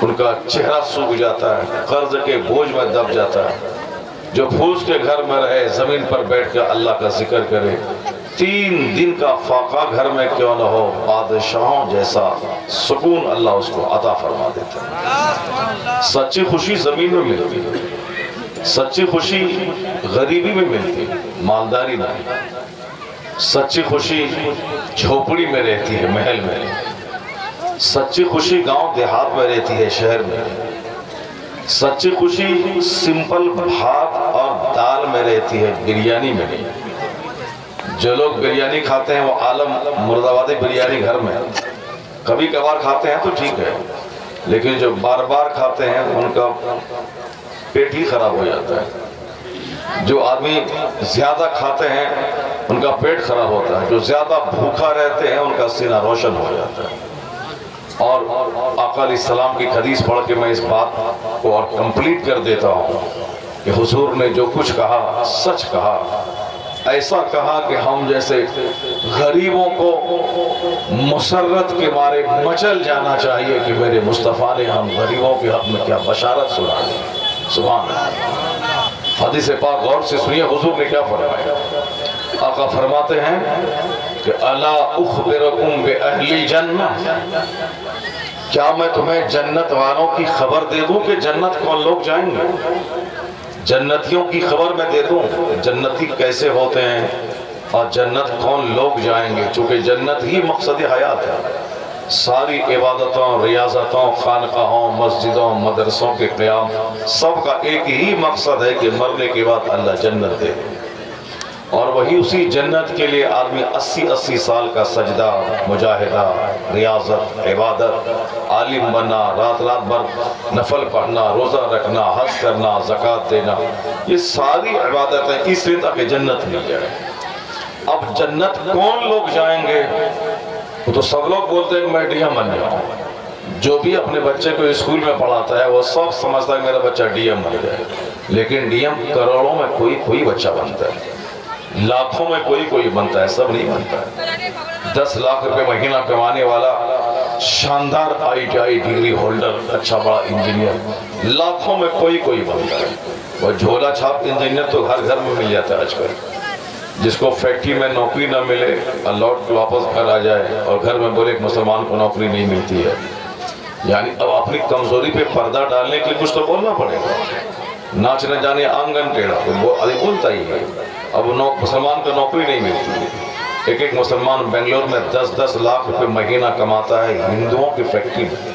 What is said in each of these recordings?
ان کا چہرہ سوکھ جاتا ہے، قرض کے بوجھ میں دب جاتا ہے۔ جو پھوس کے گھر میں رہے، زمین پر بیٹھ کے اللہ کا ذکر کرے، 3 دن کا فاقہ گھر میں کیوں نہ ہو، بادشاہوں جیسا سکون اللہ اس کو عطا فرما دیتا ہے۔ سچی خوشی زمین میں ملتی ہے، سچی خوشی غریبی میں ملتی ہے، مالداری نہیں۔ سچی خوشی جھوپڑی میں رہتی ہے، محل میں نہیں۔ سچی خوشی گاؤں دیہات میں رہتی ہے، شہر میں نہیں۔ سچی خوشی سمپل بھات اور دال میں رہتی ہے، بریانی میں نہیں۔ جو لوگ بریانی کھاتے ہیں وہ عالم مرادآبادی بریانی گھر میں کبھی کبھار کھاتے ہیں تو ٹھیک ہے، لیکن جو بار بار کھاتے ہیں ان کا پیٹ ہی خراب ہو جاتا ہے۔ جو آدمی زیادہ کھاتے ہیں ان کا پیٹ خراب ہوتا ہے، جو زیادہ بھوکا رہتے ہیں ان کا سینہ روشن ہو جاتا ہے۔ اور آقا علیہ السلام کی حدیث پڑھ کے میں اس بات کو اور کمپلیٹ کر دیتا ہوں کہ حضور نے جو کچھ کہا سچ کہا، ایسا کہا کہ ہم جیسے غریبوں کو مسرت کے مارے مچل جانا چاہیے کہ میرے مصطفیٰ نے ہم غریبوں کے حق میں کیا بشارت سنا دی۔ سبحان اللہ۔ حدیث پاک غور سے سنیے حضور نے کیا فرمایا۔ آقا فرماتے ہیں کہ الا اخبرکم باہل جنہ، کیا میں تمہیں جنت والوں کی خبر دے دوں کہ جنت کون لوگ جائیں گے؟ جنتیوں کی خبر میں دے دوں جنتی کیسے ہوتے ہیں اور جنت کون لوگ جائیں گے، چونکہ جنت ہی مقصد حیات ہے۔ ساری عبادتوں، ریاضتوں، خانقاہوں، مسجدوں، مدرسوں کے قیام سب کا ایک ہی مقصد ہے کہ مرنے کے بعد اللہ جنت دے، اور وہی اسی جنت کے لیے آدمی 80 سال کا سجدہ، مجاہدہ، ریاضت، عبادت، عالم بننا، رات بھر نفل پڑھنا، روزہ رکھنا، حج کرنا، زکوٰۃ دینا، یہ ساری عبادتیں اس لیے تاکہ جنت مل جائے۔ اب جنت کون لوگ جائیں گے؟ وہ تو سب لوگ بولتے ہیں کہ میں ڈی ایم بن جاؤں۔ جو بھی اپنے بچے کو اسکول میں پڑھاتا ہے وہ سب سمجھتا ہے میرا بچہ ڈی ایم بن جائے، لیکن ڈی ایم کروڑوں میں کوئی بچہ بنتا ہے، لاکھوں میں کوئی بنتا ہے، سب نہیں بنتا ہے۔ 10 لاکھ روپے مہینہ کمانے والا شاندار ITI ڈگری ہولڈر، اچھا بڑا انجینئر، لاکھوں میں کوئی بنتا ہے۔ وہ جھولا چھاپ انجینئر تو ہر گھر میں مل جاتا ہے آج کل۔ جس کو فیکٹری میں نوکری نہ ملے اور لوٹ کے واپس گھر آ جائے اور گھر میں بولے کہ مسلمان کو نوکری نہیں ملتی ہے، یعنی اب اپنی کمزوری پہ پردہ ڈالنے کے لیے کچھ تو بولنا پڑے گا۔ ناچ نہ جانے آنگن ٹیڑھا، وہ بولتا ہی ہے۔ اب مسلمان کو نوکری نہیں ملتی۔ ایک مسلمان بنگلور میں 10 لاکھ روپے مہینہ کماتا ہے ہندوؤں کی فیکٹری میں،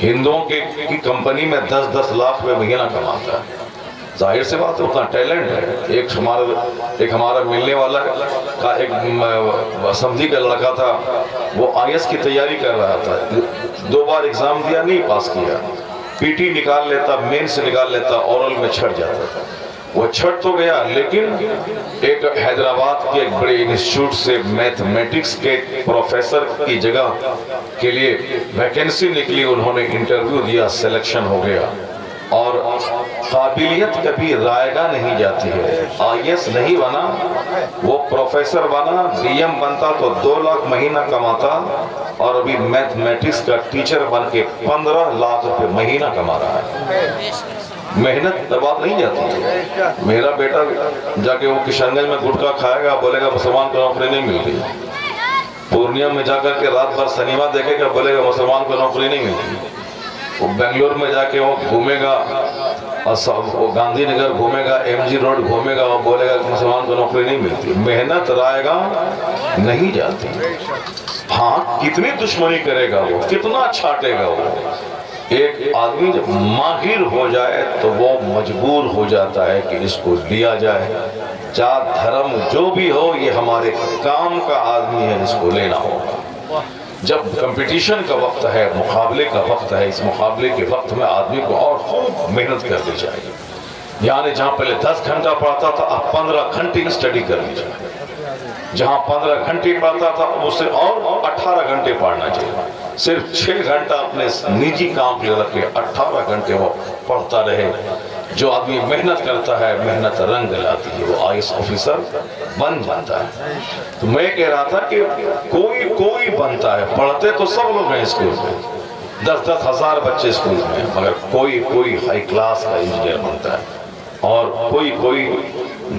ہندوؤں کی کمپنی میں 10 لاکھ روپے مہینہ کماتا ہے۔ ظاہر سے بات ہے اتنا ٹیلنٹ ہے۔ ایک ہمارا ملنے والا کا ایک اسمبلی کا لڑکا تھا، وہ IAS کی تیاری کر رہا تھا، 2 بار ایگزام دیا نہیں پاس کیا، PT نکال لیتا، مین سے نکال لیتا، اورل میں چھٹ جاتا تھا۔ وہ چھٹ تو گیا، لیکن ایک حیدرآباد کے ایک بڑے انسٹیٹیوٹ سے میتھمیٹکس کے پروفیسر کی جگہ کے لیے ویکنسی نکلی، انہوں نے انٹرویو دیا، سلیکشن ہو گیا۔ اور قابلیت کبھی رائے گاہ نہیں جاتی ہے۔ IAS نہیں بنا، وہ پروفیسر بنا، DM بنتا تو 2 لاکھ مہینہ کماتا، اور ابھی میتھمیٹکس کا ٹیچر بن کے 15 لاکھ روپے مہینہ کما رہا ہے۔ محنت برباد نہیں جاتی۔ میرا بیٹا جا کے وہ کشن گنج میں گٹکا کھائے گا، بولے گا مسلمان کو نوکری نہیں ملتی۔ پورنیہ میں جا کر کے رات بھر سنیما دیکھے گا، بولے گا مسلمان کو نوکری نہیں ملتی۔ وہ بنگلور میں جا کے وہ گھومے گا، وہ گاندھی نگر گھومے گا، MG روڈ گھومے گا، وہ بولے گا کہ مسلمان کو نوکری نہیں ملتی۔ محنت رائے گاہ نہیں جاتی۔ ہاں کتنی دشمنی کرے گا وہ، کتنا چھاٹے گا وہ، ایک آدمی جب ماہر ہو جائے تو وہ مجبور ہو جاتا ہے کہ اس کو لیا جائے، جات دھرم جو بھی ہو، یہ ہمارے کام کا آدمی ہے، اس کو لینا ہوگا۔ جب کمپٹیشن کا وقت ہے، مقابلے کا وقت ہے، اس مقابلے کے وقت میں آدمی کو اور خوب محنت کرنی چاہیے۔ یعنی جہاں پہلے 10 گھنٹہ پڑھتا تھا، اب 15 گھنٹے کی سٹڈی کرنی چاہیے۔ جہاں 15 گھنٹے پڑھتا تھا اس سے اور 18 گھنٹے پڑھنا چاہیے۔ صرف 6 گھنٹہ اپنے نجی کام کے رکھ کے 18 گھنٹے وہ پڑھتا رہے۔ جو آدمی محنت کرتا ہے، محنت رنگ لاتی ہے، وہ IAS آفیسر بن جاتا ہے۔ تو میں کہہ رہا تھا کہ کوئی بنتا ہے، پڑھتے تو سب لوگ ہیں اسکول میں، 10-10 ہزار بچے اسکول میں ہیں، مگر کوئی ہائی کلاس کا انجینئر بنتا ہے اور کوئی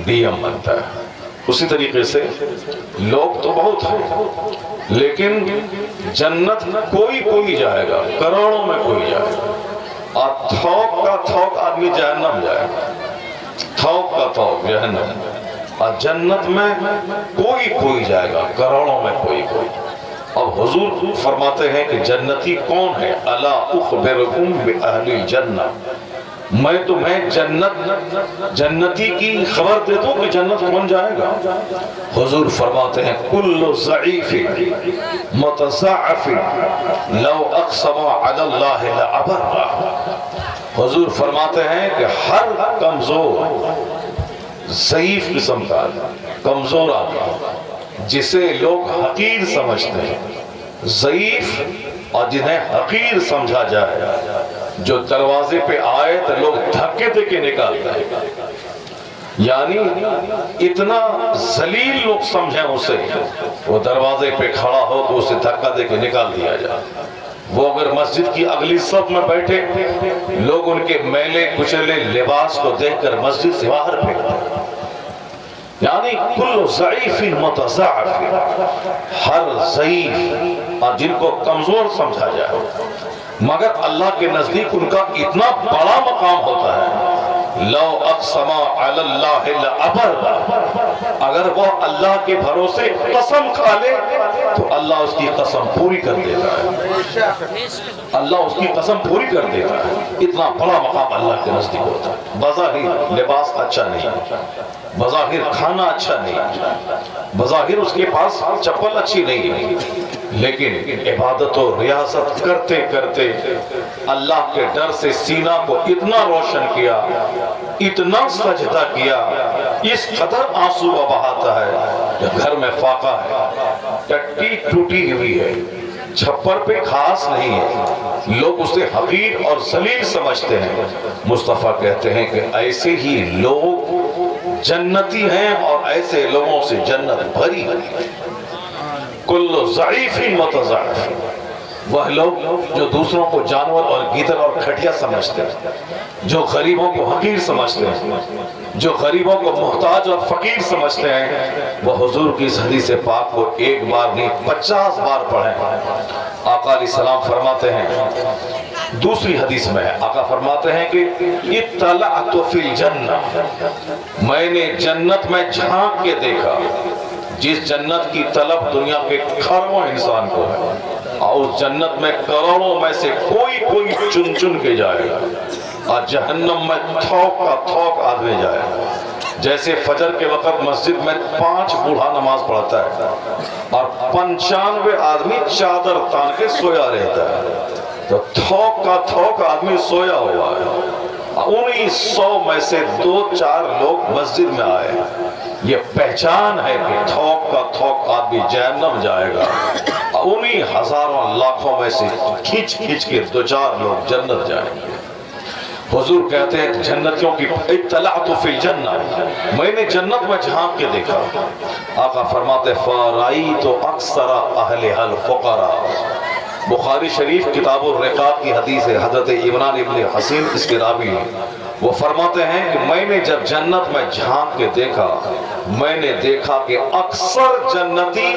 ڈی ایم بنتا ہے۔ اسی طریقے سے لوگ تو بہت ہیں، لیکن جنت کوئی جائے گا، کروڑوں میں کوئی جائے گا، اور تھوک کا تھوک آدمی جہنم جائے گا، تھوک کا تھوک جہنم، اور جنت میں کوئی جائے گا، کروڑوں میں کوئی۔ اب حضور فرماتے ہیں کہ جنتی کون ہے؟ الا اخبرکم باہل الجنہ، میں تمہیں جنتی کی خبر دے دوں کہ جنت کون جائے گا؟ حضور فرماتے ہیں کل ضعیف متضعف لو اقسم علی اللہ لابرہ۔ حضور فرماتے ہیں کہ ہر کمزور ضعیف قسم کا کمزور آدمی جسے لوگ حقیر سمجھتے ہیں، ضعیف اور جنہیں حقیر سمجھا جائے، جو دروازے پہ آئے تو لوگ دھکے دے کے نکالتے ہیں، یعنی اتنا ذلیل لوگ سمجھیں اسے، وہ دروازے پہ کھڑا ہو تو اسے دھکا دے کے نکال دیا جائے۔ وہ اگر مسجد کی اگلی صف میں بیٹھے، لوگ ان کے میلے کچلے لباس کو دیکھ کر مسجد سے باہر پھینکتے ہیں۔ یعنی کل ضعیف متضعف، ہر ضعیف اور جن کو کمزور سمجھا جائے، مگر اللہ کے نزدیک ان کا اتنا بڑا مقام ہوتا ہے، لو اقسم علی اللہ لابرہ، اگر وہ اللہ کے بھروسے قسم کھا لے تو اللہ اس کی قسم پوری کر دیتا ہے، اللہ اس کی قسم پوری کر دیتا ہے۔ اتنا بڑا مقام اللہ کے نزدیک ہوتا ہے۔ بظاہر لباس اچھا نہیں، بظاہر کھانا اچھا نہیں، بظاہر اس کے پاس چپل اچھی نہیں ہے، لیکن عبادت و ریاضت کرتے کرتے اللہ کے ڈر سے سینہ کو اتنا روشن کیا، اتنا سجدہ کیا، اس قدر آنسو بہاتا ہے کہ گھر میں فاقہ ہے، ٹٹی ٹوٹی ہوئی ہے، چھپر پہ گھاس نہیں ہے، لوگ اسے حقیر اور ذلیل سمجھتے ہیں۔ مصطفیٰ کہتے ہیں کہ ایسے ہی لوگ جنتی ہیں اور ایسے لوگوں سے جنت بھری ہے۔ کل ضعیف متضعف، وہ لوگ جو دوسروں کو جانور اور گیدڑ اور کھٹیا سمجھتے ہیں، جو غریبوں کو حقیر سمجھتے ہیں، جو غریبوں کو محتاج اور فقیر سمجھتے ہیں، وہ حضور کی اس حدیث پاک کو ایک بار نہیں 50 بار پڑھیں۔ آقا علیہ السلام فرماتے ہیں، دوسری حدیث میں ہے، آقا فرماتے ہیں کہ اطلعت فی الجنہ، میں نے جنت میں جھانک کے دیکھا، جس جنت کی طلب دنیا کے کھروں انسان کو ہے، اور اس جنت میں کروڑوں میں سے کوئی چن چن کے جائے گا، اور جہنم میں تھوک کا تھوک آدمی جائے گا۔ جیسے فجر کے وقت مسجد میں 5 بوڑھا نماز پڑھتا ہے اور 95 آدمی چادر تان کے سویا رہتا ہے، تو تھوک کا تھوک آدمی سویا ہوا ہے، انہی 100 میں سے 2-4 لوگ مسجد میں آئے۔ یہ پہچان ہے کہ تھوک کا تھوک آدمی جہنم جائے گا، انہی ہزاروں لاکھوں میں سے کھینچ کے 2-4 لوگ جنت جائیں گے۔ حضور کہتے ہیں جنتیوں کی اطلعت فی الجنہ، میں نے جنت میں جھانک کے دیکھا۔ آقا فرماتے فرأیت اکثر اہلھا الفقراء، بخاری شریف کتاب الرقاق کی حدیث ہے، حضرت عمران ابن حسین اس کے راوی ہیں، وہ فرماتے ہیں کہ میں نے جب جنت میں جھانک کے دیکھا، میں نے دیکھا کہ اکثر جنتی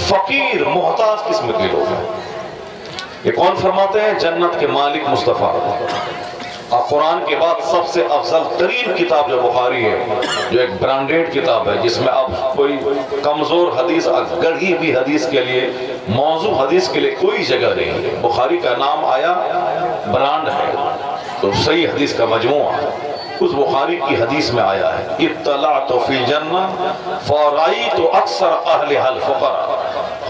فقیر محتاج قسم کے لوگ ہیں۔ یہ کون فرماتے ہیں؟ جنت کے مالک مصطفیٰ۔ اور قرآن کے بعد سب سے افضل ترین کتاب جو بخاری ہے، جو ایک برانڈیڈ کتاب ہے، جس میں اب کوئی کمزور حدیث، گڑھی ہوئی حدیث کے لیے، موضوع حدیث کے لیے کوئی جگہ نہیں ہے۔ بخاری کا نام آیا، برانڈ ہے، تو صحیح حدیث کا مجموعہ ہے، اس بخاری کی حدیث میں آیا ہے اطلعت فی الجنہ فرأیت اکثر اہلھا الفقراء۔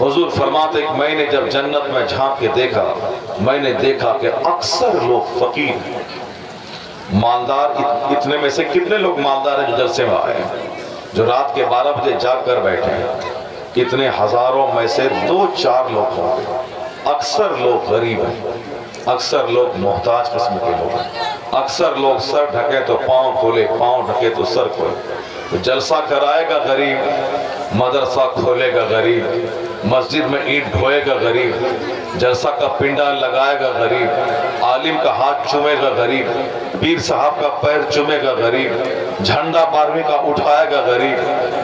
حضور فرماتے کہ میں نے جب جنت میں جھانک کے دیکھا، میں نے دیکھا کہ اکثر لوگ فقیر ہیں، مالدار۔ اتنے میں سے کتنے لوگ مالدار ہیں جو جلسے میں آئے ہیں، جو رات کے 12 بجے جاگ کر بیٹھے ہیں؟ اتنے ہزاروں میں سے 2-4 لوگ ہوں گے۔ اکثر لوگ غریب ہیں، اکثر لوگ محتاج قسم کے لوگ ہیں، اکثر لوگ سر ڈھکے تو پاؤں کھولے، پاؤں ڈھکے تو سر کھولے۔ جلسہ کرائے گا غریب، مدرسہ کھولے گا غریب، مسجد میں اینٹ ڈھوئے گا غریب، جلسہ کا پنڈا لگائے گا غریب، عالم کا ہاتھ چومے گا غریب، پیر صاحب کا پیر چومے گا غریب، جھنڈا 12ویں کا اٹھائے گا غریب،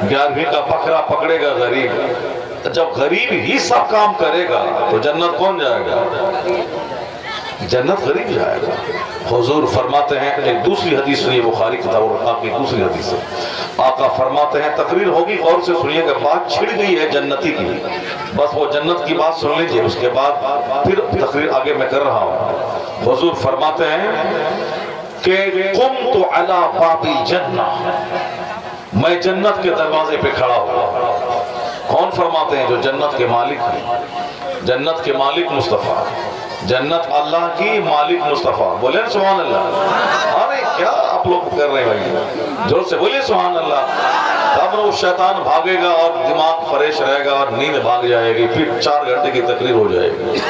11ویں کا بکرا پکڑے گا غریب۔ جب غریب ہی سب کام کرے گا تو جنت کون جائے گا؟ جنت غریب جائے گا۔ حضور فرماتے ہیں، ایک دوسری حدیث سنیے، بخاری کتاب الرقاق کی دوسری حدیث ہے، آقا فرماتے ہیں، تقریر ہوگی غور سے سنیے کہ بات چھڑ گئی ہے جنتی کی، بس وہ جنت کی بات سن لیجئے، اس کے بعد پھر تقریر آگے میں کر رہا ہوں۔ حضور فرماتے ہیں کہ قمت علی باب الجنہ، میں جنت کے دروازے پہ کھڑا ہوا۔ کون فرماتے ہیں؟ جو جنت کے مالک ہیں، جنت کے مالک مصطفیٰ، جنت اللہ کی، مالک مصطفیٰ۔ بولیں سبحان اللہ۔ ارے کیا آپ لوگ کر رہے ہیں بھائی؟ زور سے بولیں سبحان اللہ۔ تب وہ شیطان بھاگے گا اور دماغ فریش رہے گا اور نیند بھاگ جائے گی، پھر 4 گھنٹے کی تقریر ہو جائے گی۔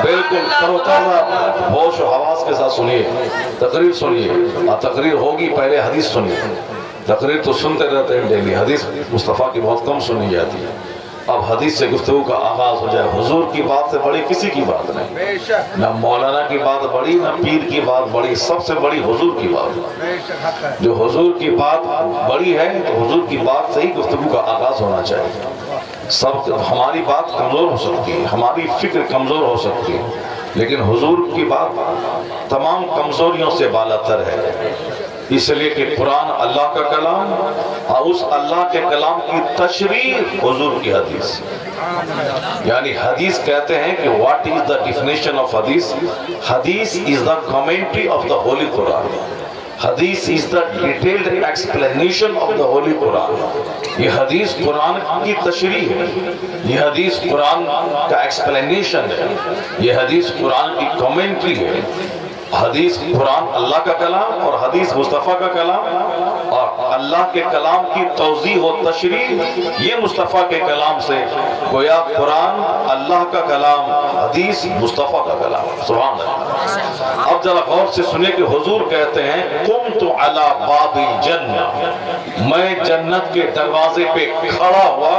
بالکل تر و تازہ ہوش و حواس کے ساتھ سنیے، تقریر سنیے، تقریر ہوگی پہلے حدیث سنیے۔ تقریر تو سنتے رہتے ہیں ڈیلی، حدیث مصطفیٰ کی بہت کم سنی جاتی ہے۔ اب حدیث سے گفتگو کا آغاز ہو جائے۔ حضور کی بات سے بڑی کسی کی بات نہیں، نہ مولانا کی بات بڑی، نہ پیر کی بات بڑی، سب سے بڑی حضور کی بات۔ جو حضور کی بات بڑی ہے تو حضور کی بات سے ہی گفتگو کا آغاز ہونا چاہیے۔ سب ہماری بات کمزور ہو سکتی ہے، ہماری فکر کمزور ہو سکتی ہے، لیکن حضور کی بات تمام کمزوریوں سے بالاتر ہے، اس لیے کہ قرآن اللہ کا کلام اور اس اللہ کے کلام کی تشریح حضور کی حدیث۔ یعنی حدیث کہتے ہیں کہ what is the definition of حدیث؟ حدیث is the commentary of the Holy Quran۔ حدیث is the detailed explanation of the Holy Quran۔ یہ حدیث قرآن کی تشریح ہے، یہ حدیث قرآن کا ایکسپلینیشن ہے، یہ حدیث قرآن کی کمنٹری ہے۔ حدیث قرآن اللہ کا کلام اور حدیث مصطفیٰ کا کلام، اور اللہ کے کلام کی توضیح و تشریح یہ مصطفیٰ کے کلام سے، گویا قرآن اللہ کا کلام، حدیث مصطفیٰ کا کلام۔ سبحان اللہ۔ اب ذرا غور سے سنیں کہ حضور کہتے ہیں قمت علی باب الجنہ، میں جنت کے دروازے پہ کھڑا ہوا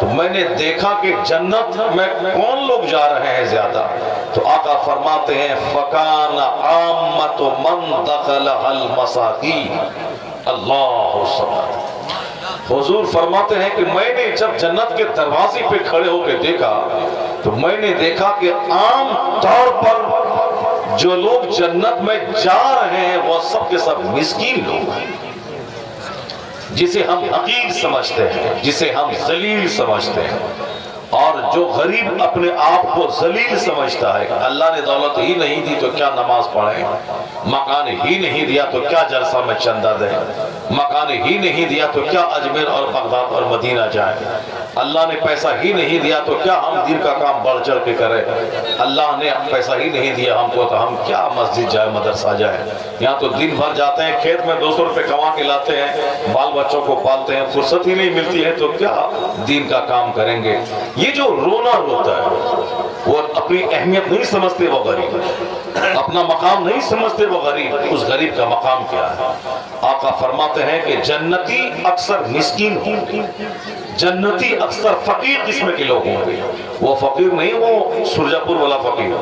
تو میں نے دیکھا کہ جنت میں کون لوگ جا رہے ہیں زیادہ، تو آقا فرماتے ہیں فَكَانَ عَامَّةُ مَنْ دَخَلَهَا الْمَسَاكِينُ۔ اللہ صلی، حضور فرماتے ہیں کہ میں نے جب جنت کے دروازے پہ کھڑے ہو کے دیکھا تو میں نے دیکھا کہ عام طور پر جو لوگ جنت میں جا رہے ہیں وہ سب کے سب مسکین لوگ ہیں، جسے ہم حقیر سمجھتے ہیں، جسے ہم ذلیل سمجھتے ہیں، اور جو غریب اپنے آپ کو ذلیل سمجھتا ہے، اللہ نے دولت ہی نہیں دی تو کیا نماز پڑھیں، مکان ہی نہیں دیا تو کیا جلسہ میں چندہ دیں، مکان ہی نہیں دیا تو کیا اجمیر اور بغداد اور مدینہ جائیں، اللہ نے پیسہ ہی نہیں دیا تو کیا ہم دین کا کام بڑھ چڑھ کے کریں، اللہ نے پیسہ ہی نہیں دیا ہم کو تو ہم کیا مسجد جائے، مدرسہ جائے، یہاں تو دن بھر جاتے ہیں کھیت میں 200 روپے کما کے لاتے ہیں، بال بچوں کو پالتے ہیں، فرصت ہی نہیں ملتی ہے تو کیا دین کا کام کریں گے۔ یہ جو رونا روتا ہے وہ اپنی اہمیت نہیں سمجھتے، وہ غریب اپنا مقام نہیں سمجھتے، وہ غریب، اس غریب کا مقام کیا ہے؟ آقا فرماتے ہیں کہ جنتی اکثر مسکین ہوں گے، جنتی اکثر فقیر قسم کے لوگ ہوں گے، وہ فقیر نہیں وہ سرجا پور والا فقیر،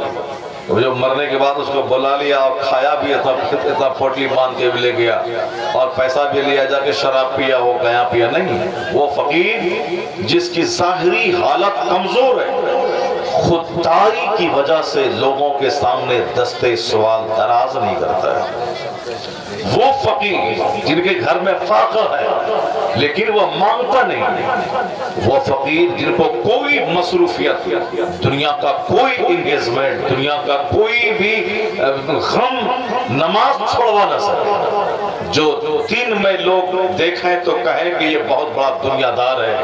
وہ جو مرنے کے بعد اس کو بلا لیا اور کھایا بھی اتنا پوٹلی باندھ کے بھی لے گیا اور پیسہ بھی لیا جا کے شراب پیا وہ گیا پیا، نہیں، وہ فقیر جس کی ظاہری حالت کمزور ہے، خودداری کی وجہ سے لوگوں کے سامنے دستے سوال دراز نہیں کرتا ہے، وہ فقیر جن کے گھر میں فاقہ ہے لیکن وہ مانگتا نہیں، وہ فقیر جن کو کوئی مصروفیت، دنیا کا کوئی انگیجمنٹ، دنیا کا کوئی بھی غم نماز چھوڑوا نہ سکے، جو دن میں لوگ دیکھیں تو کہیں کہ یہ بہت بڑا دنیا دار ہے،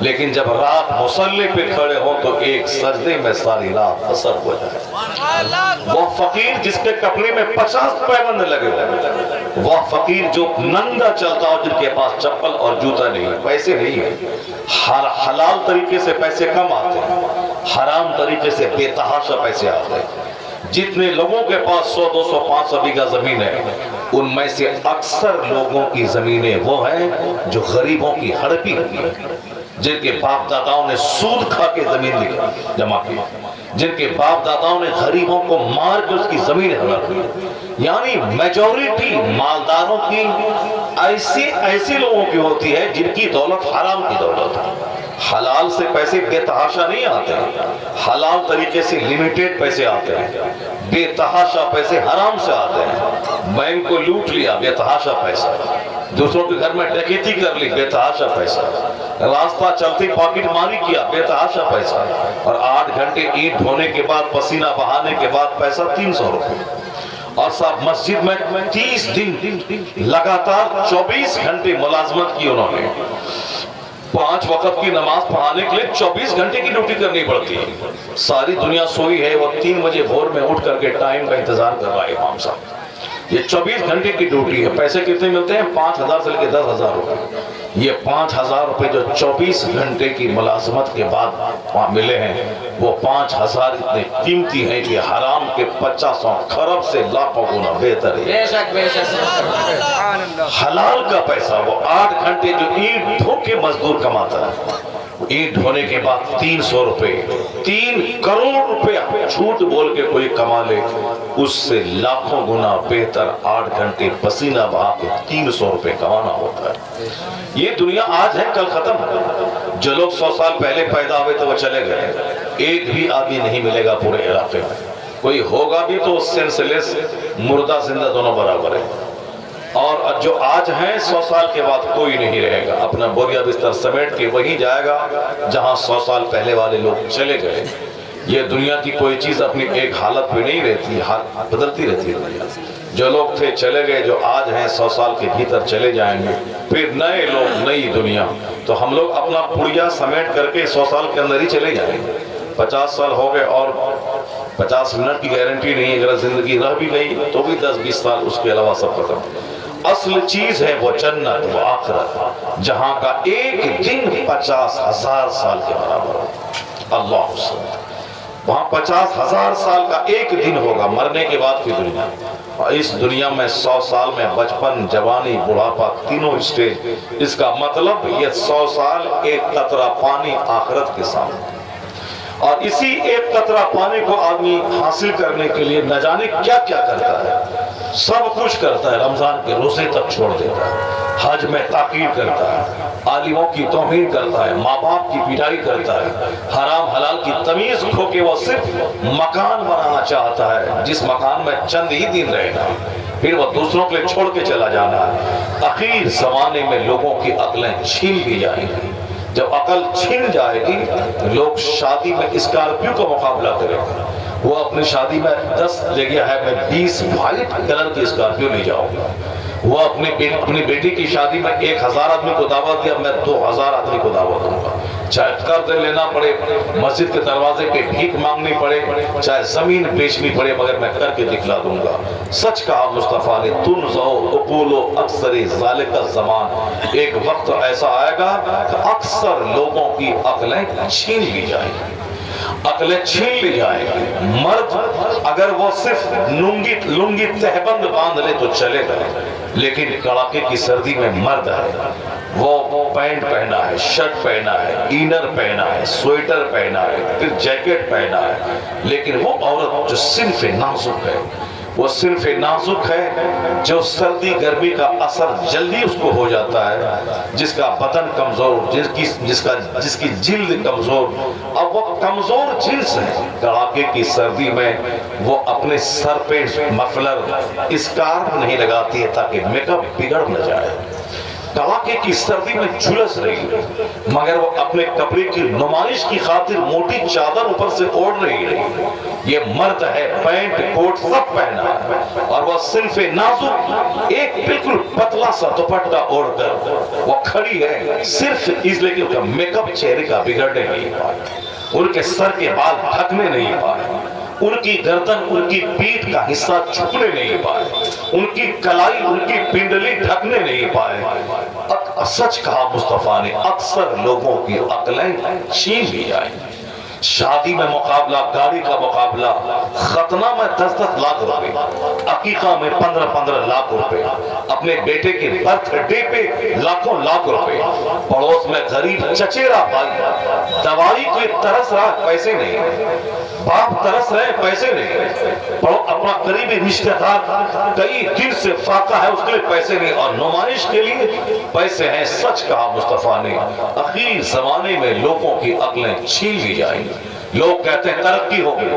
لیکن جب رات مصلی پہ کھڑے ہو تو ایک سجدے میں ساری رات اثر ہو جائے، وہ فقیر جس کے کپڑے میں 50 پیبند لگے ہوئے، وہ فقیر جو ننگا چلتا ہو، جن کے پاس چپل اور جوتا نہیں، پیسے نہیں ہیں، حلال طریقے سے پیسے کم آتے ہیں، حرام طریقے سے بے تحاشا پیسے آتے ہیں، جتنے لوگوں کے پاس 100 200 500 بیگہ زمین ہے، ان میں سے اکثر لوگوں کی زمینیں وہ ہیں جو غریبوں کی ہڑپی ہوئی ہیں، جن کے باپ داداؤں نے سود کھا کے زمین جمع کی، جن کے باپ داداؤں نے غریبوں کو مار کے اس کی زمین ہڑپ لی. یعنی میجورٹی مالداروں کی ایسے لوگوں کی ہوتی ہے جن کی دولت حرام کی دولت ہے. حلال سے پیسے بے تحاشا نہیں آتے ہیں، حلال طریقے سے لمیٹڈ پیسے آتے ہیں. بے تحاشا پیسے حرام سے آتے ہیں. بینک کو لوٹ لیا، بے تحاشا پیسہ. دوسروں کے گھر میں ڈکیتی کر لی، بے تحاشا پیسہ. راستہ چلتے پاکٹ ماری کیا، بے تحاشا پیسہ. اور 8 گھنٹے اینٹ دھونے کے بعد، پسینہ بہانے کے بعد پیسہ 300 روپے. اور صاحب مسجد میں 30 دن لگاتار 24 گھنٹے ملازمت کی انہوں نے. 5 وقت کی نماز پڑھانے کے لیے 24 گھنٹے کی ڈیوٹی کرنی پڑتی ہے. ساری دنیا سوئی ہے، وہ 3 بجے بھور میں اٹھ کر کے ٹائم کا انتظار کر رہا ہے امام صاحب. یہ 24 گھنٹے کی ڈیوٹی ہے. پیسے کتنے ملتے ہیں؟ 5,000 سے لے کے 10,000 روپے. یہ 5,000 روپے جو 24 گھنٹے کی ملازمت کے بعد ملے ہیں، وہ 5,000 اتنے قیمتی ہیں کہ حرام کے 50 کھرب سے لاکھوں گنا بہتر ہے. بے شک بے شک. حلال کا پیسہ وہ 8 گھنٹے جو اینٹ دھو کے مزدور کماتا ہے، اینٹ دھونے کے بعد 300 روپے، 3 کروڑ روپے جھوٹ بول کے کوئی کما لے، اس سے لاکھوں گنا بہتر 8 گھنٹے پسینہ بہا کے 300 روپے کمانا ہوتا ہے. یہ دنیا آج ہے، کل ختم ہے. جو لوگ 100 سال پہلے پیدا ہوئے تو وہ چلے گئے. ایک بھی آدمی نہیں ملے گا پورے علاقے میں. کوئی ہوگا بھی تو سینسلیس، مردہ زندہ دونوں برابر ہے. اور جو آج ہیں 100 سال کے بعد کوئی نہیں رہے گا. اپنا بوریا بستر سمیٹ کے وہیں جائے گا جہاں 100 سال پہلے والے لوگ چلے گئے. یہ دنیا کی کوئی چیز اپنی ایک حالت پہ نہیں رہتی، حالت بدلتی رہتی ہے دنیا. جو لوگ تھے چلے گئے، جو آج ہیں 100 سال کے بھیتر چلے جائیں گے. پھر نئے لوگ، نئی دنیا. تو ہم لوگ اپنا پڑیا سمیٹ کر کے 100 سال کے اندر ہی چلے جائیں گے. 50 سال ہو گئے اور 50 منٹ کی گارنٹی نہیں. اگر زندگی رہ بھی گئی تو بھی 10-20 سال، اس کے علاوہ سب ختم. اصل چیز ہے وہ جنت، وہ آخرت، جہاں کا ایک دن 50,000 سال کے برابر ہو. اللہ حسن. وہاں 50,000 سال کا ایک دن ہوگا مرنے کے بعد کی دنیا. اور اس دنیا میں 100 سال میں بچپن، جوانی، بڑھاپا، تینوں اسٹیج. اس کا مطلب یہ 100 سال ایک قطرہ پانی آخرت کے سامنے. اور اسی ایک قطرہ پانی کو آدمی حاصل کرنے کے لیے نہ جانے کیا کیا کرتا ہے. سب کچھ کرتا ہے. رمضان کے روزے تک چھوڑ دیتا ہے، حج میں تاکید کرتا ہے، عالموں کی توہین کرتا ہے، ماں باپ کی پٹائی کرتا ہے، حرام حلال کی تمیز کھو کے وہ صرف مکان بنانا چاہتا ہے جس مکان میں چند ہی دن رہنا، پھر وہ دوسروں کے لیے چھوڑ کے چلا جانا ہے. اخیر زمانے میں لوگوں کی عقلیں چھین لی جائیں گی. جب عقل چھن جائے گی، لوگ شادی میں اسکارپیو کا مقابلہ کریں گے. وہ اپنی شادی میں 10 لے گیا ہے، میں 20 وائٹ کلر کی اسکارپیو لے جاؤں گا. وہ اپنی بیٹی کی شادی میں 1000 آدمی کو دعوت دیا، میں 2000 آدمی کو دعوت دوں گا. چاہے قرض لینا پڑے، مسجد کے دروازے پہ بھیک مانگنی پڑے، چاہے زمین بیچنی پڑے، مگر میں کر کے دکھلا دوں گا. سچ کہا مصطفیٰ نے، تنزع عقول اکثر ذالک الزمان. ایک وقت ایسا آئے گا کہ اکثر لوگوں کی عقلیں چھین لی جائیں گی. عقلیں چھین لی جائیں گی. مرد اگر وہ صرف لنگی تہبند باندھ لے تو چلے گا، لیکن کڑاکے کی سردی میں مرد ہے، وہ پینٹ پہنا ہے، شرٹ پہنا ہے، اینر پہنا ہے، سویٹر پہنا ہے، پھر جیکٹ پہنا ہے. لیکن وہ عورت جو صنف نازک ہے، وہ صنف نازک ہے، جو سردی گرمی کا اثر جلدی اس کو ہو جاتا ہے، جس کا بدن کمزور، جس کی جلد کمزور. اب وہ کمزور جنس ہے. کڑاکے کی سردی میں وہ اپنے سر پہ مفلر، اسکارف نہیں لگاتی ہے تاکہ میک اپ بگڑ نہ جائے. کڑاکے کی سردی میں جھلس رہی ہے، مگر وہ اپنے کپڑے کی نمائش کی خاطر موٹی چادر اوپر سے اوڑھ رہی ہے. یہ مرد ہے، پینٹ کوٹ سب پہنا ہے، اور وہ صنف نازک ایک بالکل پتلا سا دوپٹہ اوڑھ کر وہ کھڑی ہے، صرف اس لیے کہ ان کا میک اپ چہرے کا بگڑنے نہیں پائے، ان کے سر کے بال ڈھکنے نہیں پائے، ان کی گردن، ان کی پیٹھ کا حصہ چھپنے نہیں پائے، ان کی کلائی، ان کی پنڈلی ڈھکنے نہیں پائے. سچ کہا مصطفیٰ نے، اکثر لوگوں کی عقلیں چھین لی جائیں. شادی میں مقابلہ، گاڑی کا مقابلہ، ختنہ میں 10-10 لاکھ روپے، عقیقہ میں 15-15 لاکھ روپے، اپنے بیٹے کے برتھ ڈے پہ لاکھوں لاکھ روپے، پڑوس میں غریب چچیرا بھائی دوائی کے ترس رہا، پیسے نہیں، باپ ترس رہے پیسے نہیں، اپنا قریبی رشتہ دار کئی دن سے فاقہ ہے، اس کے لیے پیسے نہیں، اور نمائش کے لیے پیسے ہیں۔ سچ کہا مصطفیٰ نے، اخیر زمانے میں لوگوں کی عقلیں چھین لی جائیں گی۔ لوگ کہتے ہیں ترقی ہو گئی،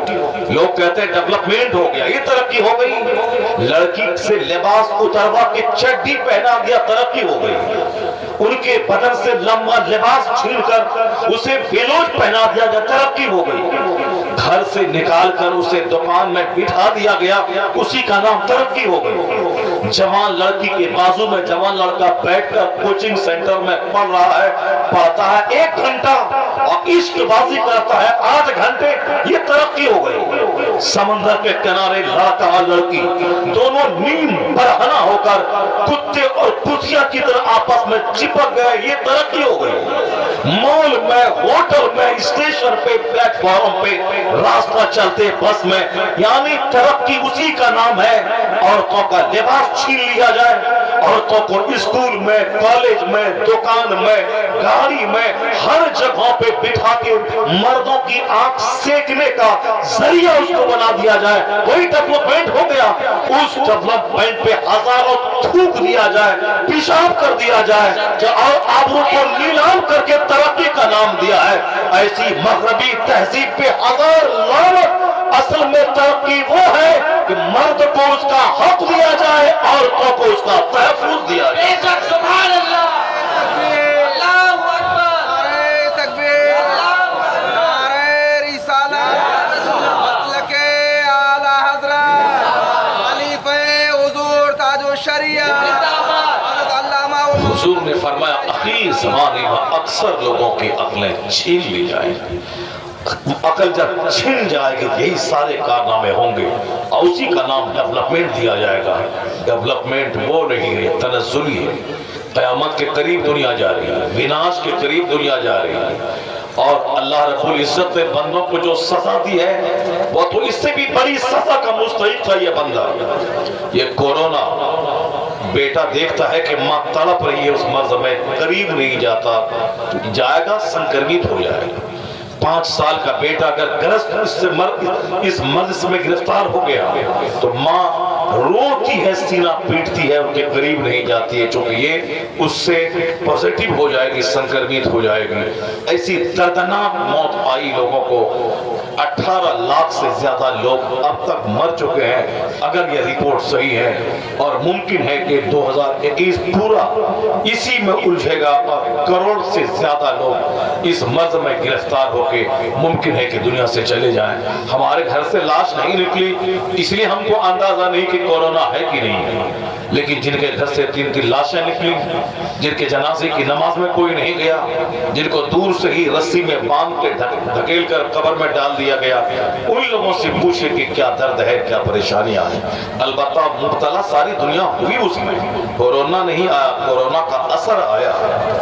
لوگ کہتے ہیں ڈیولپمنٹ ہو گیا، یہ ترقی ہو گئی۔ لڑکی سے لباس اتروا کے چڈی پہنا دیا، ترقی ہو گئی۔ ان کے بدن سے لمبا لباس چھین کر اسے بیلوج پہنا دیا گیا، ترقی ہو گئی۔ گھر سے نکال کر اسے دکان میں بٹھا دیا گیا، اسی کا نام ترقی ہو گئی۔ جوان لڑکی کے بازو میں جوان لڑکا بیٹھ کر کوچنگ سینٹر میں پڑھ رہا ہے، پڑھتا ہے 1 گھنٹہ اور عشق بازی کرتا ہے 8 گھنٹے، یہ ترقی ہو گئی۔ سمندر کے کنارے لڑکا اور لڑکی دونوں نیم برہنہ ہو کر کتے اور کتیا کی طرح آپس میں چپک گئے، یہ ترقی ہو گئی۔ مال میں، ہوٹل میں، اسٹیشن پہ، پلیٹ فارم پہ، راستہ چلتے بس میں، یعنی ترقی اسی کا نام ہے۔ عورتوں کا لباس چھین لیا جائے، عورتوں کو اسکول میں، کالج میں، دکان میں، گاڑی میں، ہر جگہوں پہ بٹھا کے مردوں کی آنکھ سیکنے کا ذریعہ اس کو بنا دیا جائے، وہی ڈیولپمنٹ ہو گیا۔ اس ڈیولپمنٹ پہ ہزاروں تھوک دیا جائے، پیشاب کر دیا جائے، اور آبرو کو نیلام کر کے ترقی کا نام دیا ہے۔ ایسی مغربی تہذیب پہ ہزار لعنت۔ اصل میں ترقی وہ ہے کہ مرد کو اس کا حق دیا جائے، عورتوں کو اس کا تحفظ دیا جائے۔ بے شک، سبحان اللہ، اللہ اکبر، نعرہ تکبیر، نعرہ رسالت، مسلک اعلی حضرت خلیفہ حضور تاج الشریعہ حضرت علامہ حضور نے فرمایا اخیر زمانے میں اکثر لوگوں کی عقلیں چھین لی جائیں گی۔ عقل جب چھن جائے گی یہی سارے کارنامے ہوں گے، اور اسی کا نام ڈیولپمنٹ دیا جائے گا۔ ڈیولپمنٹ وہ نہیں ہے، تنزلی ہے۔ قیامت کے قریب دنیا جا رہی ہے، وناش کے قریب دنیا جا رہی ہے، اور اللہ رب العزت نے بندوں کو جو سزا دی ہے وہ تو اس سے بھی بڑی سزا کا مستحق تھا۔ یہ بندہ، یہ کورونا بیٹا دیکھتا ہے کہ ماں تڑپ رہی ہے اس مرض میں، قریب نہیں جاتا، جائے گا سنکرمت ہو جائے گا۔ 5 سال کا بیٹا اگر گرست اس مرض میں گرفتار ہو گیا تو ماں روتی ہے، سینہ پیٹتی ہے، ان کے قریب نہیں جاتی ہے، چونکہ یہ اس سے پوزیٹیو ہو جائے گی، سنکرمت ہو جائے گی۔ ایسی دردناک موت آئی لوگوں کو۔ 18 لاکھ سے زیادہ لوگ اب تک مر چکے ہیں، اگر یہ رپورٹ صحیح ہے، اور ممکن ہے کہ 2021 پورا اسی میں الجھے گا، اور کروڑ سے زیادہ لوگ اس مرض میں گرفتار ہو کے ممکن ہے کہ دنیا سے چلے جائیں۔ ہمارے گھر سے لاش نہیں نکلی، اس لیے ہم کو اندازہ نہیں کہ کورونا ہے کہ نہیں ہے، لیکن جن کے گھر سے 3 لاشیں نکلی، جن کے جنازے کی نماز میں کوئی نہیں گیا، جن کو دور سے ہی رسی میں باندھ کے دھکیل کر قبر میں ڈال دیا گیا، ان لوگوں سے پوچھے کہ کیا درد ہے، کیا پریشانیاں ہیں۔ البتہ مبتلا ساری دنیا ہوئی اس میں، کورونا نہیں آیا، کورونا کا اثر آیا،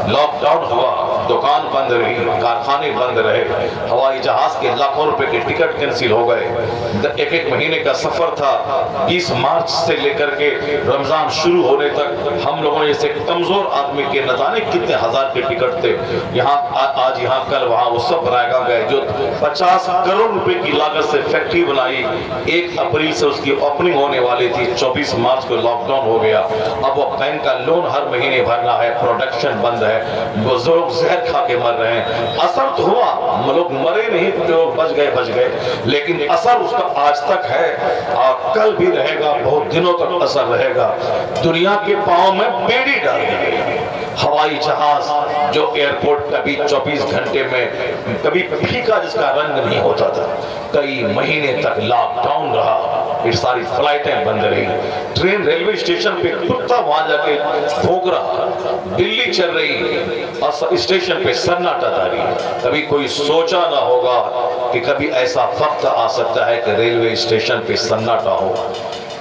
لاک ڈاؤن ہوا، دکان بند رہی، کارخانے بند رہے، ہوائی جہاز کے لاکھوں روپے کے ٹکٹ کینسل ہو گئے۔ 1 مہینے کا سفر تھا، 20 مارچ سے لے کر کے رمضان شروع ہونے تک ہم لوگوں نے جیسے کمزور آدمی کے نہ جانے کتنے ہزار کے ٹکٹ تھے، یہاں آج یہاں کل وہاں، وہ سب بنائے گئے۔ جو 50 کروڑ روپے کی لاگت سے فیکٹری بنائی، 1 اپریل سے اس کی اوپننگ ہونے والی تھی، 24 مارچ کو لاک ڈاؤن ہو گیا۔ اب وہ بینک کا لون ہر مہینے بھرنا ہے، پروڈکشن بند ہے، بزرگ زہر کھا کے مر رہے ہیں۔ اثر تو ہوا، لوگ مرے نہیں، جو بچ گئے، لیکن اثر اس کا آج تک ہے، اور کل بھی رہے گا، بہت دنوں تک اثر رہے گا۔ دنیا کے پاؤں میں بیڑی ڈال دی گئی۔ ہوائی جہاز جو ایئرپورٹ کبھی 24 گھنٹے میں کبھی پھیکا جس کا رنگ نہیں ہوتا تھا، کئی مہینے تک لاک ڈاؤن رہا، یہ ساری فلائٹیں بند رہی۔ ٹرین ریلوے اسٹیشن پہ کتا وہاں جا کے بھونک رہا، دلی چل رہی اور اسٹیشن پہ سناٹا جاری۔ کبھی کوئی سوچا نہ ہوگا کہ کبھی ایسا وقت آ سکتا ہے کہ ریلوے اسٹیشن پہ سناٹا ہو۔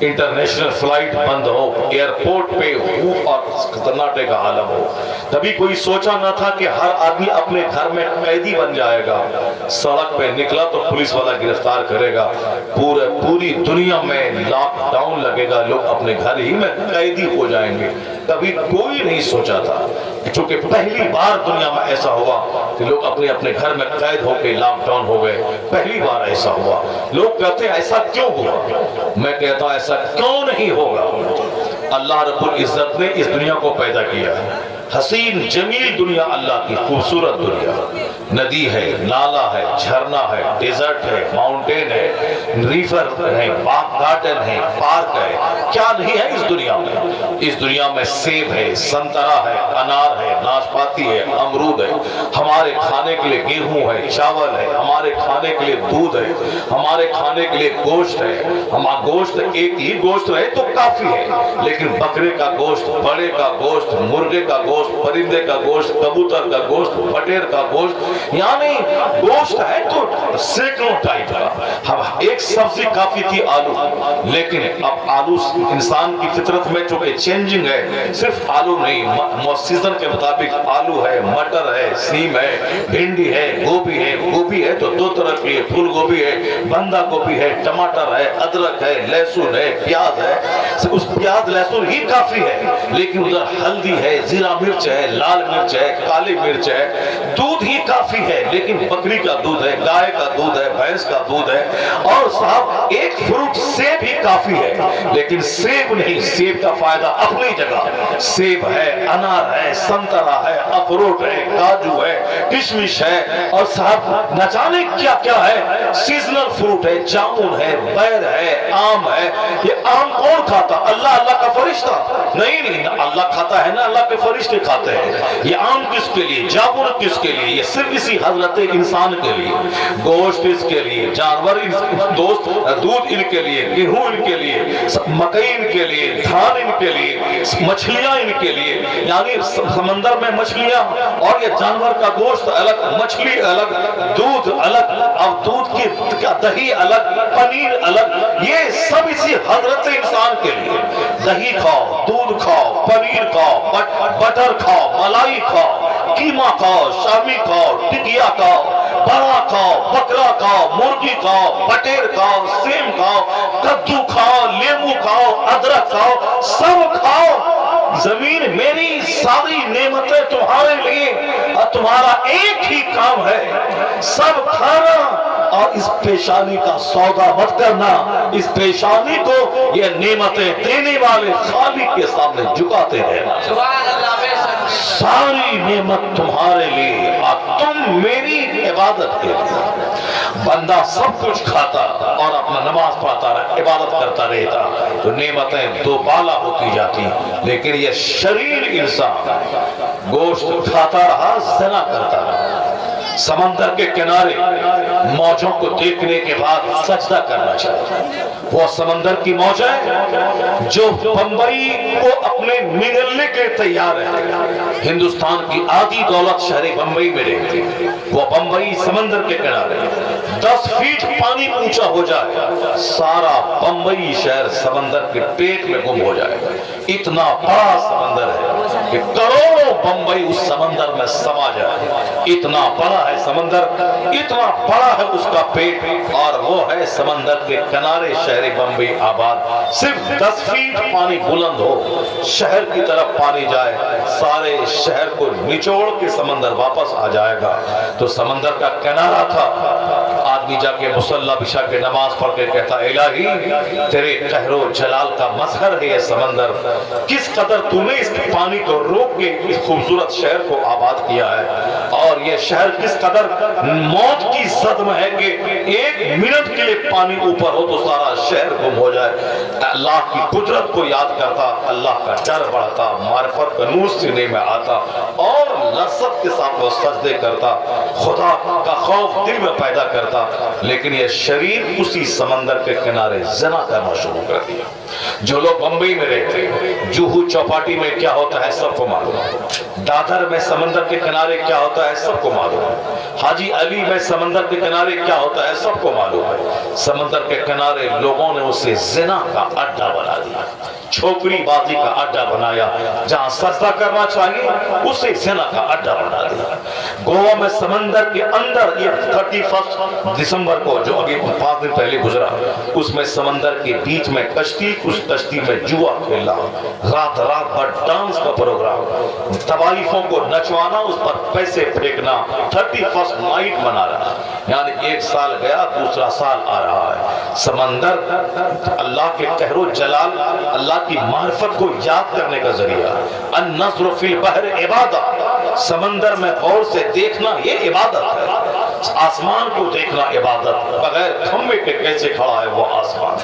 انٹرنیشنل فلائٹ بند ہو، ایئرپورٹ پہ ہو اور سناٹے کا عالم ہو. کبھی کوئی سوچا نہ تھا کہ ہر آدمی اپنے گھر میں قیدی بن جائے گا. سڑک پہ نکلا تو پولیس والا گرفتار کرے گا. پوری دنیا میں لاک ڈاؤن لگے گا، لوگ اپنے گھر ہی میں قیدی ہو جائیں گے. کبھی کوئی نہیں سوچا تھا، چونکہ پہلی بار دنیا میں ایسا ہوا کہ لوگ اپنے اپنے گھر میں قید ہو کے لاک ڈاؤن ہو گئے. پہلی بار ایسا ہوا. لوگ کہتے ہیں ایسا کیوں ہوا؟ میں کہتا ہوں ایسا کیوں نہیں ہوگا. اللہ رب العزت نے اس دنیا کو پیدا کیا ہے. حسین جمیل دنیا اللہ کی خوبصورت دنیا. ندی ہے، نالا ہے، جھرنا ہے، ڈیزرٹ ہے، ماؤنٹین ہے، ریور ہے، باغ گارڈن ہے، پارک ہے. کیا نہیں ہے اس دنیا میں؟ اس دنیا میں سیب ہے، سنترا ہے، انار ہے، ناشپاتی ہے، امرود ہے. ہمارے کھانے کے لیے گیہوں ہے، چاول ہے، ہمارے کھانے کے لیے دودھ ہے، ہمارے کھانے کے لیے گوشت ہے. ہمارا گوشت ایک ہی گوشت رہے تو کافی ہے، لیکن بکرے کا گوشت، بڑے کا گوشت، مرغے کا گوشت، پرندے کا گوشت، کبوتر کا گوشت، بٹیر کا گوشت، یعنی گوشت ہے تو سینکڑوں ٹائپ کا. ایک سبزی کافی تھی آلو، لیکن اب آلو انسان کی فطرت میں چونکہ چینجنگ ہے، صرف آلو نہیں، سیزن کے مطابق آلو ہے، مٹر ہے، سیم ہے، بھنڈی ہے، گوبھی ہے. گوبھی ہے تو دو طرح کی ہے، پھول گوبھی ہے، بندہ گوبھی ہے، ٹماٹر ہے، ادرک ہے، لہسن ہے، پیاز ہے. اس پیاز لہسن ہی کافی ہے، لیکن ادھر ہلدی ہے، زیرہ مرچ ہے، لال مرچ ہے، کالی مرچ ہے. دودھ ہی کافی ہے، لیکن بکری کا دودھ ہے، گائے کا دودھ ہے، بھینس کا دودھ ہے. اور صاحب ایک فروٹ سیب ہی کافی ہے، لیکن سیب نہیں. سیب کا فائدہ اپنی جگہ. سیب ہے، انار ہے، سنترا ہے، اخروٹ ہے، کاجو ہے، کشمش ہے، اور صاحب نہ جانے کیا کیا ہے. سیزنل فروٹ ہے، جامن ہے، بیر ہے، آم ہے. یہ آم کون کھاتا؟ اللہ کا فرشتہ نہیں. اللہ کھاتا ہے نا، اللہ کے فرشتے کھاتے ہیں. یہ آم کس کے لیے، جامن کس کے لیے؟ یہ صرف اسی حضرت انسان کے لیے. گوشت اس کے لیے، جانور دوست، دودھ ان کے لیے، گیہوں ان کے لیے، مکئی ان کے لیے، دھان ان کے لیے، مچھلیاں ان کے لیے. یعنی سمندر میں مچھلیاں اور یہ جانور کا گوشت الگ، مچھلی الگ، دودھ الگ، اب دودھ کی دہی الگ، پنیر الگ. یہ سب اسی حضرت انسان کے لیے. دہی کھاؤ، دودھ کھاؤ، پنیر کھاؤ، بٹر کھاؤ، ملائی کھاؤ، قیمہ کھاؤ، شامی کھاؤ، ٹکیا کھاؤ، بڑا کھاؤ، بکرا کھاؤ، مرغی کھاؤ، بٹیر کھاؤ، سیم کھاؤ، کدو کھاؤ، لیمو کھاؤ، ادرک کھاؤ، سب کھاؤ. زمین میری، ساری نعمتیں تمہارے لیے، اور تمہارا ایک ہی کام ہے سب کھانا. اور اس پیشانی کا سودا مت کرنا. اس پیشانی کو یہ نعمتیں دینے والے خالق کے سامنے جھکاتے رہنا. ساری نعمت تمہارے لیے اور تم میری عبادت کے لیے. بندہ سب کچھ کھاتا اور اپنا نماز پڑھتا رہتا، عبادت کرتا رہتا تو نعمتیں دو بالا ہوتی جاتی. لیکن یہ شریر انسان گوشت کھاتا رہا، زنا کرتا رہا. سمندر کے کنارے موجوں کو دیکھنے کے بعد سجدہ کرنا چاہیے. وہ سمندر کی موجیں جو بمبئی کو اپنے نگلنے کے تیار ہے. ہندوستان کی آدھی دولت شہر بمبئی میں رہتی. وہ بمبئی سمندر کے کنارے 10 فیٹ پانی اونچا ہو جائے، سارا بمبئی شہر سمندر کے پیٹ میں گم ہو جائے گا. اتنا بڑا سمندر ہے کہ کروڑوں بمبئی اس سمندر میں سما جائے. اتنا بڑا ہے سمندر، اتنا بڑا ہے اس کا پیٹ، اور وہ ہے سمندر کے کنارے شہر بمبئی آباد. صرف 10 فیٹ پانی بلند ہو، شہر کی طرف پانی جائے، سارے شہر کو نچوڑ کے سمندر واپس آ جائے گا. تو سمندر کا کنارہ تھا. آدمی جا کے مصلی بچھا کے نماز پڑھ کے کہتا الہی تیرے قہر و جلال کا مظہر ہے یہ سمندر. کس قدر تو نے اس پانی کو روک کے اس خوبصورت شہر کو آباد کیا ہے، اور یہ شہر کس قدر موت کی زد میں ہے کہ 1 منٹ کے لیے پانی اوپر ہو تو سارا شہر گم ہو جائے. اللہ کی قدرت کو یاد کرتا، اللہ کا ڈر بڑھتا، معرفت کا نور سینے میں آتا، اور لذت کے ساتھ وہ سجدے کرتا، خدا کا خوف دل میں پیدا کرتا. لیکن یہ شریر اسی سمندر کے کنارے زنا کرنا شروع کر دیا. جو لوگ بمبئی میں رہتے، جوہو چوپاٹی میں کیا ہوتا ہے ہے سب کو معلوم ہے، دادر میں سمندر کے کنارے کیا ہوتا ہے سب کو معلوم ہے، حاجی علی میں سمندر کے کنارے کیا ہوتا ہے سب کو معلوم ہے۔ سمندر کے کنارے لوگوں نے اسے زنا کا اڈا بنا دیا، چھوکری بازی کا اڈا بنایا، جہاں سجدہ کرنا چاہیے اسے زنا کا اڈا بنا دیا۔ گوا میں سمندر کے اندر یہ 31 دسمبر کو جو ابھی 5 دن پہلے گزرا، اس میں سمندر کے بیچ میں کشتی، اس کشتی میں جوا کھیلنا، رات رات بھر ڈانس کا پروگرام، طوائفوں کو نچوانا، اس پر پیسے پھینکنا، 31 نائٹ منا رہا، یعنی ایک سال گیا دوسرا سال آ رہا ہے۔ سمندر اللہ کے قہر و جلال، اللہ کی معرفت کو یاد کرنے کا ذریعہ۔ النظر فی البحر عبادت، سمندر میں غور سے دیکھنا یہ عبادت ہے۔ آسمان کو دیکھنا عبادت، بغیر کھمبے کے کیسے کھڑا ہے وہ آسمان،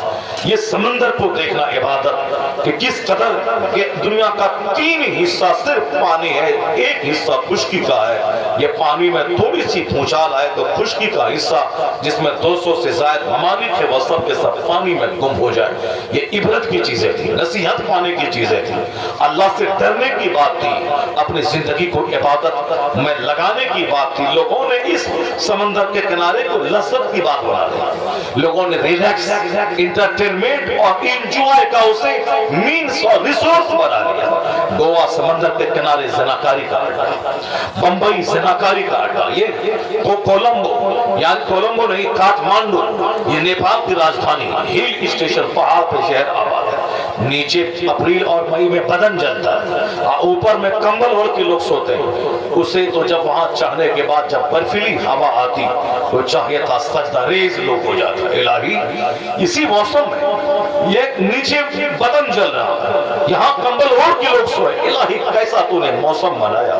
یہ سمندر کو دیکھنا عبادت کہ کس قدر کہ دنیا کا 3 حصہ صرف پانی ہے، 1 حصہ خشکی کا ہے۔ یہ پانی میں تھوڑی سی پھونچال آئے تو خشکی کا حصہ جس میں 200 سے زائد ممالک ہے وہ سب کے سب پانی میں گم ہو جائے۔ یہ عبرت کی چیزیں تھی، نصیحت پانے کی چیزیں تھی، اللہ سے ڈرنے کی بات تھی، اپنی زندگی کو عبادت میں لگانے کی بات تھی۔ لوگوں نے اس سمندر کے کنارے کو لذت کی بات بنا دی، لوگوں نے ریلیکس، انٹرٹینمنٹ اور انجوائے کا اسے مینس اور ریسورس بنا لیا۔ گوا سمندر کے کنارے زناکاری کا اڈا، بمبئی زناکاری کا اڈا، یہ کولمبو، یعنی کولمبو نہیں کاٹمانڈو، یہ نیپال کی راجدھانی، ہل اسٹیشن، پہاڑ پہ شہر آباد ہے۔ نیچے اپریل اور مئی میں بدن جلتا ہے، اوپر میں کمبل اوڑھ کے لوگ سوتے ہیں۔ اسے تو جب وہاں چڑھنے کے بعد جب برفیلی ہوا آتی تو چاہیے تھا سجدہ ریز لوگ ہو جاتا۔ الہی اسی موسم میں یہ نیچے بدن جل رہا ہے، یہاں کمبل اوڑھ کے لوگ سوئے۔ الہی کیسا تو نے موسم بنایا،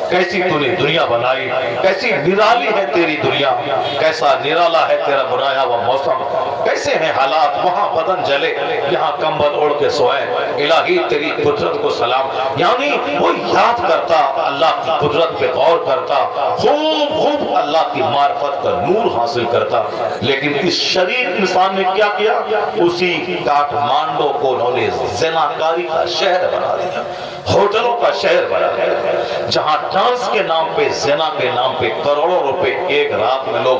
کیسی تو نے دنیا بنائی، کیسی نرالی ہے تیری دنیا، کیسا نرالا ہے تیرا بنایا ہوا موسم، کیسے ہیں حالات، وہاں بدن جلے یہاں کمبل اوڑھ کے سوئے۔ الہی تیری قدرت کو سلام، یعنی وہ یاد کرتا، اللہ کی قدرت پہ غور کرتا، خوب اللہ کی معرفت کا نور حاصل کرتا۔ لیکن اس شریر انسان نے کیا کیا؟ اسی کاٹمانڈو کو انہوں نے زناکاری کا شہر بنا دیا، ہوٹلوں کا شہر بنا دیا، جہاں ڈانس کے نام پہ، زنا کے نام پہ کروڑوں روپے ایک رات میں لوگ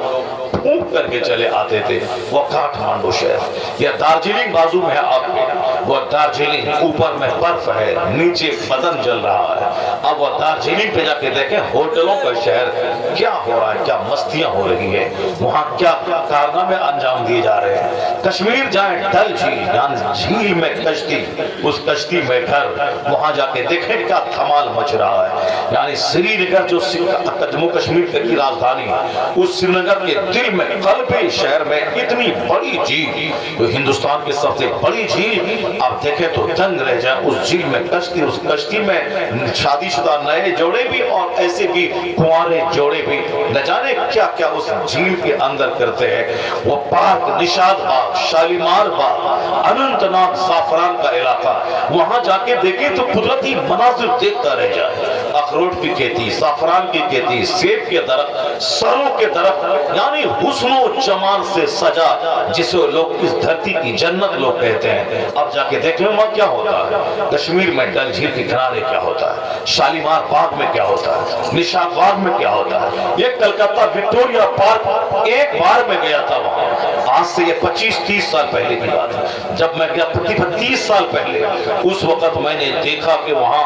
پھونک کر کے چلے آتے تھے۔ وہ کاٹمانڈو شہر، یہ دارجلنگ بازو میں ہے آپ کے، وہ دارجلنگ اوپر میں برف ہے، نیچے بدن جل رہا ہے۔ اب وہ دارجلنگ پہ جا کے دیکھیں ہوٹلوں کا شہر، کیا ہو رہا ہے، کیا مستیاں ہو رہی ہیں وہاں، کیا کارنامے انجام دیے جا رہے ہیں۔ کشمیر جائیں، ڈل جھیل، یعنی جھیل میں کشتی، اس کشتی میں گھر، وہاں جا کے دیکھیں کیا دھمال مچ رہا ہے۔ یعنی سری نگر جو جموں کشمیر کی راجدھانی ہے، اس سری نگر کے دل میں قلب شہر میں اتنی بڑی جھیل، جو ہندوستان کی سب سے بڑی جھیل، آپ دیکھیں تو دنگ رہ جائیں۔ اس جھیل میں کشتی، اس کشتی میں شادی شدہ نئے جوڑے بھی اور ایسے بھی کنوارے جوڑے بھی، نہ جانے کیا کیا اس جھیل کے اندر کرتے ہیں۔ وہ پارک، نشاد باغ، شالیمار باغ، اننت ناگ زعفران کا علاقہ، وہاں جا کے دیکھیں تو قدرتی مناظر دیکھتا رہ جائے۔ اخروٹ کی کھیتی، زعفران کی کھیتی، سیب کے درخت، سروں کے درخت، یعنی حسن و جمال سے سجا جسے لوگ اس دھرتی کی جنت لوگ کہتے ہیں۔ اب جا کے دیکھ لیں وہاں کیا ہوتا ہے، کشمیر میں ڈل جھیل کے کنارے کیا ہوتا ہے، شالیمار باغ میں کیا ہوتا ہے، نشاد باغ میں کیا ہوتا ہے۔ یہ کلکتہ وکٹوریا پارک ایک بار میں گیا تھا وہاں، آج سے یہ 25-30 سال پہلے کی بات ہے۔ جب میں گیا 30 سال پہلے، اس وقت میں نے دیکھا کہ وہاں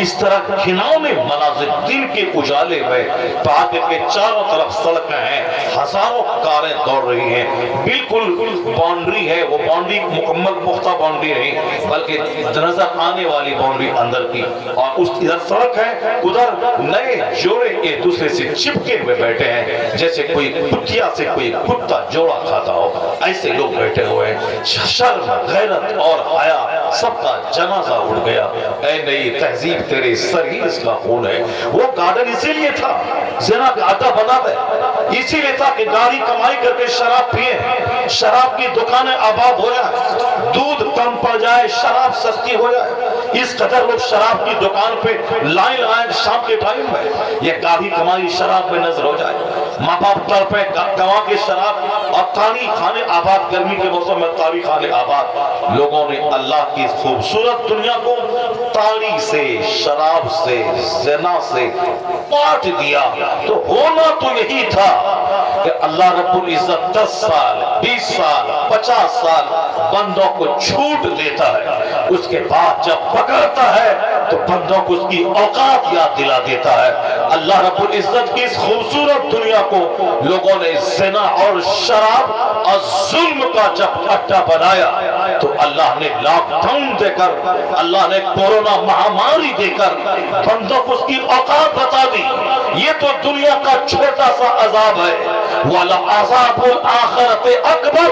اس طرح گھناؤنے مناظر، دن کے اجالے میں پارک کے چاروں طرف سڑکیں ہیں، ہزاروں کاریں دوڑ رہی ہیں، بالکل باؤنڈری ہے، وہ باؤنڈری مکمل پختہ باؤنڈری نہیں بلکہ نظر آنے والی باؤنڈری اندر کی، اور اس ادھر سڑک ہے، ادھر نئے جوڑے ایک دوسرے سے چپکے ہوئے بیٹھے ہیں، جیسے کوئی کتیا سے کوئی کتا جوڑا کھاتا ہو، ایسے لوگ بیٹھے ہوئے ہیں۔ شرم، غیرت اور حیا سب کا جنازہ اٹھ گیا۔ اے نئی تہذیب تیرے سر ہی اس کا خون ہے۔ وہ گارڈن اسی لیے تھا، زنا کا اڈا بنا دے، اسی لیے تھا کہ گاڑی کمائی کر کے شراب پیے، شراب کی دکانیں آباد ہو جائے، دودھ کم پڑ جائے، شراب سستی ہو جائے۔ اس قدر لوگ شراب کی دکان پہ لائن آئے شام کے ٹائم میں، یہ گاڑی کمائی شراب میں نظر ہو جائے۔ ماں باپ تڑپے گوا کے شراب اور تاریخ خانے آباد، گرمی کے موسم میں تاریخ خانے آباد. لوگوں نے اللہ کی خوبصورت دنیا کو تاریخ سے، شراب سے، زنا سے پاٹ دیا. تو ہونا تو یہی تھا کہ اللہ رب العزت 10 سال 20 سال 50 سال بندوں کو چھوٹ دیتا ہے، اس کے بعد جب پکڑتا ہے تو بندوں کو اس کی اوقات یاد دلا دیتا ہے. اللہ رب العزت کی اس خوبصورت دنیا کو لوگوں نے زنا اور شراب اور ظلم کا جب اڈا بنایا تو اللہ نے لاک ڈاؤن دے کر، اللہ نے کورونا مہاماری دے کر بندوں کو اس کی اوقات بتا دی. یہ تو دنیا کا چھوٹا سا عذاب ہے. وَلَعَذَابُ الْآخِرَةِ أَكْبَرُ،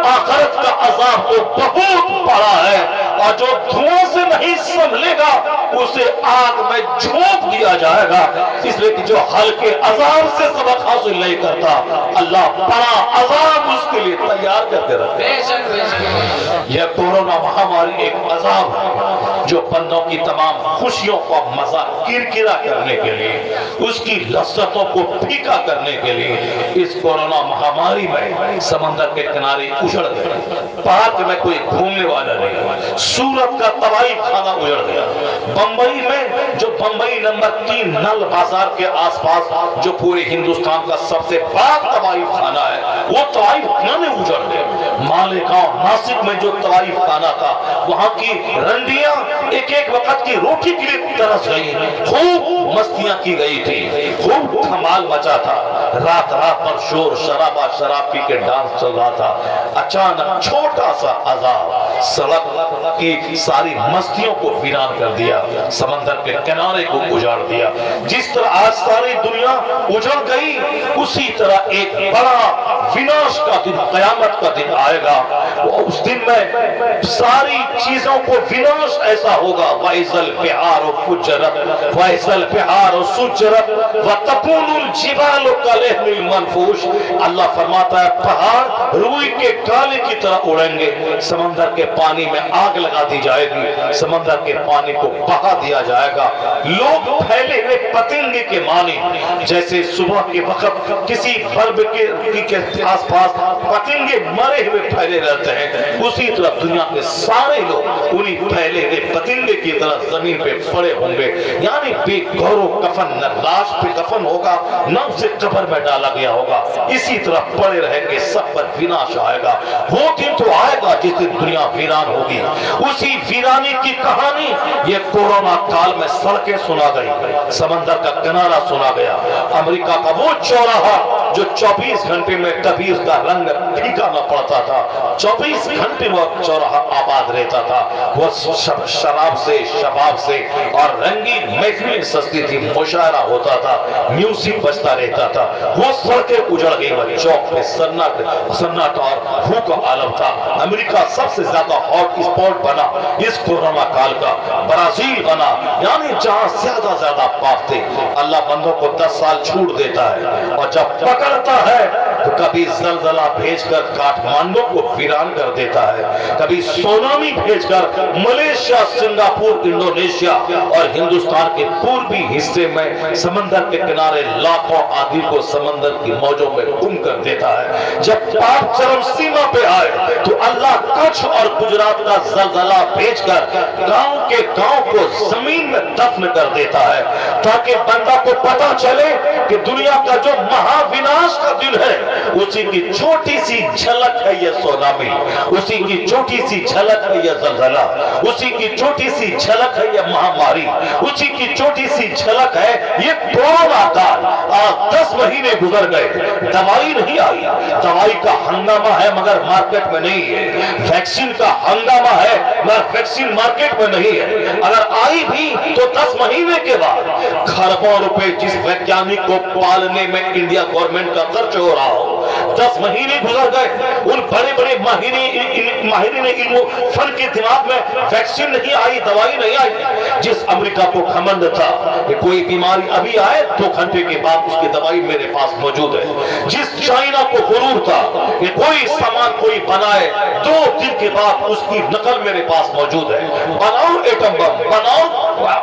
آخرت کا عذاب تو بہت بڑا ہے، اور جو دھواں سے نہیں سنبھلے گا اسے آگ میں جھونک دیا جائے گا. اس لیے کہ جو ہلکے عذاب سے سبق حاصل نہیں کرتا، اللہ بڑا عذاب اس کے لیے تیار کرتے رہتے ہیں. یہ کورونا مہاماری ایک عذاب ہے جو بندوں کی تمام خوشیوں کو مزہ کرکرا کرنے کے لیے، اس کی لذتوں کو پھیکا کرنے کے لیے اس کورونا مہاماری میں سمندر کے کنارے اجڑ گئے. پارک میں کوئی گھومنے والا نہیں، سورت کا طوائف خانہ اجڑ گیا. بمبئی میں جو بمبئی نمبر 3 نل بازار کے آس پاس جو پورے ہندوستان کا سب سے بڑا طوائف خانہ ہے، وہ طوائف خانے اجڑ گئے. مالیگاؤں ناسک میں جو طوائف خانہ تھا، وہاں کی رنڈیاں ایک ایک وقت کی روٹی کے لیے ترس گئی. خوب مستیاں کی گئی تھی، خوب دھمال مچا تھا، رات رات پر شور شرابہ، شراب پی کے ڈانس چل رہا تھا. اچانک چھوٹا سا عذاب سڑک کی ساری مستیوں کو ویران کر دیا، سمندر کے کنارے کو اجاڑ دیا. جس طرح آج ساری دنیا اجڑ گئی، اسی طرح ایک بڑا وناش کا دن، قیامت کا دن آئے گا. اس دن میں ساری چیزوں کو وناش ایسا ہوگا. وَإِذَا الْبِحَارُ فُجِّرَتْ وَإِذَا الْبِحَارُ سُجِّرَتْ وَتَكُونُ الْجِبَالُ كَالْعِهْنِ الْمَنْفُوشِ. اللہ فرماتا ہے پہاڑ روئی کے کالے کی طرح اڑیں گے. سمندر کے پانی میں آگ لگا دی جائے گی، سمندر کے پانی کو بہا دیا جائے گا. لوگ پھیلے ہوئے پتنگے کے مانی، جیسے صبح کے وقت کسی بلب کے آس پاس پتنگے مرے ہوئے پھیلے رہتے ہیں، اسی طرح دنیا کے سارے لوگ انہی پھیلے ہوئے پتنگے کی طرح زمین پہ پڑے ہوں گے. یعنی بے گور و کفن، نہ لاش پہ کفن ہوگا نہ اسے قبر میں ڈالا گیا ہوگا، اسی طرح پڑے رہیں گے. سب پر وناش آئے گا. وہ دن تو آئے گا جس دن دنیا ویران ہوگی. اسی ویرانی کی کہانی یہ کورونا کال میں سڑکیں سنا گئی، سمندر کا کنارہ سنا گیا. امریکہ کا وہ چوراہا جو 24 گھنٹے میں کبھی اس کا رنگ پھیکا نہ پڑتا تھا، 24 گھنٹے وہ چوراہا آباد رہتا تھا. وہ شراب سے، شباب سے اور رنگین محفلیں سستی تھی، مشاعرہ ہوتا تھا، میوزک بجتا رہتا تھا. وہ سڑکیں اجڑ گئی. وہ چوک پہ سناٹا اور بھوک کا عالم تھا. امریکہ سب سے زیادہ ہاٹ اسپاٹ بنا اس کورونا کال کا. برازیل بنا، یعنی جہاں زیادہ پاک تھے. اللہ بندوں کو 10 سال چھوٹ دیتا ہے، اور جب پکڑتا ہے تو کبھی زلزلہ بھیج کر کاٹمانڈو کو ویران کر دیتا ہے، کبھی سونامی بھیج کر ملیشیا، سنگاپور، انڈونیشیا اور ہندوستان کے پوربی حصے میں سمندر کے کنارے لاکھوں آدمی کو سمندر کی موجوں میں گم کر دیتا ہے. جب پاک چرم سیما پہ آئے تو اللہ کچھ اور گجرات کا زلزلہ بھیج کر گاؤں کے گاؤں کو زمین میں دفن کر دیتا ہے، تاکہ بندہ کو پتا چلے کہ دنیا کا جو مہا وناش کا دن ہے اسی کی چھوٹی سی جھلک ہے یہ سونامی، اسی کی چھوٹی سی جھلک ہے یہ زلزلہ، اسی کی چھوٹی سی جھلک ہے یہ مہاماری، اسی کی چھوٹی سی جھلک ہے یہ کورونا کال. 10 مہینے گزر گئے، دوائی نہیں آئی. دوائی کا ہنگامہ ہے مگر مارکیٹ میں نہیں ہے. ویکسین کا ہنگامہ ہے مگر ویکسین مارکیٹ میں نہیں ہے. اگر آئی بھی تو 10 مہینے کے بعد. کھربوں روپے جس ویگیانک کو پالنے میں انڈیا گورنمنٹ کا خرچ ہو رہا ہو، 10 مہینے گزر گئے. ان بڑے بڑے ماہرین علم و فن کے دماغ میں ویکسین نہیں آئی، دوائی نہیں آئی. جس امریکہ کو گھمنڈ تھا کہ کوئی بیماری ابھی آئے 2 گھنٹے کے بعد اس کی دوائی میرے پاس موجود ہے. جس چائنا کو غرور تھا کہ کوئی سامان کوئی بنائے 2 دن کے بعد اس کی نقل میرے پاس موجود ہے. بناؤ ایٹم بم، بناؤ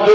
2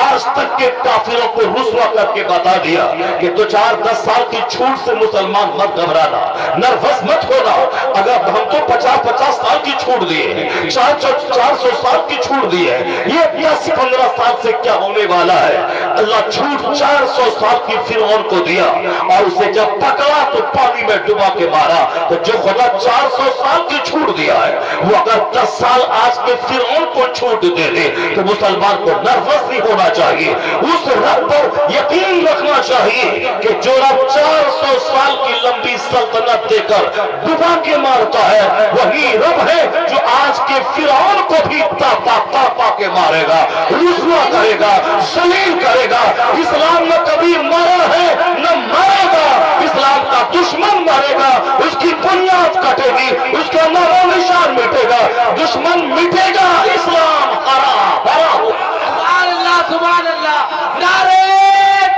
آج تک کے کافروں کو رسوا کر کے بتا دیا کہ تو 4-10 سال کی چھوٹ سے مسلمان مت گھبرانا، نروس مت ہونا۔ اگر ہم تو 50-50 سال کی چھوٹ دیے، 400 سال کی چھوٹ دی ہے، یہ 10-15 سال سے کیا ہونے والا ہے؟ اللہ چھوٹ 400 سال کی فرعون کو دیا اور اسے جب پکڑا تو پانی میں ڈبا کے مارا۔ تو جو خدا 400 سال کی چھوٹ دیا ہے، وہ اگر 10 سال آج کے فرعون کو چھوٹ دے دے تو مسلمان کو نروس نہیں ہونا چاہیے، اس رب پر یقین رکھنا چاہیے کہ جو رب 400 سال کی لمبی سلطنت دے کر ڈبا کے مارتا ہے، وہی رب ہے جو آج کے فرعون کو بھی تاپا کے مارے گا، رسوا کرے گا، ذلیل کرے گا۔ اسلام نہ کبھی مرا ہے نہ مرے گا، اسلام کا دشمن مرے گا، اس کی بنیاد کٹے گی، اس کا نام و نشان مٹے گا، دشمن مٹے گا، اسلام ہرا سبحان اللہ سبحان اللہ، نعرہ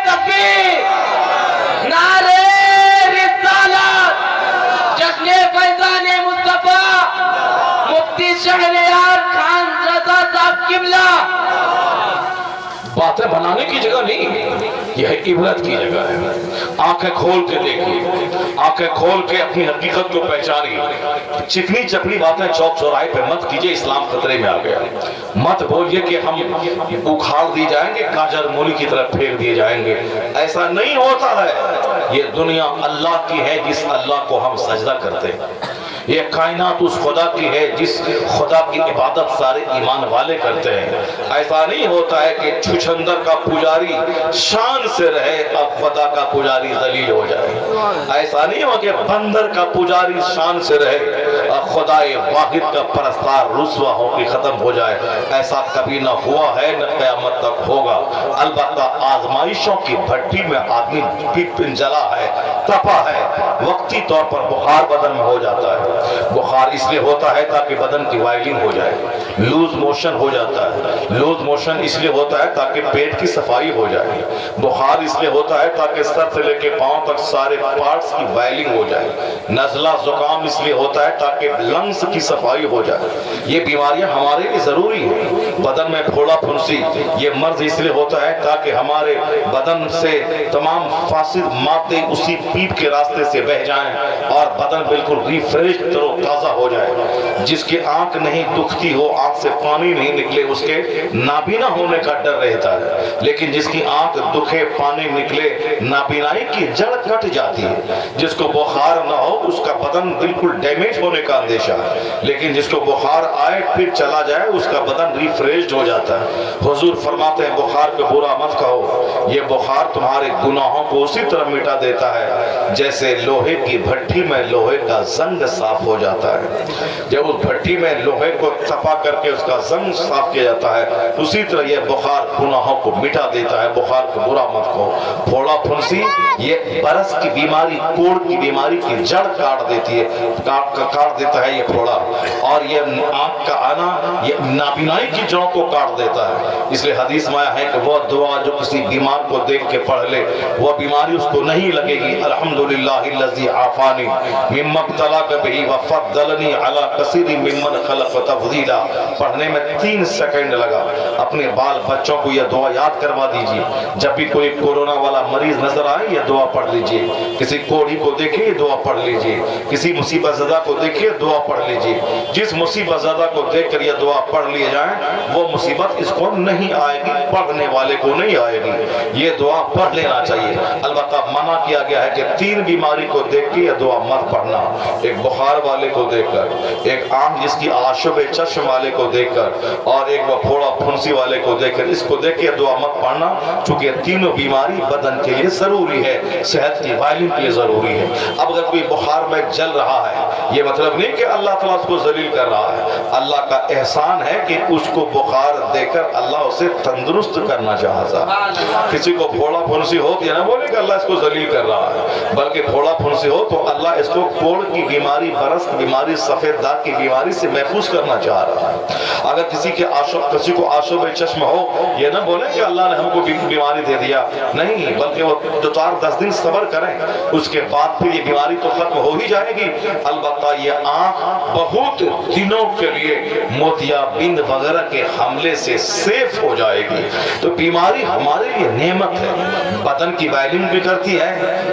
تکبیر، نعرہ رسالت، جشن فیضان مصطفیٰ، مفتی شہریار خان رضا صاحب قبلہ۔ باتیں بنانے کی جگہ نہیں، یہ عبرت کی جگہ ہے۔ آنکھیں کھول کے دیکھیے، آنکھیں کھول کے اپنی حقیقت کو پہچانیے۔ چکنی چپڑی باتیں چوک چوراہے پہ مت کیجئے، اسلام خطرے میں آ گیا۔ مت بولیے کہ ہم اکھاڑ دی جائیں گے، گاجر مولی کی طرف پھینک دیے جائیں گے، ایسا نہیں ہوتا ہے۔ یہ دنیا اللہ کی ہے جس اللہ کو ہم سجدہ کرتے ہیں، یہ کائنات اس خدا کی ہے جس خدا کی عبادت سارے ایمان والے کرتے ہیں۔ ایسا نہیں ہوتا ہے کہ چھچندر کا پجاری شان سے رہے اب خدا کا پجاری ذلیل ہو جائے، ایسا نہیں ہو کہ بندر کا پجاری شان سے رہے اب خدا واحد کا پرستار رسوا ہو کے ختم ہو جائے۔ ایسا کبھی نہ ہوا ہے نہ قیامت تک ہوگا۔ البتہ آزمائشوں کی بھٹی میں آدمی جلا ہے، تپا ہے، وقتی طور پر بخار بدن میں ہو جاتا ہے۔ بخار اس لیے ہوتا ہے تاکہ بدن کی وائلنگ ہو جائے، لوز موشن ہو جاتا ہے، لوز موشن اس لیے ہوتا ہے تاکہ پیٹ کی صفائی ہو جائے، بخار اس لیے ہوتا ہے تاکہ سر سے لے کے پاؤں تک سارے پارٹس کی وائلنگ ہو جائے، نزلہ زکام اس لیے ہوتا ہے تاکہ لنگز کی صفائی ہو جائے۔ یہ بیماریاں ہمارے لیے ضروری ہیں۔ بدن میں پھوڑا پھنسی یہ مرض اس لیے ہوتا ہے تاکہ ہمارے بدن سے تمام فاسد مادے اسی پیپ کے راستے سے بہ جائیں اور بدن بالکل ریفریش تازہ ہو جائے۔ جس کی آنکھ نہیں دکھتی ہو، آنکھ سے پانی نہیں نکلے، اس کے نابینا ہونے کا ڈر رہتا ہے، لیکن جس کی آنکھ دکھے، پانی نکلے، نابینائی کی جڑ کٹ جاتی ہے۔ جس کو بخار نہ ہو اس کا بدن بالکل ڈیمیج ہونے کا اندیشہ ہے، لیکن جس کو بخار آئے پھر چلا جائے اس کا بدن ریفریش ہو جاتا ہے۔ حضور فرماتے ہیں بخار کو برا مت کہو، یہ بخار تمہارے گناہوں کو اسی طرح مٹا دیتا ہے جیسے لوہے کی بھٹی میں لوہے کا زنگ صاف ہو جاتا ہے۔ جب اس بھٹی میں لوہے کو تپا کر کے اس کا زنگ صاف کیا جاتا ہے، اسی طرح یہ بخار گناہوں کو مٹا دیتا ہے۔ بخار کو برا مت کہو۔ پھوڑا پھنسی یہ برس کی بیماری، کوڑ کی بیماری کی جڑ کاٹ دیتی ہے، کاٹ دیتا ہے یہ پھوڑا، اور یہ آنکھ کا آنا یہ نابینائی کی جڑوں کو کاٹ دیتا ہے۔ اس لیے حدیث میں آیا ہے کہ وہ دعا جو کسی بیمار کو دیکھ کے پڑھ لے وہ بیماری اس کو نہیں لگے گی۔ الحمدللہ الذی عافانی مما ابتلاک بہ وفضلنی علی کثیر ممن خلق تفضیلا۔ پڑھنے میں 3 سیکنڈ لگا۔ اپنے بال بچوں کو یہ دعا یاد کروا دیجیے۔ جب بھی کوئی کورونا والا مریض نظر آئے یہ دعا پڑھ لیجیے، کسی کوڑی کو دیکھیں یہ دعا پڑھ لیجیے، کسی مصیبت زدہ کو دیکھیں دعا پڑھ لیجیے۔ جس مصیبت زدہ کو دیکھ کر یہ دعا پڑھ لیے جائیں وہ مصیبت اس کو نہیں آئے گی، پڑھنے والے کو نہیں آئے گی۔ یہ دعا پڑھ لینا چاہیے۔ البتہ منع کیا گیا ہے کہ 3 بیماری کو دیکھ کے یہ دعا مت پڑھنا۔ ایک بخار والے کو دیکھ کر، ایک آنکھ جس کی آشوب چشم والے کو دیکھ کر، اور ایک وہ پھوڑا پھنسی والے کو دیکھ کر، اس کو دیکھ کے دعا مت پڑھنا، چونکہ تینوں بیماری بدن کے لیے ضروری ہے، صحت کی وائلنگ کے لیے ضروری ہے۔ اب اگر کوئی بخار میں جل رہا ہے یہ مطلب نہیں کہ اللہ تعالیٰ اس کو ذلیل کر رہا ہے، اللہ کا احسان ہے کہ اس کو بخار دے کر اللہ اسے تندرست کرنا چاہتا ہے۔ کسی کو پھوڑا پھنسی ہو تو یہ نہ بولے کہ اللہ اس کو ذلیل کر رہا ہے، بلکہ پھوڑا پھنسی ہو تو اللہ اس کو کوڑ کی بیماری برس کی بیماری، سفید داغ کی بیماری سے محفوظ کرنا چاہ رہا ہے۔ اگر کسی کو آشوب چشم ہو، یہ نہ بولے کہ اللہ نے ہم کو بیماری دے دیا، نہیں، بلکہ وہ 4-10 دن صبر کریں، اس کے بعد پھر یہ بیماری تو ختم ہو ہی جائے گی۔ البتہ یہ آنکھ بہت دنوں کے لیے موتیابند وغیرہ کے حملے سے سیف ہو جائے گی۔ تو بیماری ہمارے لیے نعمت ہے، بدن کی وائلنگ بھی کرتی ہے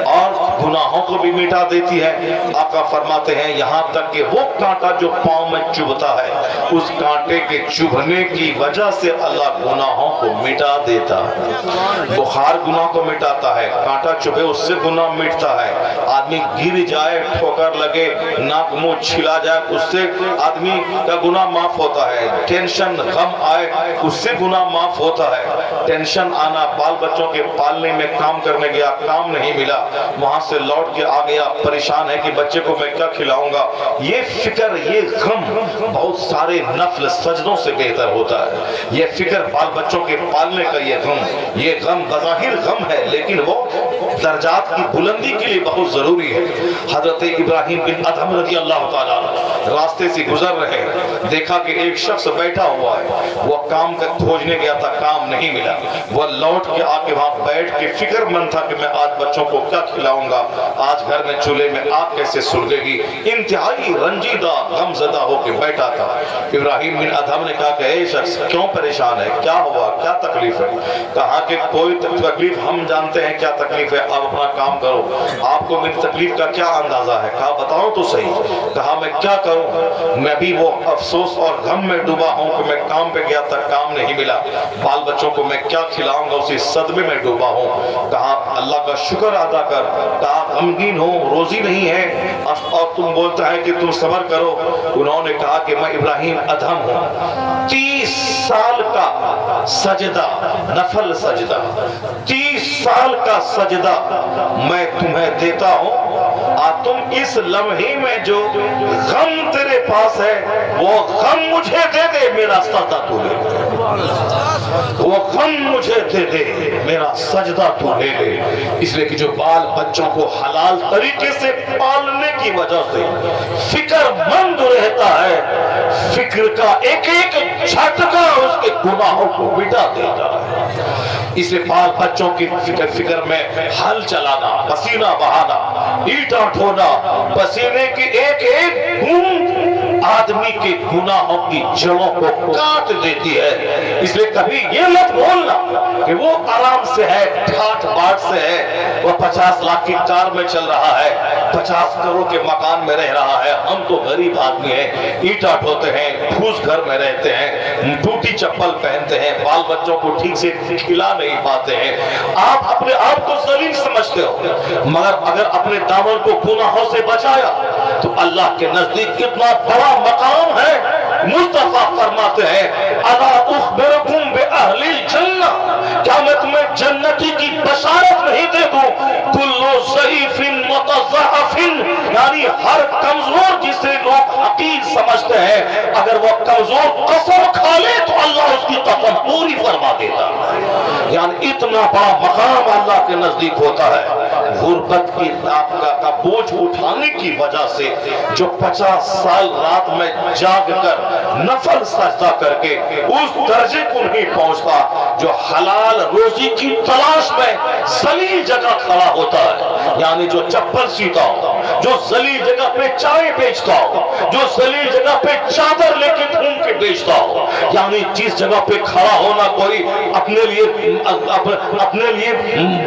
اور گناہوں کو بھی مٹا دیتی ہے۔ آقا فرماتے ہیں یہاں تک کہ وہ کانٹا جو پاؤں میں چبھتا ہے، اس کانٹے کے چبھنے کی وجہ سے اللہ گناہوں کو مٹا دیتا ہے۔ بخار گناہ کو مٹاتا ہے، کانٹا چبھے اس سے گناہ مٹتا ہے۔ آدمی گر جائے، ٹھوکر لگے، ناک منہ چھلا جائے، اس سے آدمی کا گناہ معاف ہوتا ہے۔ ٹینشن غم آئے، اس سے گناہ معاف ہوتا ہے۔ ٹینشن آنا، بال بچوں کے پالنے میں کام کرنے گیا، کام نہیں ملا، وہاں سے لوٹ کے آ گیا، پریشان ہے کہ بچے کو میں کیا کھلاؤں گا، یہ فکر، یہ غم بہت سارے نفل سجدوں سے بہتر ہوتا ہے۔ یہ فکر بال بچوں کے پالنے کا یہ غم بظاہر غم ہے، لیکن وہ درجات کی بلندی کے لیے بہت ضروری ہے۔ حضرت ابراہیم بن ادھم رضی اللہ تعالیٰ راستے سے گزر رہے، دیکھا کہ ایک شخص بیٹھا ہوا ہے، وہ کام کا کھوجنے گیا تھا، کام نہیں ملا، وہ لوٹ کے آ کے وہاں بیٹھ کے فکر مند تھا کہ میں آج بچوں کو کیا کھلاؤں گا، آج گھر میں چولہے میں آگ کیسے سلگے گی، انتہائی رنجیدہ غم زدہ ہو کے بیٹھا تھا۔ ابراہیم بن ادھم نے کہا کہ اے شخص کیوں پریشان ہے، کیا ہوا، کیا تکلیف ہے؟ کہا کہ کوئی تکلیف ہم جانتے ہیں کیا تکلیف ہے، آپ اپنا کام کرو، آپ کو میری تکلیف کا کیا اندازہ ہے؟ کہا بتاؤ تو صحیح۔ کہا میں کیا کروں، میں بھی وہ افسوس اور غم میں ڈوبا ہوں کہ میں کام پہ گیا تھا، کام نہیں ملا، بال بچوں کو میں کیا کھلاؤں گا، اسی صدمے میں ڈوبا ہوں۔ کہا اللہ کا شکر ادا کر۔ کہا غمگین ہو، روزی نہیں ہے اور تم بولتا ہے کہ تم صبر کرو۔ انہوں نے کہا کہ میں ابراہیم ادھم ہوں، 30 سال کا سجدہ، نفل سجدہ، 30 سال کا سجدہ میں تمہیں دیتا ہوں، تم اس لمحے میں جو غم تیرے پاس ہے وہ غم مجھے دے دے، میرا سجدہ تو لے لے، وہ غم مجھے دے دے، میرا سجدہ تو لے لے۔ اس لیے کہ جو بال بچوں کو حلال طریقے سے پالنے کی وجہ سے فکر مند رہتا ہے، فکر کا ایک ایک جھٹکا اس کے گناہوں کو مٹا دیتا ہے۔ اس لیے بال بچوں کی فکر میں ہل چلانا، پسینہ بہانا، اینٹاں ڈھونا، پسینے کی ایک ایک بوند آدمی کے گناہوں کی جڑوں کو کاٹ دیتی ہے۔ اس لیے کبھی یہ مت بھولنا کہ وہ آرام سے ہے، ٹھاٹ باٹ سے ہے، وہ 50 لاکھ کی کار میں چل رہا ہے، 50 کروڑ کے مکان میں رہ رہا ہے، ہم تو غریب آدمی ہیں، اینٹاں ڈھوتے ہیں، پھوس گھر میں رہتے ہیں، ٹوٹی چپل پہنتے ہیں، بال بچوں کو ٹھیک سے کھلا نہیں پاتے ہیں۔ آپ اپنے آپ کو ذلیل سمجھتے ہو، مگر اگر اپنے دامن کو گناہوں سے بچایا تو اللہ کے نزدیک کتنا بڑا مقام ہے۔ مصطفیٰ فرماتے ہیں الا اخبرکم باہل الجنہ، کیا میں تمہیں جنتی کی بشارت نہیں دے دوں؟ کل ضعیف متضعف، یعنی ہر کمزور جسے لوگ حقیر سمجھتے ہیں، اگر وہ کمزور قسم کھا لے تو اللہ اس کی قسم پوری فرما دیتا ہے۔ یعنی اتنا بڑا مقام اللہ کے نزدیک ہوتا ہے۔ غربت کی کا بوجھ اٹھانے کی وجہ سے جو 50 سال رات میں جاگ کر نفل سجدہ کر کے اس درجے کو نہیں پہنچتا جو حلال روزی کی تلاش میں ذلیل جگہ کھڑا ہوتا ہے، یعنی جو چپل سیتا ہو، جو ذلیل جگہ پہ چائے بیچتا ہو، جو ذلیل جگہ پہ چادر لے کے گھوم کے بیچتا ہو، یعنی جس جگہ پہ کھڑا ہونا کوئی اپنے لیے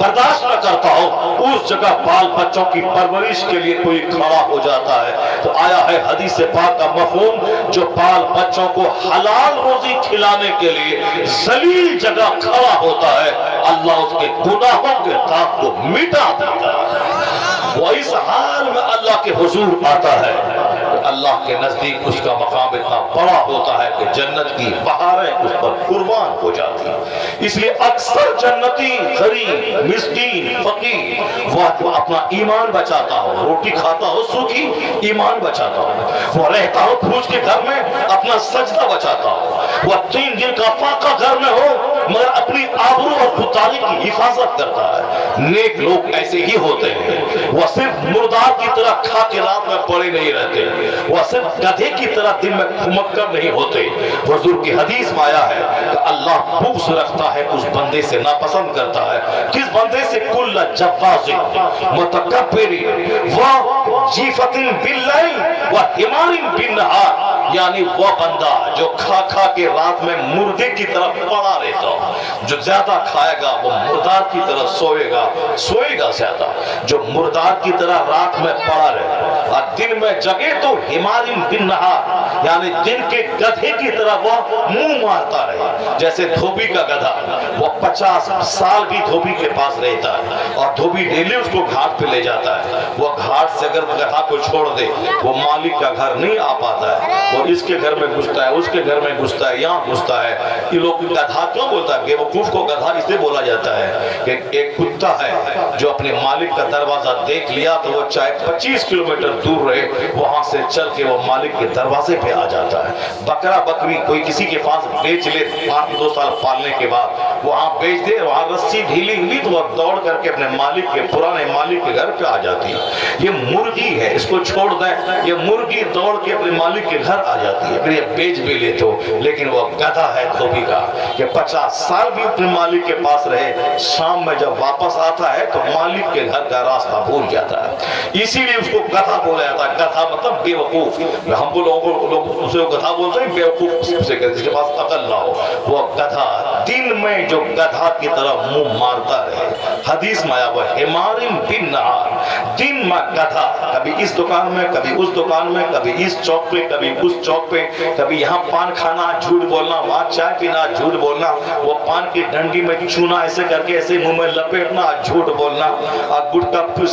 برداشت نہ کرتا ہو، اس جگہ بال بچوں کی پرورش کے لیے کوئی کھڑا ہو جاتا ہے۔ تو آیا ہے حدیث پاک کا مفہوم، جو بال بچوں کو حلال روزی کھلانے کے لیے ذلیل جگہ کھڑا ہوتا ہے، اللہ اس کے گناہوں کے داغ کو مٹا دیتا ہے۔ وہ اس حال میں اللہ کے حضور آتا ہے، اللہ کے نزدیک اس کا مقام اتنا بڑا ہوتا ہے کہ جنت کی بہاریں اس پر قربان ہو جاتی ہیں۔ اس لیے اکثر جنتی غریب، مسکین، فقیر، وہ اپنا ایمان بچاتا ہو، روٹی کھاتا ہو سوکھی، ایمان بچاتا ہو، وہ رہتا ہو پھوس کے گھر میں، اپنا سجدہ بچاتا ہو، وہ 3 دن کا فاقہ گھر میں ہو مگر اپنی آبرو اور خودداری کی حفاظت کرتا ہے۔ نیک لوگ ایسے ہی ہوتے ہیں، وہ وہ صرف مردار کی طرح کھا کے رات میں پڑے نہیں رہتے، وہ صرف گدھے کی طرح دن میں کھمک کر نہیں ہوتے۔ حضور کی حدیث میں آیا ہے کہ اللہ بغض رکھتا ہے اس بندے سے، ناپسند کرتا ہے کس بندے سے؟ کل جواز متکبر و جیفت باللیل و حمار بالنہار، یعنی وہ بندہ جو کھا کھا کے رات میں مردے کی طرف پڑا رہتا ہو، جو زیادہ کھائے گا وہ مردار کی طرح سوئے گا زیادہ، جو مردار کی طرح رات میں پڑا رہے اور دن میں جگے تو حمار بالنہار، یعنی دن کے گدھے کی طرح وہ منہ مارتا رہے۔ جیسے دھوبی کا گدھا، وہ 50 سال بھی دھوبی کے پاس رہتا ہے اور دھوبی ڈیلی اس کو گھاٹ پہ لے جاتا ہے، وہ گھاٹ سے اگر گدھا کو چھوڑ دے وہ مالک کا گھر نہیں آ پاتا ہے، وہ اس کے گھر میں گھستا ہے، اس کے گھر میں گھستا ہے، یہاں گھستا ہے۔ یہ لوگ گدھا کیوں بولتا ہے؟ بیوقوف کو گدھا اس لیے بولا جاتا ہے کہ ایک کتا ہے جو اپنے مالک کا دروازہ دیکھ لیا تو وہ چاہے 25 کلومیٹر دور رہے وہاں سے چل کے وہ مالک کے دروازے پہ آ جاتا ہے۔ بکرا بکری کوئی کسی کے پاس بیچ لے 2 سال پالنے کے بعد، وہاں بیچ دے، وہاں رسی ڈھیلی ہوئی تو وہ دوڑ کر کے اپنے مالک کے پرانے مالک کے گھر پہ آ جاتی ہے۔ یہ مرغی ہے، اس کو چھوڑ دیں، یہ مرغی دوڑ کے اپنے مالک کے گھر آ جاتی ہے، پھر یہ بیچ بھی لے تو، لیکن وہ گدھا ہے دھوبی کا کہ 50 سال بھی اپنے مالک کے پاس رہے، شام میں جب واپس آتا ہے تو مالک کے گھر کا راستہ بھول جاتا ہے، اسی لیے اس کو گدھا بولا جاتا ہے۔ گدھا مطلب بے وقوف، ہم کو لوگ اسے گدھا بولتے ہیں، بے وقوف سے کہتے ہیں جس کے پاس عقل نہ ہو، وہ گدھا دن میں جو گدھا کی طرح منہ مارتا رہے۔ حدیث میں آیا وہ حمار بالنہار، دن میں گدھا، کبھی اس دکان میں، کبھی اس دکان میں، کبھی اس چوک پہ، کبھی اس چوک پہ، کبھی یہاں پان کھانا جھوٹ بولنا، وہاں چائے پینا جھوٹ بولنا، وہ پان کی ڈنڈی میں چونا ایسے کر کے ایسے منہ میں لپیٹنا جھوٹ بولنا، اور گٹکا وہ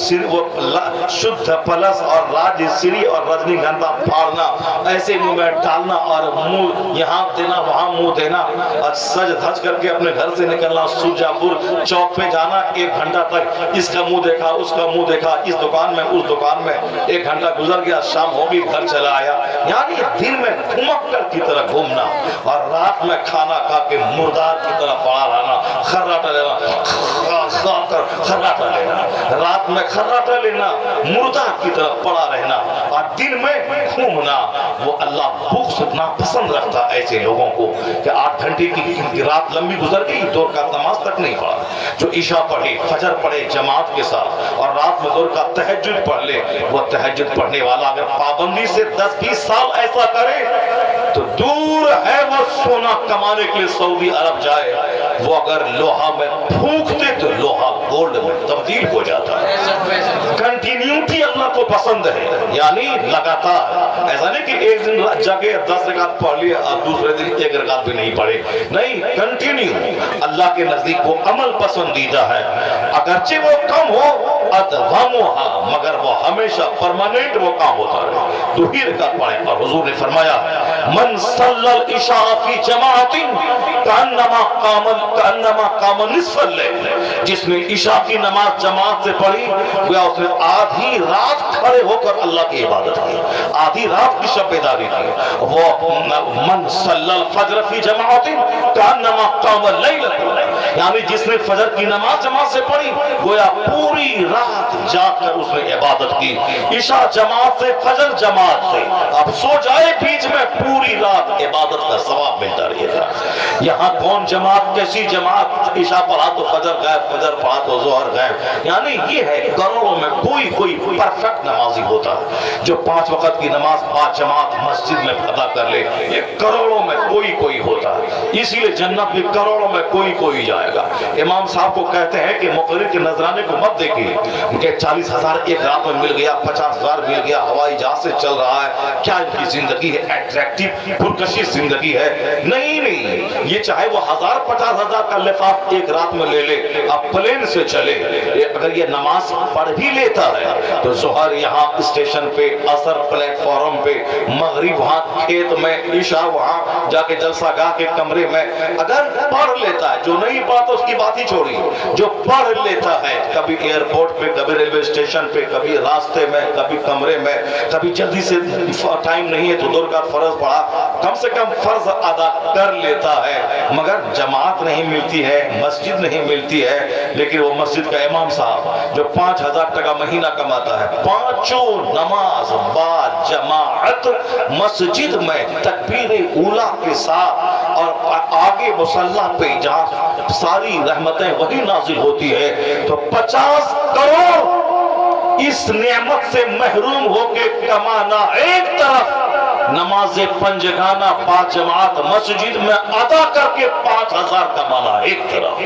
شدھ پلس اور راج سری اور رجنی گندھا پھاڑنا ایسے منہ میں ڈالنا اور منہ یہاں دینا وہاں منہ دینا، اور سج دھج کر کے اپنے گھر سے نکلنا، سرجا پور چوک پہ جانا 1 گھنٹہ تک، اس کا منہ دیکھا اس کا منہ دیکھا، اس دکان میں اس دکان میں، 1 گھنٹہ گزر گیا، شام ہوگی گھر چلا آیا، یعنی دن میں گھمکڑ کی طرح گھومنا اور رات میں کھانا کھا کے مردار کی طرح پڑا رہنا، خراٹا لینا، خراٹا لینا، رات میں خراٹا لینا، مردار کی طرح پڑا رہنا اور دن میں گھومنا۔ وہ اللہ بغض ناپسند رکھتا ایسے لوگوں کو کہ 8 گھنٹے کی رات لمبی گزر گئی، دور کا نماز تک نہیں پڑھا، جو عشاء پڑھے فجر پڑھے جماعت کے ساتھ اور رات میں دور کا تہجد پڑھ لے، وہ تہجد پڑھنے والا اگر پابندی سے 10-20 سال ایسا کرے تو دور ہے وہ سونا کمانے کے لیے سعودی عرب جائے، وہ اگر لوہا میں پھونکتے تو لوہا گولڈ میں تبدیل ہو جاتا ہے۔ کنٹینیوٹی اللہ کو پسند ہے، یعنی لگاتار، ایسا نہیں کہ ایک دن جگہ 10 رکعت پڑھ لیا اور دوسرے دن 1 رکعت بھی نہیں پڑھے، نہیں، کنٹینیو۔ اللہ کے نزدیک وہ عمل پسندیدہ ہے، اگرچہ وہ کم ہو ادوامھا، مگر وہ ہمیشہ پرماننٹ وہ کام ہوتا رہے، 2 رکعت پڑھیں۔ اور حضور نے فرمایا من صلی العشاء فی جماعت کانما قام نصف اللیل، جس نے عشاء کی نماز جماعت سے پڑھی گویا اس نے آدھی رات کھڑے ہو کر اللہ کی عبادت کی، آدھی رات کی شب بیداری کی۔ وہ من صلی الفجر فی جماعت کانما قام اللیل، یعنی جس نے فجر کی نماز جماعت سے پڑھی گویا پوری رات جاگ کر اس نے عبادت کی، عشاء جماعت سے فجر جماعت سے، اب سو جائے بیچ میں پوری رات عبادت کا ثواب ملتا رہے گا۔ یہاں کون جماعت، کیسی جماعت، عشاء پڑھا تو فجر غائب، فجر پڑھا تو ظہر غائب، یعنی یہ ہے کروڑوں میں کوئی پرفیکٹ نمازی ہوتا ہے جو 5 وقت کی نماز 5 جماعت مسجد میں ادا کر لے، یہ کروڑوں میں کوئی ہوتا ہے، اسی لیے جنت میں کروڑوں میں کوئی جائے گا۔ امام صاحب کو کہتے ہیں کہ مقرر کے نذرانے کو مت دیکھیے کہ 40,000 ایک رات میں مل گیا، 50,000 مل گیا، ہوائی جہاز سے چل رہا ہے، کیا ان کی زندگی ہے، اٹریکٹیو پرکشش زندگی ہے، نہیں، یہ چاہے وہ 1000-50,000 کا لفاف ایک رات میں لے لے، اب پلین سے چلے، اگر یہ نماز پڑھ بھی لیتا ہے تو ظہر یہاں اسٹیشن پہ، عصر پلیٹ فارم پہ، مغرب وہاں کھیت میں، عشاء وہاں جا کے جلسہ گاہ کے کمرے میں اگر پڑھ لیتا ہے، جو نہیں نہیں پڑھا تو اس کی بات ہی چھوڑی. جو پڑھ لیتا ہے کبھی ایئرپورٹ پہ, کبھی ریلوے اسٹیشن پہ, کبھی راستے میں, کبھی کمرے میں, کبھی جلدی سے ٹائم نہیں ہے تو 2 رکعت فرض پڑھا, کم سے کم فرض ادا کر لیتا ہے. مگر جماعت نہیں ملتی ہے, مسجد نہیں ملتی ہے. لیکن وہ مسجد کا امام صاحب جو 5,000 ٹکا مہینہ کماتا ہے, 5 نماز با جماعت مسجد میں تکبیر اولیٰ کے ساتھ اور آگے مصلی پہ جہاں ساری رحمتیں وہی نازل ہوتی ہے, تو 50 کروڑ اس نعمت سے محروم ہو کے کمانا ایک طرف, نماز پنجگانہ با جماعت مسجد میں ادا کر کے 5,000 کمانا ایک طرف.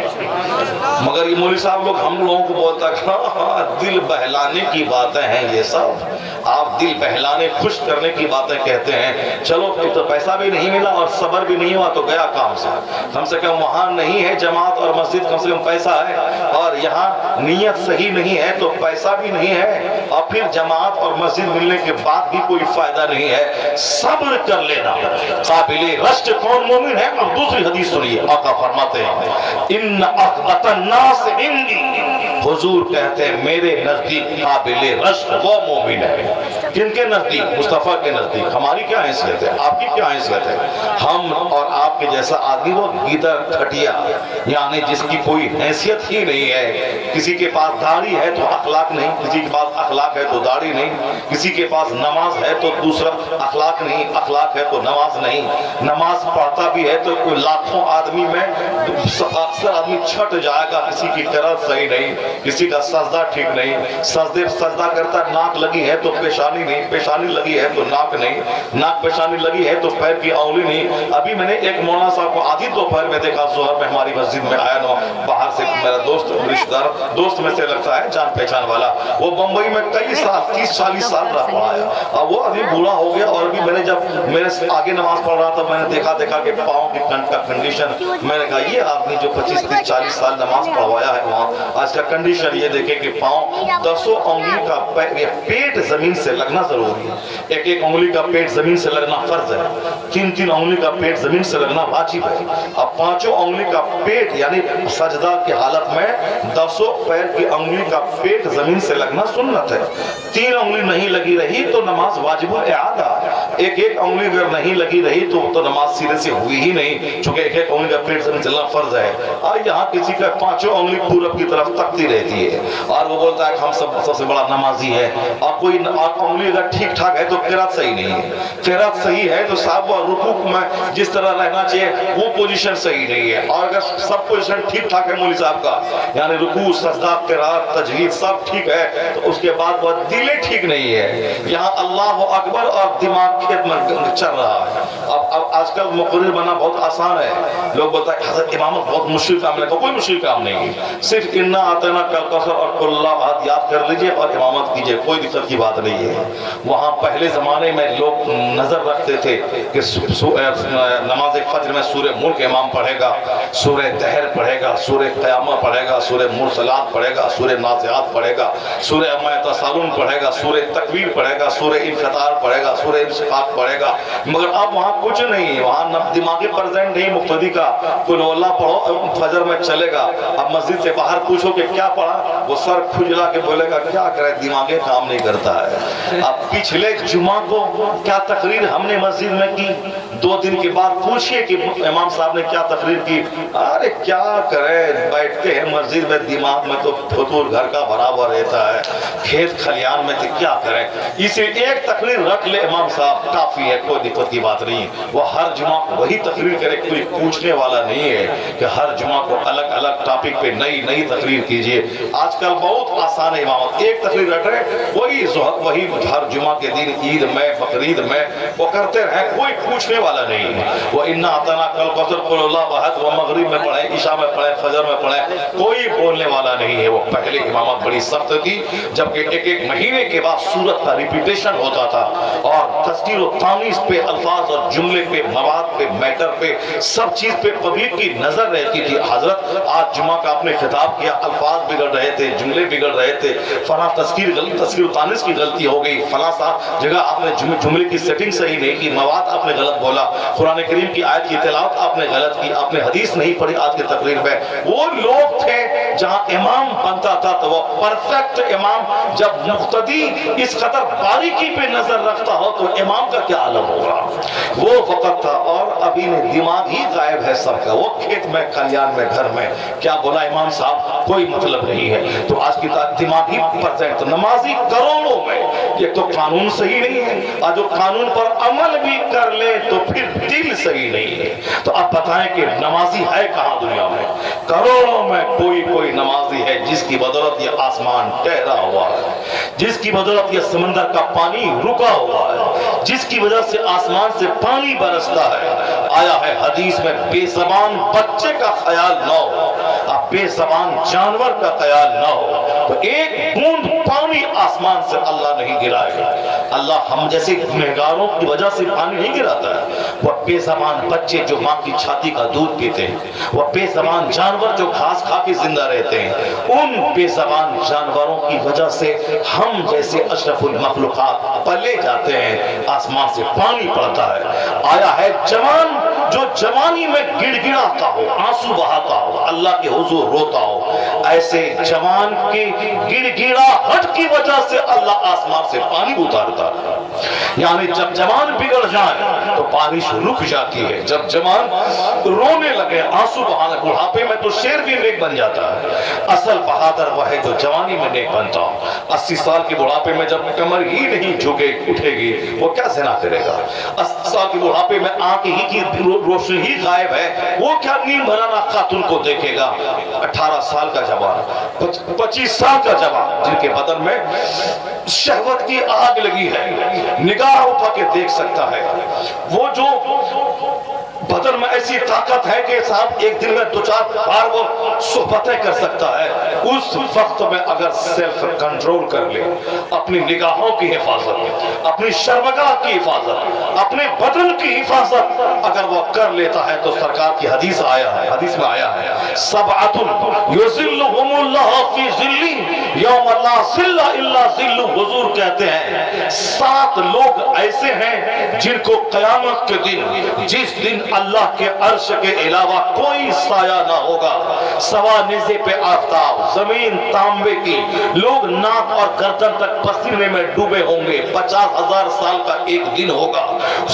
مگر یہ مولوی صاحب لوگ ہم لوگوں کو بولتا ہے دل بہلانے کی باتیں ہیں یہ سب, آپ دل بہلانے خوش کرنے کی باتیں کہتے ہیں. چلو تو پیسہ بھی نہیں ملا اور صبر بھی نہیں ہوا تو گیا کام سے. کم سے کم وہاں نہیں ہے جماعت اور مسجد, کم سے کم پیسہ ہے, اور یہاں نیت صحیح نہیں ہے تو پیسہ بھی نہیں ہے, اور پھر جماعت اور مسجد ملنے کے بعد بھی کوئی فائدہ نہیں ہے. صبر کر لینا. قابل رشک کون مومن ہے؟ اب دوسری حدیث سنیے, آقا فرماتے ہیں ان اخبط الناس عندی, حضور کہتے ہیں میرے نزدیک قابل رشک وہ مومن ہے. کن کے نزدیک؟ مصطفیٰ کے نزدیک. ہماری کیا حیثیت ہے, آپ کی کیا حیثیت ہے؟ ہم اور آپ کے جیسا آدمی وہ گیدڑ کھٹیا, یعنی جس کی کوئی حیثیت ہی نہیں ہے. کسی کے پاس داڑھی ہے تو اخلاق نہیں, کسی کے پاس اخلاق ہے تو داڑھی نہیں, کسی کے پاس نماز ہے تو دوسرا اخلاق نہیں, اخلاق ہے تو نماز نہیں. نماز پڑھتا بھی ہے تو کوئی لاکھوں آدمی میں اکثر آدمی چھٹ جائے گا, کسی کی قرات صحیح نہیں, کسی کا سجدہ ٹھیک نہیں, سجدہ کرتا ناک لگی ہے تو پیشانی نہیں, پیشانی لگی ہے تو ناک نہیں, ناک پیشانی لگی ہے تو پیر کی انگلی نہیں. ابھی میں نے ایک مولانا صاحب کو آدھی دوپہر میں دیکھا, ظہر میں ہماری مسجد میں آیا نا, باہر سے میرا دوست رشتہ دار دوست میں سے لگتا ہے جان پہچان والا, وہ بمبئی میں کئی سال 30-40 سال رہ پڑا ہے, اور وہ ابھی بوڑھا ہو گیا. اور ابھی میں نے جب میرے آگے نماز پڑھ رہا تھا میں نے دیکھا کہ پاؤں کی کنڈیشن, میں نے کہا یہ آدمی جو 25-30-40 سال نماز پڑھوایا ہے وہاں, آج کا کنڈیشن یہ دیکھے کہ پاؤں 10 انگلی کا پیٹ زمین سے لگنا ضروری ہے. ایک انگلی کا پیٹ زمین سے لگنا فرض ہے, 3 انگلی کا پیٹ زمین سے لگنا واجب ہے. اب 5 انگلی کا پیٹ یعنی سجدہ کی حالت میں 10 پیر کی انگلی کا پیٹ زمین سے لگنا سنت ہے. 3 انگلی نہیں لگی رہی تو نماز واجب الاعادہ. ایک انگلی اگر نہیں لگی رہی تو نماز سیدھے سے ہوئی ہی نہیں, چونکہ ایک انگلی کا پیٹ زمین چلنا فرض ہے. اور یہاں کسی کا 5 انگلی پورب کی طرف تکتی رہتی ہے, اور وہ بولتا ہے کہ ہم سب سے بڑا نمازی ہے. اور کوئی انگلی اگر ٹھیک ٹھاک ہے تو قرات صحیح نہیں ہے, قرات صحیح ہے تو صاحب وہ رکوع میں جس طرح رہنا چاہیے وہ پوزیشن صحیح نہیں ہے. اور اگر سب پوزیشن ٹھیک ٹھاک ہے مولوی صاحب کا, یعنی رکوع سجدہ قرات تجوید سب ٹھیک ہے, تو اس کے بعد وہ دل ٹھیک نہیں ہے. یہاں اللہ اکبر اور دماغ کھیت میں چل رہا ہے. اب آج کل مقرر بنا بہت آسان ہے. لوگ بولتا ہے حضرت امامت بہت مشکل کام ہے. کوئی مشکل کام نہیں ہے, صرف انا اعطینا کل کوثر اور قل اللہ احد یاد کر لیجئے اور امامت کیجئے, کوئی دقت کی بات نہیں ہے. وہاں پہلے زمانے میں لوگ نظر رکھتے تھے کہ نماز فجر میں سورہ ملک امام پڑھے گا, سورہ دہر پڑھے گا, سورہ قیامہ پڑھے گا, سورہ مرسلات پڑھے گا, سورہ نازعات پڑھے گا, سورہ اما یتساءلون پڑھے گا, سورہ تکویر پڑھے گا, سورہ انفطار پڑھے گا, سورہ انشقاق پڑھے گا. مگر اب وہاں کچھ نہیں, وہاں دماغی پریزنٹ نہیں مقتدی کا. قل اللہ پڑھو فجر میں چلے گا, اب مسجد سے باہر پوچھو کہ کیا پڑھا, وہ سر کھجلا کے بولے گا کیا کرے, دماغی کام نہیں کرتا ہے. اب پچھلے جمعہ کو کیا تقریر ہم نے مسجد میں کی, 2 دن کے بعد پوچھئے کہ امام صاحب نے کیا تقریر کی. ارے کیا کرے, بیٹھتے ہیں مسجد میں, دماغ میں تو فطور گھر کا برابر رہتا ہے, کھیت کھلیان میں تو کیا کریں. اسے ایک تقریر رکھ لے امام صاحب کافی ہے, کوئی دقت کی بات نہیں. وہ ہر جمعہ کو وہی تقریر کرے, کوئی پوچھنے والا نہیں ہے کہ ہر جمعہ کو الگ الگ ٹاپک پہ نئی تقریر کیجئے. آج کل بہت آسان ہے امامت, ایک تقریر رکھ رہے وہی ہر جمعہ کے دن عید میں بقرعید میں وہ کرتے رہیں, کوئی پوچھنے والا نہیں ہے. وہ انا اعطینا کل کوثر قل اللہ احد وہ مغرب میں پڑھیں, عشاء میں پڑھیں, فجر میں پڑھیں, کوئی بولنے والا نہیں ہے. وہ پہلے امامت بڑی سخت تھی, جبکہ ایک مہینے کے بعد سورت کا ریپیٹیشن ہوتا تھا, اور تذکیر و تانیث پہ, الفاظ اور جملے پہ, مواد پہ, میٹر پہ, سب چیز پہ پبلک کی نظر رہتی تھی. حضرت آج جمعہ کا آپ نے خطاب کیا, الفاظ بگڑ رہے تھے, جملے بگڑ رہے تھے, فلاں تذکیر و تانیث کی غلطی ہو گئی, فلاں جگہ آپ نے جملے کی سیٹنگ صحیح نہیں کی, مواد آپ نے غلط بولا, لگا, قرآن کریم کی آیت کی تلاوت آپ نے غلط کی, آپ نے حدیث نہیں پڑھی آج کی تقریر میں. وہ لوگ تھے جہاں امام بنتا تھا تو وہ پرفیکٹ امام, جب مقتدی اس قدر باریکی پہ نظر رکھتا ہو تو امام کا کیا عالم ہوگا. وہ وقت تھا, اور ابھی نے دماغ ہی غائب ہے سب کا, وہ کھیت میں کلیان میں گھر میں, کیا بولا امام صاحب کوئی مطلب نہیں ہے. تو آج کی دماغ ہی پرزینٹ, نمازی کروڑوں میں, یہ تو قانون صحیح نہیں ہے, اور جو قانون پر عمل بھی کر لے تو پھر دل صحیح نہیں ہے. تو اب بتائیں کہ نمازی ہے کہاں دنیا میں؟ کروڑوں میں کوئی نمازی ہے جس کی بدولت یہ آسمان ٹھہرا ہوا ہے, جس کی بدولت یہ سمندر کا پانی رکا ہوا ہے, جس کی وجہ سے آسمان سے پانی برستا ہے. آیا ہے حدیث میں بے زبان بچے کا خیال نہ ہو, اب بے زبان جانور کا خیال نہ ہو, تو ایک بوند پانی آسمان سے اللہ نہیں گرائے گا. اللہ ہم جیسے گنہگاروں کی وجہ سے پانی نہیں گراتا ہے. وہ بے زبان بچے جو ماں کی چھاتی کا دودھ پیتے ہیں, وہ بے زبان جانور جو گھاس کھا کے زندہ رہتے ہیں, ان بے زبان جانوروں کی وجہ سے ہم جیسے اشرف المخلوقات پلے جاتے ہیں, آسمان سے پانی پڑتا ہے. آیا ہے جوان جو جوانی میں گڑ گڑاتا ہو, آنسو بہاتا ہو, اللہ کے حضور روتا ہو, ایسے جوان کے گڑ گڑاہٹ کی وجہ سے اللہ آسمان سے پانی اتارتا ہے. یعنی جب جوان بگڑ جائے تو بارش رک جاتی ہے, جب جوان رونے لگے آنسو بہانے, بڑھاپے میں تو شیر بھی نیک بن جاتا ہے. اصل بہادر وہ ہے جو جوانی میں نیک بنتا ہو. 80 سال کے بڑھاپے میں جب کمر ہی نہیں جھکے اٹھے گی وہ کیا زنا کرے گا. 80 سال کے بڑھاپے میں آنکھ ہی کی روشنی ہی غائب ہے, وہ کیا نیم بھرانا خاتون کو دیکھے گا. 18 سال کا جوان, 25 سال کا جوان جن کے بدن میں شہوت کی آگ لگی ہے, نگاہ اٹھا کے دیکھ سکتا ہے, وہ جو بدن میں ایسی طاقت ہے کہ صاحب ایک دن میں 2-4 بار وہ صحبتیں کر سکتا ہے. اس وقت میں اگر سیلف کنٹرول کر لے, اپنی نگاہوں کی حفاظت, اپنی شرمگاہ کی حفاظت, اپنے بدن کی حفاظت اگر وہ کر لیتا ہے تو سرکار کی حدیث میں آیا ہے سبعۃ یظلهم اللہ فی ظلہ یوم لا ظل الا ظلہ. حضور کہتے ہیں 7 لوگ ایسے ہیں جن کو قیامت کے دن, جس دن اللہ کے عرش کے علاوہ کوئی سایہ نہ ہوگا, سوا نیزے پہ آفتاب, زمین تانبے کی, لوگ ناک اور گردن تک پسینے میں ڈوبے ہوں گے, 50,000 سال کا ایک دن ہوگا,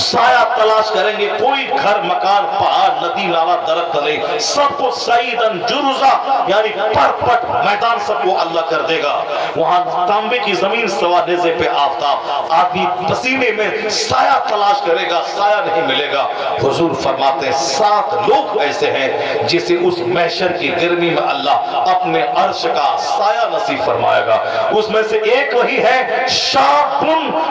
سایہ تلاش کریں گے, کوئی گھر مکان پہاڑ ندی نالا درخت نہیں, سب کو سعیدن جرزا یعنی پر پٹ میدان سب کو اللہ کر دے گا. وہاں تانبے کی زمین, سوا نیزے پہ آفتاب, آدمی پسینے میں سایہ تلاش کرے گا, سایہ نہیں ملے گا. حضور فرماتے ہیں 7 لوگ ایسے ہیں جسے اس محشر کی گرمی میں اللہ اپنے عرش کا سایہ نصیب فرمائے گا. اس میں سے ایک وہی ہے شاب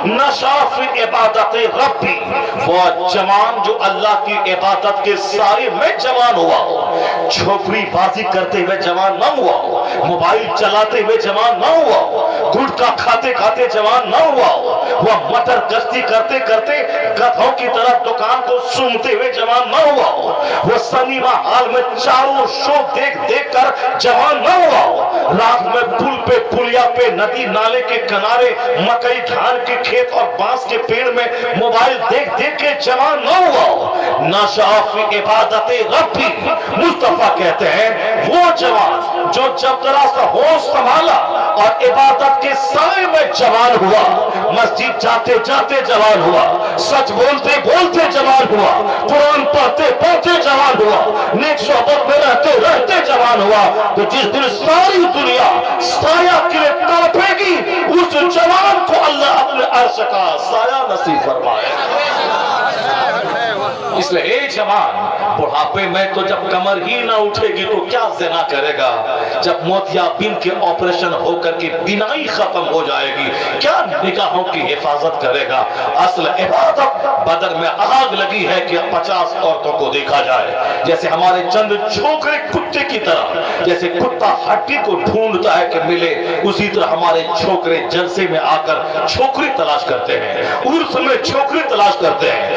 نشا فی عبادت ربی, وہ جوان جو اللہ کی عبادت کے سائے میں جوان ہوا ہو, چھوپڑی بازی کرتے ہوئے جوان نہ ہوا ہو, موبائل چلاتے ہوئے جوان نہ ہوا ہو, گٹکا کھاتے کھاتے جوان نہ ہوا ہو, وہ مٹر گشتی کرتے کرتے گدھوں کی طرح دکان کو سونگتے ہوئے جوان نہ ہوا ہو, وہ سنیما حال میں چاروں شو دیکھ دیکھ کر جوان نہ ہوا ہو, رات میں پل پہ پلیا پہ ندی نالے کے کنارے مکئی دھان کے کھیت اور بانس کے پیڑ میں موبائل دیکھ دیکھ کے جوان نہ ہوا ہو. نشأ فی عبادت ربی, مصطفیٰ کہتے ہیں وہ جوان جو جب ذرا سا ہوش سنبھالا اور عبادت کے سائے میں جوان ہوا, مسجد جاتے جاتے جوان ہوا, سچ بولتے بولتے جوان ہوا, قرآن پڑھتے پڑھتے جوان ہوا, نیک صحبت میں رہتے رہتے جوان ہوا, تو جس دن ساری دنیا سایہ کے لیے تڑپے گی اس جوان کو اللہ اپنے عرش کا سایہ نصیب فرمائے. اس لئے اے جوان, بڑھاپے میں تو جب کمر ہی نہ اٹھے گی تو کیا زنا کرے گا, جب موتیابین کے آپریشن ہو کر کے بینائی ختم ہو جائے گی کیا نگاہوں کی حفاظت کرے گا. اصل عبادت بدر میں آگ لگی ہے کہ 50 عورتوں کو دیکھا جائے, جیسے ہمارے چند چھوکرے کتے کی طرح, جیسے کتا ہڈی کو ڈھونڈتا ہے کہ ملے, اسی طرح ہمارے چھوکرے جلسے میں آ کر چھوکری تلاش کرتے ہیں, عرس میں چھوکری تلاش کرتے ہیں.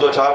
2-4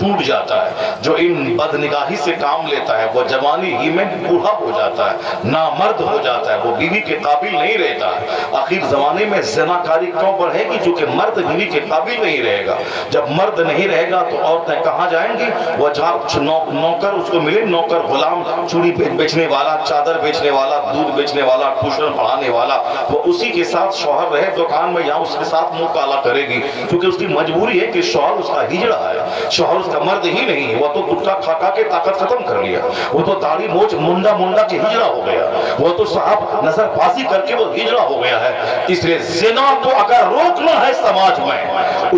ٹوٹ جاتا ہے۔ جو ان بدنگاہی سے کام لیتا ہے وہ جوانی ہی میں بوڑھا ہو جاتا ہے، نامرد ہو جاتا ہے، وہ بیوی کے قابل نہیں رہتا ہے۔ آخر زمانے میں زناکاری کیوں بڑھے گی؟ جو کہ مرد بیوی کے قابل نہیں رہے گا۔ جب مرد نہیں رہے گا تو عورتیں کہاں جائیں گی؟ وہ جہاں نوکر اس کو ملے، نوکر غلام، چوڑی بیچنے والا، چادر بیچنے والا، دودھ بیچنے والا، ٹیوشن پڑھانے والا، وہ اسی کے ساتھ شوہر رہے دکان میں، یہاں اس کے ساتھ منہ کالا کرے گی، کیونکہ اس کی مجبوری ہے کہ شوہر اس کا ہجڑا ہے، شوہر اس کا مرد ہی نہیں ہے۔ وہ تو گٹکا کھا کھا کے طاقت ختم کر لیا، وہ تو داڑھی موچ منڈا منڈا کے ہجڑا ہو گیا، وہ تو صاحب نظر بازی کر کے وہ ہجڑا ہو گیا ہے۔ اس لیے زنا کو اگر روکنا ہے سماج میں،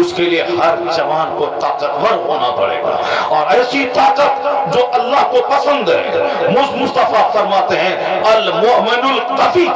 اس کے لیے ہر جوان کو طاقتور ہونا پڑے گا، اور ایسی طاقت جو اللہ کو پسند ہے۔ مصطفیٰ فرماتے ہیں المؤمن القوی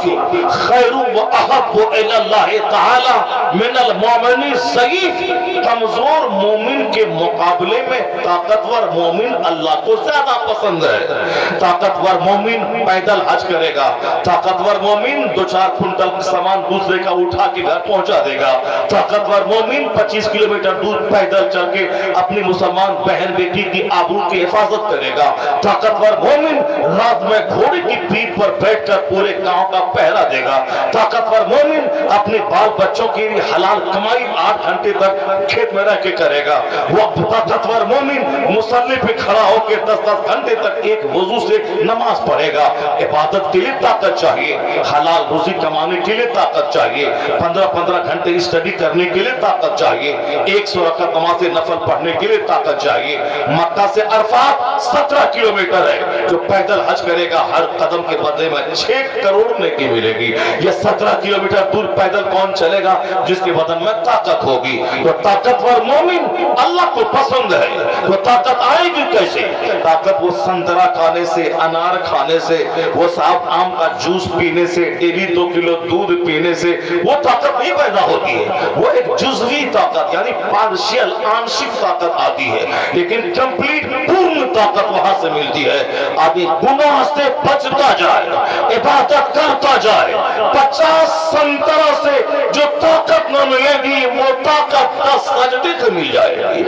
خیر و احب الی اللہ تعالی من المؤمن الضعیف۔ کمزور مومن کے مقابلے میں طاقتور مومن اللہ کو زیادہ پسند ہے۔ طاقتور مومن پیدل حج کرے گا، طاقتور مومن 2-4 کنٹل سامان دوسرے کا اٹھا کے گھر پہنچا دے گا، طاقتور مومن 25 کلومیٹر دور پیدل چل کے اپنی مسلمان بہن بیٹی کی آبرو کی حفاظت کرے گا، طاقتور مومن رات میں گھوڑے کی پیٹھ پر بیٹھ کر پورے گاؤں کا پہرا دے گا، طاقتور مومن اپنے بال بچوں کے لیے حلال کمائی 8 گھنٹے تک کھیت میں رہ کے کرے گا، وہ طاقتور مومن مصلی پہ کھڑا ہو کے 10-10 گھنٹے تک ایک وضو سے نماز پڑھے گا۔ عبادت کے لیے طاقت چاہیے، حلال روزی کمانے کے لیے طاقت چاہیے، 15-15 گھنٹے اسٹڈی کرنے کے لیے طاقت چاہیے، 100 رکعت نماز نفل پڑھنے کے لیے طاقت چاہیے۔ مکہ سے عرفات 17 کلومیٹر ہے، جو پیدل حج کرے گا ہر قدم کے بدلے میں 6 کروڑ نیکی ملے گی۔ یہ 17 کلومیٹر دور پیدل کون چلے گا؟ جس کے بدن میں طاقت ہوگی۔ تو طاقتور مومن اللہ کو پسند ہے۔ وہ طاقت آئے گی کیسے؟ طاقت وہ سنترا کھانے سے، انار کھانے سے، وہ صاحب آم کا جوس پینے سے، 1.5-2 کلو دودھ پینے سے وہ طاقت نہیں پیدا ہوتی ہے۔ وہ ایک جزوی طاقت یعنی پارشل آنشک طاقت آتی ہے، لیکن کمپلیٹ پورن طاقت وہاں سے ملتی ہے۔ آدمی گناہ سے بچتا جائے، عبادت کرتا جائے، 50 سنترا سے جو طاقت نہ ملے گی وہ طاقت 10 سجدے سے مل جائے گی۔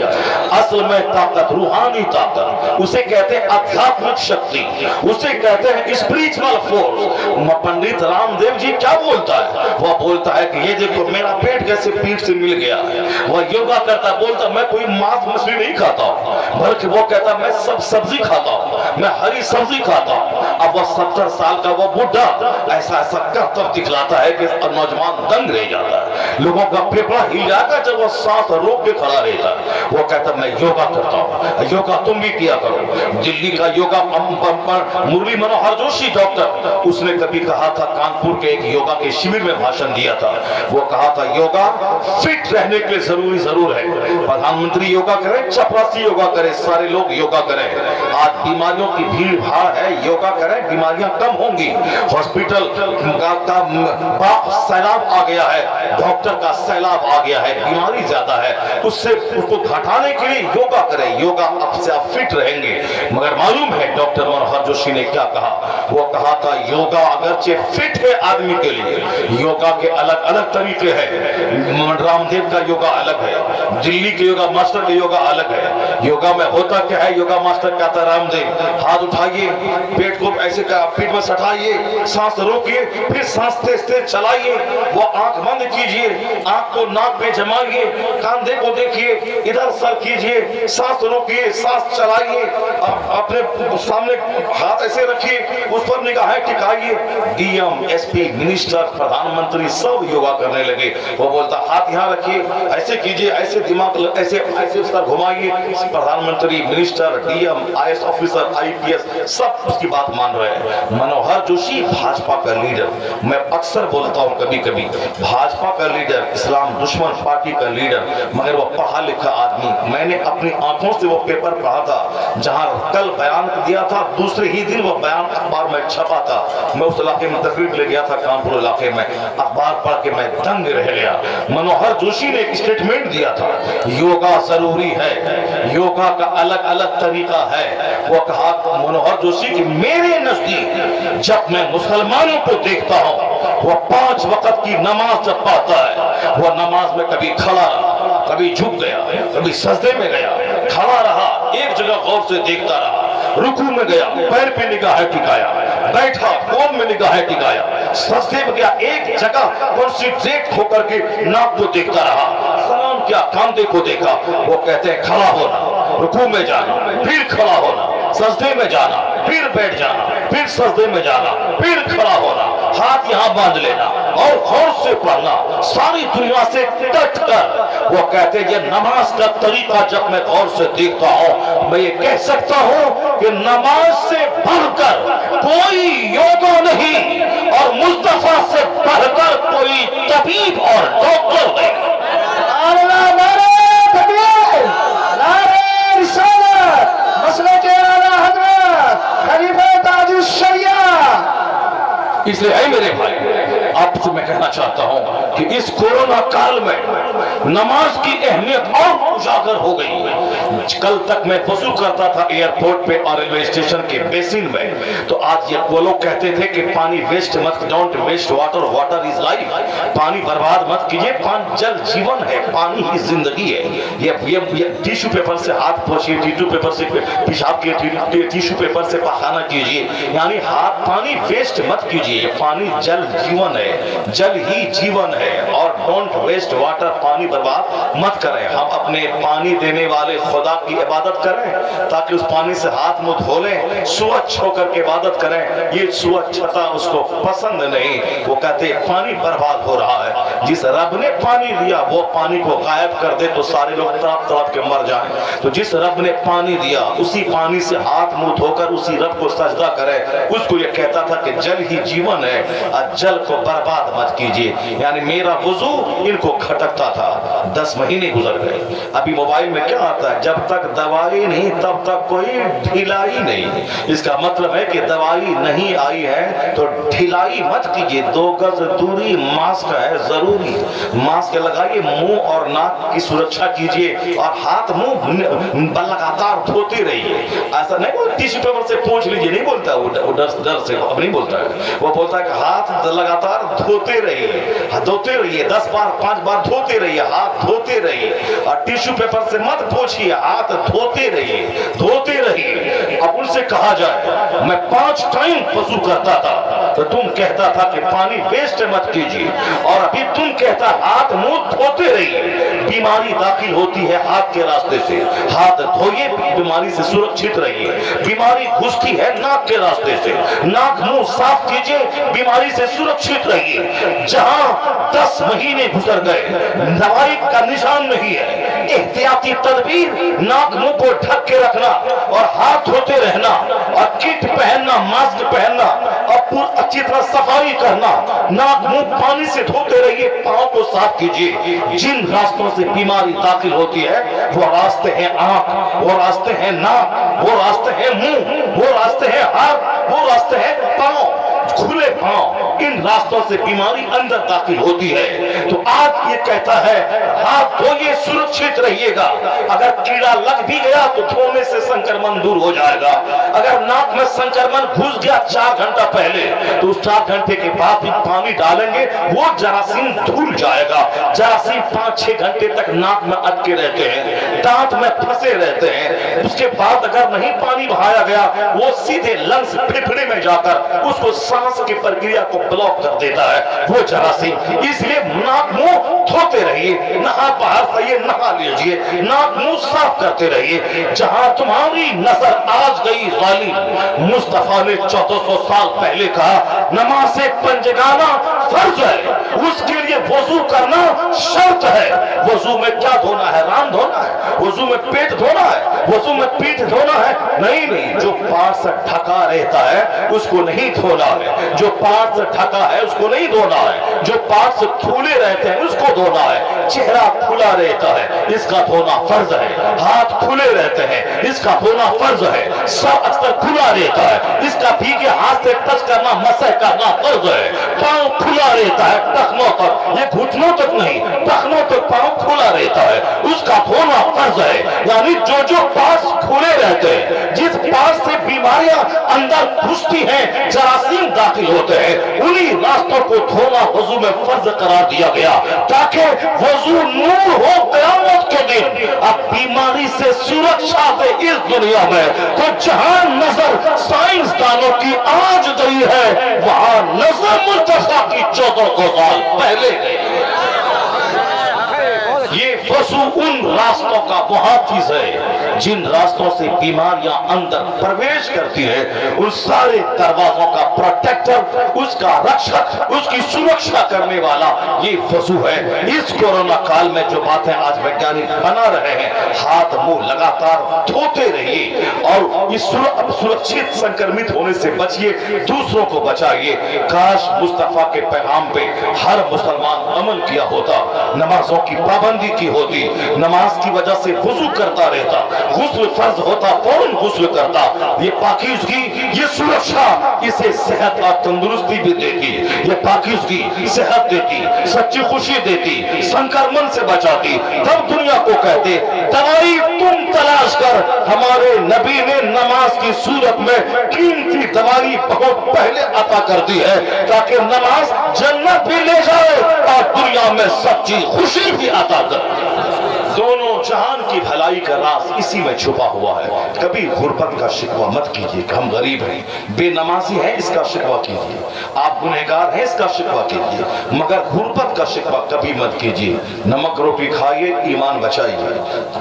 اصل میں طاقت روحانی طاقت، اسے کہتے ہیں آدھیاتمک شکتی، اسے کہتے ہیں اسپریچول فورس۔ پنڈت رام دیو جی کیا بولتا ہے؟ وہ بولتا ہے کہ یہ دیکھو میرا پیٹ کیسے پیٹ سے مل گیا ہے۔ وہ یوگا کرتا بولتا میں کوئی ماس مچھلی نہیں کھاتا ہوں، بلکہ وہ کہتا میں سب سبزی کھاتا ہوں، میں ہری سبزی کھاتا ہوں۔ اب وہ 70 سال کا وہ بڈھا ایسا ایسا کرتب دکھلاتا ہے کہ نوجوان دنگ رہ جاتا ہے، لوگوں کا پھیپڑا ہل جاتا ہے جب وہ سانس روک کے کھڑا رہتا ہے۔ وہ کہتا میں یوگا کرتا ہوں، یوگا تم بھی کیا کرو۔ دلی کا یوگا مرلی منوہر جوشی ڈاکٹر، اس نے کبھی کہا تھا، کانپور کے ایک یوگا کے شیور میں بھاشن دیا تھا، وہ کہا تھا یوگا فٹ رہنے کے لیے ضرور ہے۔ پردھان منتری یوگا کرے، چپراسی یوگا کرے، سارے لوگ یوگا کریں۔ آج بیماریوں کی بھیڑ بھاڑ ہے، یوگا کریں بیماریاں کم ہوں گی۔ ہاسپٹل کا سیلاب آ گیا ہے، ڈاکٹر کا سیلاب آ گیا ہے، بیماری زیادہ ہے، اس کو گھٹانے کے لیے یوگا کریں، یوگا اب سے آپ فٹ رہیں گے۔ مگر معلوم ہے ڈاکٹر منوہر جوشی نے کیا کہا؟ وہ کہا تھا یوگا اگرچہ فٹ ہے آدمی کے لیے، یوگا کے الگ الگ طریقے ہیں۔ رام دیو کا یوگا الگ ہے، دلی کے یوگا ماسٹر کا یوگا الگ ہے۔ یوگا میں ہوتا کیا ہے؟ یوگا ماسٹر کہتا رام دیو ہاتھ اٹھائیے، پیٹ کو ایسے پیٹ میں سٹائیے، سانس روکیے، پھر سانس تیز تیز چلائیے، وہ آنکھ بند کیجئے، آنکھ کو ناک پہ جمائیے، کاندھے کو دیکھیے، ادھر سر کیجئے، سانس روکیے، سانس چلائیے، اپنے سامنے ہاتھ ایسے رکھیے، اس پر نگاہیں ٹکائیے۔ D M S P minister پردھان منتری سب یوگا کرنے لگے۔ وہ بولتا ہاتھ یہاں رکھیے، ایسے کیجئے، ایسے دماغ ایسے اس طرح گھمائیے۔ پردھان منتری، minister, D M, I S officer, I P S سب اس کی بات مان رہے ہیں۔ منوہر جوشی بھاجپا کا لیڈر، میں اکثر بولتا ہوں کبھی کبھی بھاجپا کا لیڈر، اسلام دشمن پارٹی کا لیڈر، مگر وہ پڑھا لکھا آدمی۔ میں نے اپنی آنکھوں سے وہ پیپر پڑھا تھا جہاں کل بیان دیا تھا، دوسرے ہی دن وہ بیان اخبار میں چھپا تھا۔ میں اس علاقے میں تقریر لے گیا تھا، کانپور علاقے میں، اخبار پڑھ کے میں دنگ رہ گیا۔ منوہر جوشی نے ایک اسٹیٹمنٹ دیا تھا، یوگا ضروری ہے، یوگا کا الگ الگ طریقہ ہے۔ وہ کہا منوہر جوشی کہ میرے نزدیک جب میں مسلمانوں کو دیکھتا ہوں، وہ 5 وقت کی نماز جب پڑھتا ہے، وہ نماز میں کبھی کھڑا کبھی جھک گیا، کبھی سجدے میں گیا، کھڑا رہا، ایک جگہ غور سے دیکھتا رہا، رکوع میں گیا، پیر پہ نگاہیں ٹکایا، بیٹھا، قوم میں نگاہیں ٹکایا، سجدے میں گیا، ایک جگہ کنسنٹریٹ ہو کر کے ناک کو دیکھتا رہا، سلام کیا، کاندھے کو دیکھا۔ وہ کہتے ہیں کھڑا ہونا، رکوع میں جانا، پھر کھڑا ہونا، سجدے میں جانا، پھر بیٹھ جانا، پھر سجدے میں جانا، پھر کھڑا ہونا، ہاتھ یہاں باندھ لینا اور غور سے پڑھنا، ساری دنیا سے ڈٹ کر۔ وہ کہتے ہیں یہ نماز کا طریقہ جب میں غور سے دیکھتا ہوں، میں یہ کہہ سکتا ہوں کہ نماز سے بڑھ کر کوئی یوگا نہیں، اور مصطفیٰ سے بڑھ کر کوئی طبیب اور ڈاکٹر نہیں۔ اللہ نعرہ تکبیر، نعرہ رسالت، مسلک اعلیٰ حضرت خلیفہ تاج الشریعہ۔ اس لیے اے میرے بھائی، آپ سے میں کہنا چاہتا ہوں کہ اس کورونا کال میں نماز کی اہمیت اور اجاگر ہو گئی ہے۔ کل تک میں وضو کرتا تھا ایئرپورٹ پہ اور ریلوے اسٹیشن کے بیسن میں، تو آج یہ وہ لوگ کہتے تھے کہ پانی ویسٹ مت، don't waste water, water is life, پانی برباد مت کیجئے، پانی جل جیون ہے، پانی ہی زندگی ہے۔ یہ ٹیشو پیپر سے ہاتھ پوچھئے، ٹیشو پیپر سے پیشاب کیجئے، ٹیشو پیپر سے پخانہ کیجئے، یعنی ہاتھ پانی ویسٹ مت کیجئے، پانی جل جیون ہے، جل ہی جیون ہے، اور ڈونٹ ویسٹ واٹر، پانی برباد مت کریں۔ ہم اپنے پانی دینے والے خدا کی عبادت کریں تاکہ اس پانی سے ہاتھ منہ دھو لیں، سوچھ ہو کر کے عبادت کریں۔ یہ سوچھتا اس کو پسند نہیں، وہ کہتے ہیں پانی برباد ہو رہا ہے۔ جس رب نے پانی دیا وہ پانی کو غائب کر دے تو سارے لوگ تڑپ تڑپ کے مر جائیں۔ تو جس رب نے پانی دیا اسی پانی سے ہاتھ منہ دھو کر اسی رب کو سجدہ کرے۔ اس کو یہ کہتا تھا کہ جل ہی جیون ہے، جل کو برباد مت کیجیے۔ یعنی میرا وضو ان کو کھٹکتا تھا، 10 مہینے گزر گئے۔ ابھی موبائل میں کیا آتا ہے، جب تک دوائی نہیں تب تک کوئی ڈھلائی نہیں۔ اس کا مطلب ہے کہ دوائی نہیں آئی ہے تو ڈھلائی مت کیجیے، 2 گز دوری، ماسک ہے ضروری، ماسک لگائیے، منہ اور ناک کی سرکشا کیجیے، اور ہاتھ منہ لگاتار دھوتے رہیے۔ ایسا نہیں وہ ٹیشو پیپر سے پوچھ لیجیے، نہیں بولتا وہ ڈر سے اب نہیں بولتا ہے، وہ بولتا ہے کہ ہاتھ لگاتار دھوتے رہیے، دھوتے رہیے، 10 بار 5 بار دھوتے رہیے، ہاتھ دھوتے رہیے، اور ٹیشو پیپر سے مت پوچھیے، ہاتھ دھوتے رہیے، دھوتے رہیے۔ اب ان سے کہا جائے میں 5 ٹائم وضو کرتا تھا تو تم کہتا تھا کہ پانی ویسٹ مت کیجیے، اور ابھی تم کہتا ہاتھ منہ دھوتے رہیے۔ بیماری داخل ہوتی ہے ہاتھ کے راستے سے، ہاتھ دھوئیے، بیماری سے سرکشت رہیے۔ بیماری گھستی ہے ناک کے راستے سے، ناک منہ صاف کیجیے، بیماری سے سرکشت رہیے۔ جہاں 10 مہینے گزر گئے دوائی کا نشان نہیں ہے، احتیاطی تدبیر، ناک منہ کو ڈھک کے رکھنا اور ہاتھ دھوتے رہنا اور کٹ پہننا، ماسک پہننا اور اچھی طرح صفائی کرنا، ناک منہ پانی سے دھوتے رہیے، پاؤں کو صاف کیجیے۔ جن راستوں سے بیماری داخل ہوتی ہے وہ راستے ہیں آنکھ، وہ راستے ہیں ناک، وہ راستے ہیں منہ، وہ راستے ہیں ہاتھ، وہ راستے ہیں پاؤں، کھلے پاؤں۔ ان راستوں سے بیماری اندر داخل ہوتی ہے۔ تو آج یہ کہتا ہے ہاتھ دھوئیے، سرکشت رہیے گا۔ اگر کیڑا لگ بھی گیا تو دھونے سے سنکرمن دور ہو جائے گا۔ اگر ناک میں سنکرمن گھس گیا 4 گھنٹہ پہلے تو اس 4 گھنٹے کے بعد بھی پانی ڈالیں گے وہ جراثیم دھل جائے گا۔ جراثیم 5-6 گھنٹے تک ناک میں اٹکے رہتے ہیں، دانت میں پھنسے رہتے ہیں۔ اس کے بعد اگر نہیں پانی بہایا گیا وہ سیدھے لنگس پھیپھڑے میں جا کر اس کو سانس کی پرکریا کو بلاک کر دیتا ہے وہ جراثیم۔ اس لیے ناک منہ دھوتے رہیے، نہا باہر سے نہا لیجیے، ناک منہ صاف کرتے رہیے۔ جہاں تمہاری نظر آج گئی غالب، مصطفیٰ نے 1400 سال پہلے کہا نماز پنجگانہ فرض ہے، اس کے لیے وضو کرنا شرط ہے۔ وضو میں کیا دھونا ہے؟ ران دھونا ہے؟ وضو میں پیٹ دھونا ہے؟ وضو میں پیٹ دھونا ہے؟ نہیں، جو پاٹ سے ڈھکا رہتا ہے اس کو نہیں دھونا ہے، جو پاٹ سے ڈھکا ہے اس کو نہیں دھونا ہے، جو پاٹ سے کھلے رہتے ہیں اس کو دھونا ہے۔ چہرہ کھلا رہتا ہے اس کا دھونا فرض ہے، ہاتھ کھلے رہتے ہیں اس کا دھونا فرض ہے، سر اکثر کھلا رہتا ہے اس کا بھیگے ہاتھ سے ٹچ کرنا، مسح کرنا فرض ہے۔ پاؤں کھلا رہتا ہے ٹخنوں تک، یہ گھٹنوں تک نہیں، ٹخنوں تک پاؤں کھلا رہتا ہے، اس کا دھونا فرض ہے۔ یعنی جو پاس کھلے رہتے ہیں، جس پاس سے بیماریاں اندر گھستی ہیں، جراثیم داخل ہوتے ہیں، انہی راستوں کو دھونا وضو میں فرض قرار دیا گیا تاکہ وضو نور ہو قیامت کے دن اب بیماری سے سرکشا دے اس دنیا میں۔ تو جہاں نظر سائنسدانوں کی آج گئی ہے، وہاں نظر مصطفیٰ کی 1400 سال پہلے گئی۔ یہ وضو ان راستوں کا محافظ ہے جن راستوں سے بیماریاں اندر پرویش کرتی ہے، ان سارے دروازوں کا پروٹیکٹر، اس کا رکشک، اس کی سرکشا کرنے والا یہ وضو ہے۔ اس کورونا کال میں جو باتیں آج ویگیانک بنا رہے ہیں، ہاتھ منہ لگاتار دھوتے رہیے اور اس سرکشت سنکرمت ہونے سے بچیے، دوسروں کو بچائیے۔ کاش مصطفیٰ کے پیغام پہ ہر مسلمان عمل کیا ہوتا، نمازوں کی پابندی کی ہوتی، نماز کی وجہ سے وضو کرتا رہتا، غسل فرض ہوتا فوراً غسل کرتا۔ یہ پاکیزگی، یہ سرکشا اسے صحت اور تندرستی بھی دیتی، یہ پاکیزگی صحت دیتی، سچی خوشی دیتی، سنکرمن سے بچاتی۔ تب دنیا کو کہتے دوائی تم تلاش کر، ہمارے نبی نے نماز کی صورت میں قیمتی دوائی بہت پہلے عطا کر دی ہے تاکہ نماز جنت بھی لے جائے اور دنیا میں سچی خوشی بھی عطا کر۔ دونوں جہان کی بھلائی کا راز اسی میں چھپا ہوا ہے۔ کبھی غربت کا شکوہ مت کیجیے کہ ہم غریب ہیں، بے نمازی ہیں اس کا شکوہ کیجیے، آپ گنہگار ہیں اس کا شکوہ کیجیے، مگر غربت کا شکوہ کبھی مت کیجیے۔ نمک روٹی کھائیے، ایمان بچائیے،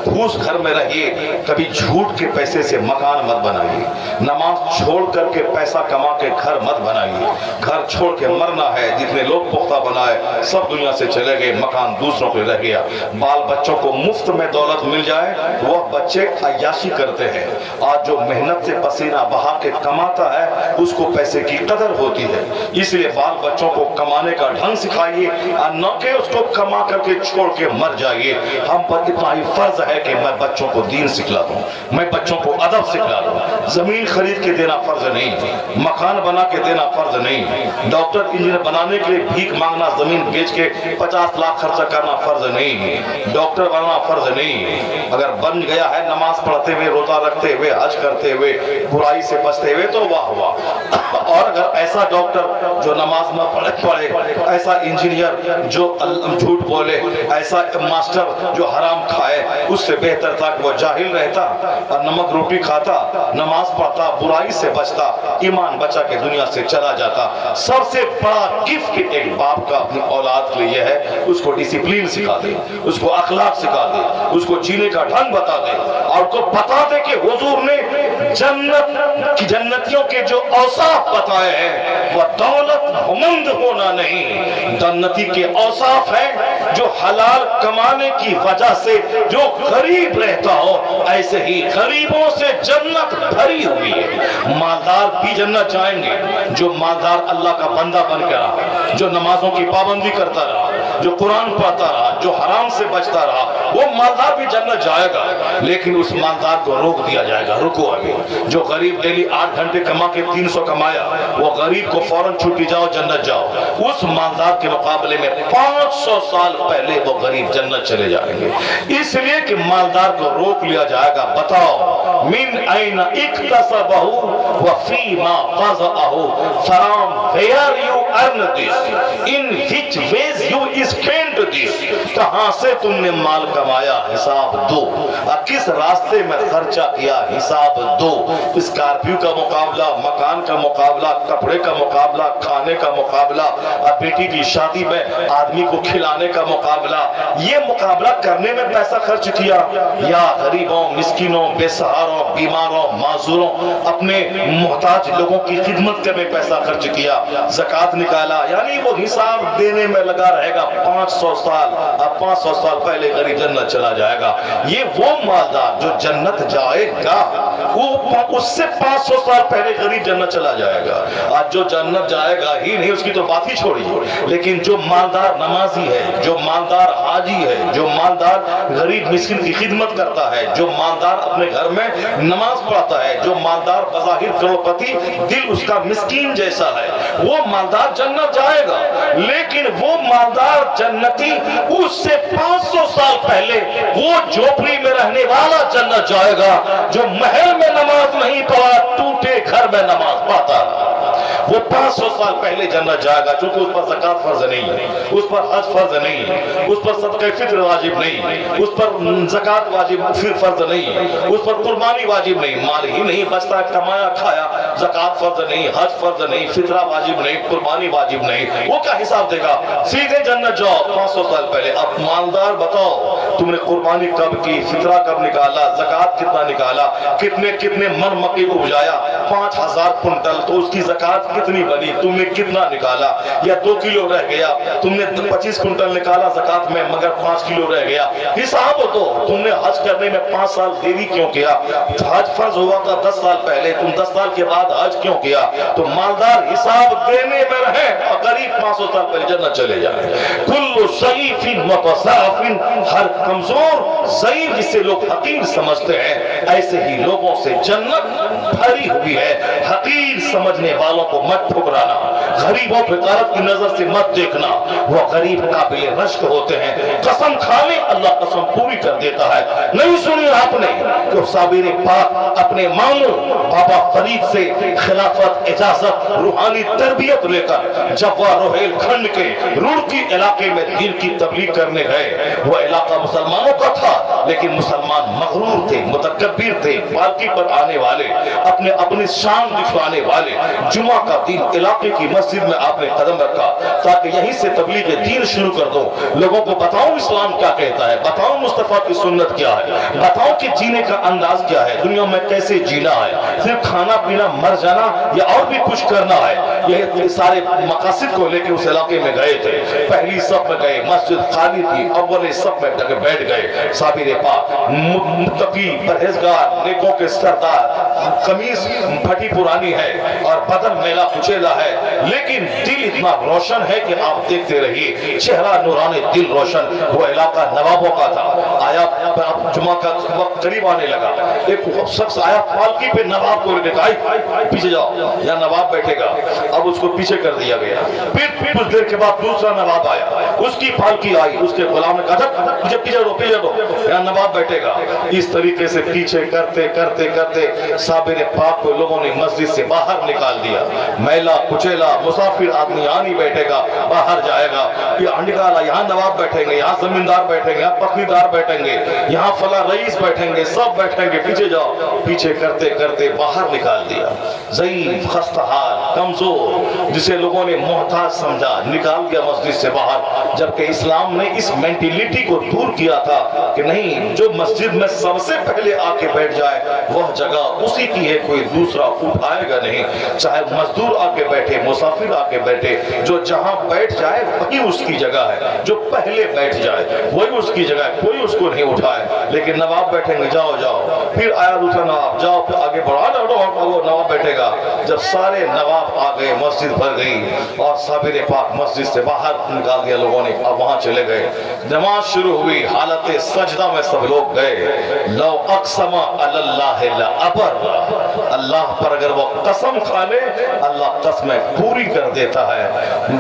پھوس گھر میں رہیے، کبھی جھوٹ کے پیسے سے مکان مت بنائیے، نماز چھوڑ کر کے پیسہ کما کے گھر مت بنائیے۔ گھر چھوڑ کے مرنا ہے، جتنے لوگ پختہ بنائے سب دنیا سے چلے گئے، مکان دوسروں پہ رہ گیا۔ بال بچوں کو مفت میں دولت مل جائے وہ بچے عیاشی کرتے ہیں، اور جو محنت سے پسینہ بہا کے کماتا ہے اس کو پیسے کی قدر ہوتی ہے۔ اس لیے بال بچوں کو کمانے کا ڈھنگ سکھائیے اور نہ کہ اس کو کما کر کے چھوڑ کے مر جائیے۔ ہم پر اتنا ہی فرض ہے کہ میں بچوں کو دین سکھلا دوں، میں بچوں کو ادب سکھلا دوں۔ زمین خرید کے دینا فرض نہیں، مکان بنا کے دینا فرض نہیں، ڈاکٹر انجینئر بنانے کے لیے بھیک مانگنا، زمین بیچ کے 50 لاکھ خرچہ کرنا فرض نہیں، ڈاکٹر بننا فرض نہیں۔ اگر بن گیا ہے نماز پڑھتے ہوئے، روزہ رکھتے ہوئے، حج کرتے ہوئے، برائی سے بچتے ہوئے تو واہ واہ۔ اور اگر ایسا ڈاکٹر جو نماز نہ پڑھے، ایسا انجینئر جو جھوٹ بولے، ایسا ماسٹر جو حرام کھائے، اس سے بہتر تھا کہ وہ جاہل رہتا اور نمک روٹی کھاتا، نماز پڑھتا، برائی سے بچتا، ایمان بچا کے دنیا سے چلا جاتا۔ سب سے بڑا گفٹ ایک باپ کا اپنی اولاد کے لیے ہے، اس کو ڈسپلین سکھا دے، اس کو اخلاق سکھا دے، اس کو جینے کا ڈھنگ بتا دے، اور کو بتا دے کہ حضور نے جنتیوں کے جو اوصاف بتائے ہیں وہ دولت مند ہونا نہیں، جنتی کے اوصاف ہیں جو حلال کمانے کی وجہ سے جو غریب رہتا ہو، ایسے ہی غریبوں سے جنت بھری ہوئی ہے۔ مالدار بھی جنت جائیں گے، جو مالدار اللہ کا بندہ بن کے رہا، جو نمازوں کی پابندی کرتا رہا، جو قرآن پڑھتا رہا، جو حرام سے بچتا رہا، وہ مالدار بھی جنت جائے گا۔ لیکن اس مالدار کو روک دیا جائے گا، رکو ابھی، جو غریب ڈیلی 8 گھنٹے کما کے 300 کمایا، وہ غریب کو فوراً چھٹی جاؤ جنت جاؤ۔ اس مالدار کے مقابلے میں 500 سال پہلے وہ غریب جنت چلے جائیں گے۔ اس لیے کہ مالدار کو روک لیا جائے گا، بتاؤ من این اکتسبہ وفیما وضعہ، from where you earn this, in which ways you spend this، کہاں سے تم نے مال کمایا حساب دو، کس راستے میں خرچہ کیا حساب دو۔ اسکارپیو کا مقابلہ، مکان کا مقابلہ، کپڑے کا مقابلہ، کھانے کا مقابلہ، بیٹی کی شادی میں آدمی کو کھلانے کا مقابلہ، یہ مقابلہ کرنے میں پیسہ خرچ کیا یا غریبوں، مسکینوں، بے سہاروں، بیماروں، معذوروں، اپنے محتاج لوگوں کی خدمت کرنے میں پیسہ خرچ کیا، زکوٰۃ نکالا، یعنی وہ حساب دینے میں لگا رہے گا 500 سال۔ اب 500 سال پہلے غریب جنت چلا جائے گا۔ یہ وہ مالدار جو جنت جائے گا، وہ اس سے 500 سال پہلے غریب جنت چلا جائے گا۔ آج جو جنت جائے گا ہی نہیں، اس کی تو بات ہی چھوڑیے، لیکن جو مالدار نمازی ہے، جو مالدار حاجی ہے، جو مالدار غریب مسکین کی خدمت کرتا ہے، جو مالدار اپنے گھر میں نماز پڑھتا ہے. جو مالدار بظاہر کروڑپتی دل اس کا مسکین جیسا ہے, وہ مالدار جنت جائے گا, لیکن وہ مالدار جنتی اس سے 500 سال پہلے وہ جھوپڑی میں رہنے والا جنت جائے گا جو محل میں نماز نہیں پڑھا, ٹوٹے گھر میں نماز پڑھتا. وہ 500 سال پہلے جنت جائے گا, چونکہ اس پر زکات فرض نہیں ہے, اس پر حج فرض نہیں ہے, اس پر صدقہ فطر واجب نہیں ہے, اس پر زکات واجب فرض نہیں ہے, اس پر قربانی واجب نہیں, مال ہی نہیں بچتا, کمایا کھایا, زکات فرض نہیں, حج فرض نہیں, فطرہ واجب نہیں, قربانی واجب نہیں, وہ کیا حساب دے گا؟ سیدھے جنت جاؤ 500 سال پہلے. اب مالدار بتاؤ تم نے قربانی کب کی, فطرہ کب نکالا, زکات کتنا نکالا, کتنے من مکے کو اپجایا, 5000 کنٹل, تو اس کی زکات کتنی بنی, تم نے کتنا نکالا, یا 2 کلو رہ گیا, تم نے 25 کنٹل نکالا زکات میں مگر 5 کلو رہ گیا, حساب ہو. تو تم نے حج کرنے میں 5 سال دیری کیوں کیا؟ حج فرض ہوا تھا 10 سال پہلے, تم 10 سال کے بعد حج کیوں کیا؟ تو مالدار حساب دینے میں رہے اور قریب 500 سال پہلے جنت چلے جائیں. کل ضعیف متصرف, ہر کمزور ضعیف جسے لوگ حقیر سمجھتے ہیں, ایسے ہی لوگوں سے جنت بھری ہوئی ہے. حقیر سمجھنے والوں کو مت ٹھکرانا, غریبوں پہ غرض کی نظر سے مت دیکھنا, وہ غریب قابل رشک ہوتے ہیں, قسم کھانے اللہ قسم پوری کر دیتا ہے. نہیں سنی آپ نے کہ صابر پاک اپنے ماموں بابا فرید سے خلافت, اجازت, روحانی تربیت لے کر جب وہ روہیل کھنڈ کے روڑکی علاقے میں دین کی تبلیغ کرنے گئے. وہ علاقہ مسلمانوں کا تھا, لیکن مسلمان مغرور تھے, متکبر تھے, پالکی پر آنے والے, اپنی شان دکھانے والے. جمعہ کا دن علاقے کی مسجد میں آپ نے قدم رکھا تاکہ یہیں سے تبلیغ دین شروع کر دو, لوگوں کو بتاؤں اسلام کیا کہتا ہے, بتاؤں مصطفیٰ کی سنت کیا ہے, بتاؤں کہ جینے کا انداز کیا ہے, دنیا میں کیسے جینا ہے, صرف کھانا پینا مر جانا یا اور بھی کچھ کرنا ہے. یہ سارے مقاصد کو لے کے اس علاقے میں گئے تھے. پہلی صف میں گئے, مسجد خالی تھی, اول صف میں بیٹھ گئے. صابر پاک متقی, پرہیزگار, نیکوں کے سردار, قمیص پھٹی پرانی ہے اور بدن میلا کچیلا ہے, لیکن دل اتنا روشن ہے کہ آپ دیکھتے رہیے, چہرہ نورانی, دل روشن. وہ علاقہ نوابوں کا تھا. آیا جمعہ کا وقت قریب آنے لگا, ایک شخص آیا پالکی پہ نواب کو لے کہا پیچھے جاؤ, یا نواب بیٹھے گا. اب اس کو پیچھے کر دیا گیا. پھر کچھ دیر کے بعد دوسرا نواب آیا, اس کی پالکی آئی, اس کے غلام نے کہا پیچھے دو, یا نواب بیٹھے گا. اس طریقے سے پیچھے کرتے کرتے کرتے صابر پاک کو لوگوں نے مسجد سے باہر نکال دیا. میلا کچیلا, مسافر آدمی یہاں نہیں بیٹھے گا, باہر جائے گا. یہ نکالا, یہاں نواب بیٹھیں گے, یہاں زمیندار بیٹھیں گے, یہاں پتنی دار بیٹھیں گے, یہاں فلاں رئیس بیٹھیں گے, سب بیٹھیں گے, پیچھے جاؤ. پیچھے کرتے کرتے باہر نکال دیا. ضعیف, خستہ حال, کمزور, جسے لوگوں نے محتاج سمجھا, نکال دیا مسجد سے باہر. جبکہ اسلام نے اس مینٹیلیٹی کو دور کیا تھا کہ نہیں, جو مسجد میں سب سے پہلے آ کے بیٹھ جائے وہ جگہ اسی کی ہے, کوئی دوسرا اٹھائے گا نہیں. چاہے مزدور آ کے بیٹھے, مسافر آ کے بیٹھے, جو جہاں بیٹھ جائے وہی اس کی جگہ ہے, جو پہلے بیٹھ جائے وہی اس کی جگہ ہے, کوئی اس کو نہیں اٹھائے. لیکن نواب بیٹھیں گے, جاؤ جاؤ, پھر آیا دوسرا نواب, جاؤ, پھر آگے بڑھا, وہ نواب بیٹھے گا. جب سارے نواب آ گئے, مسجد بھر گئی اور صابر پاک مسجد سے باہر نکال دیا لوگوں نے. اب وہاں چلے گئے, نماز شروع ہوئی, حالت سجدہ میں سب لوگ گئے. لو اقسم علی اللہ لابر, اللہ پر اگر وہ قسم کھا لے اللہ قسمیں پوری کر دیتا ہے.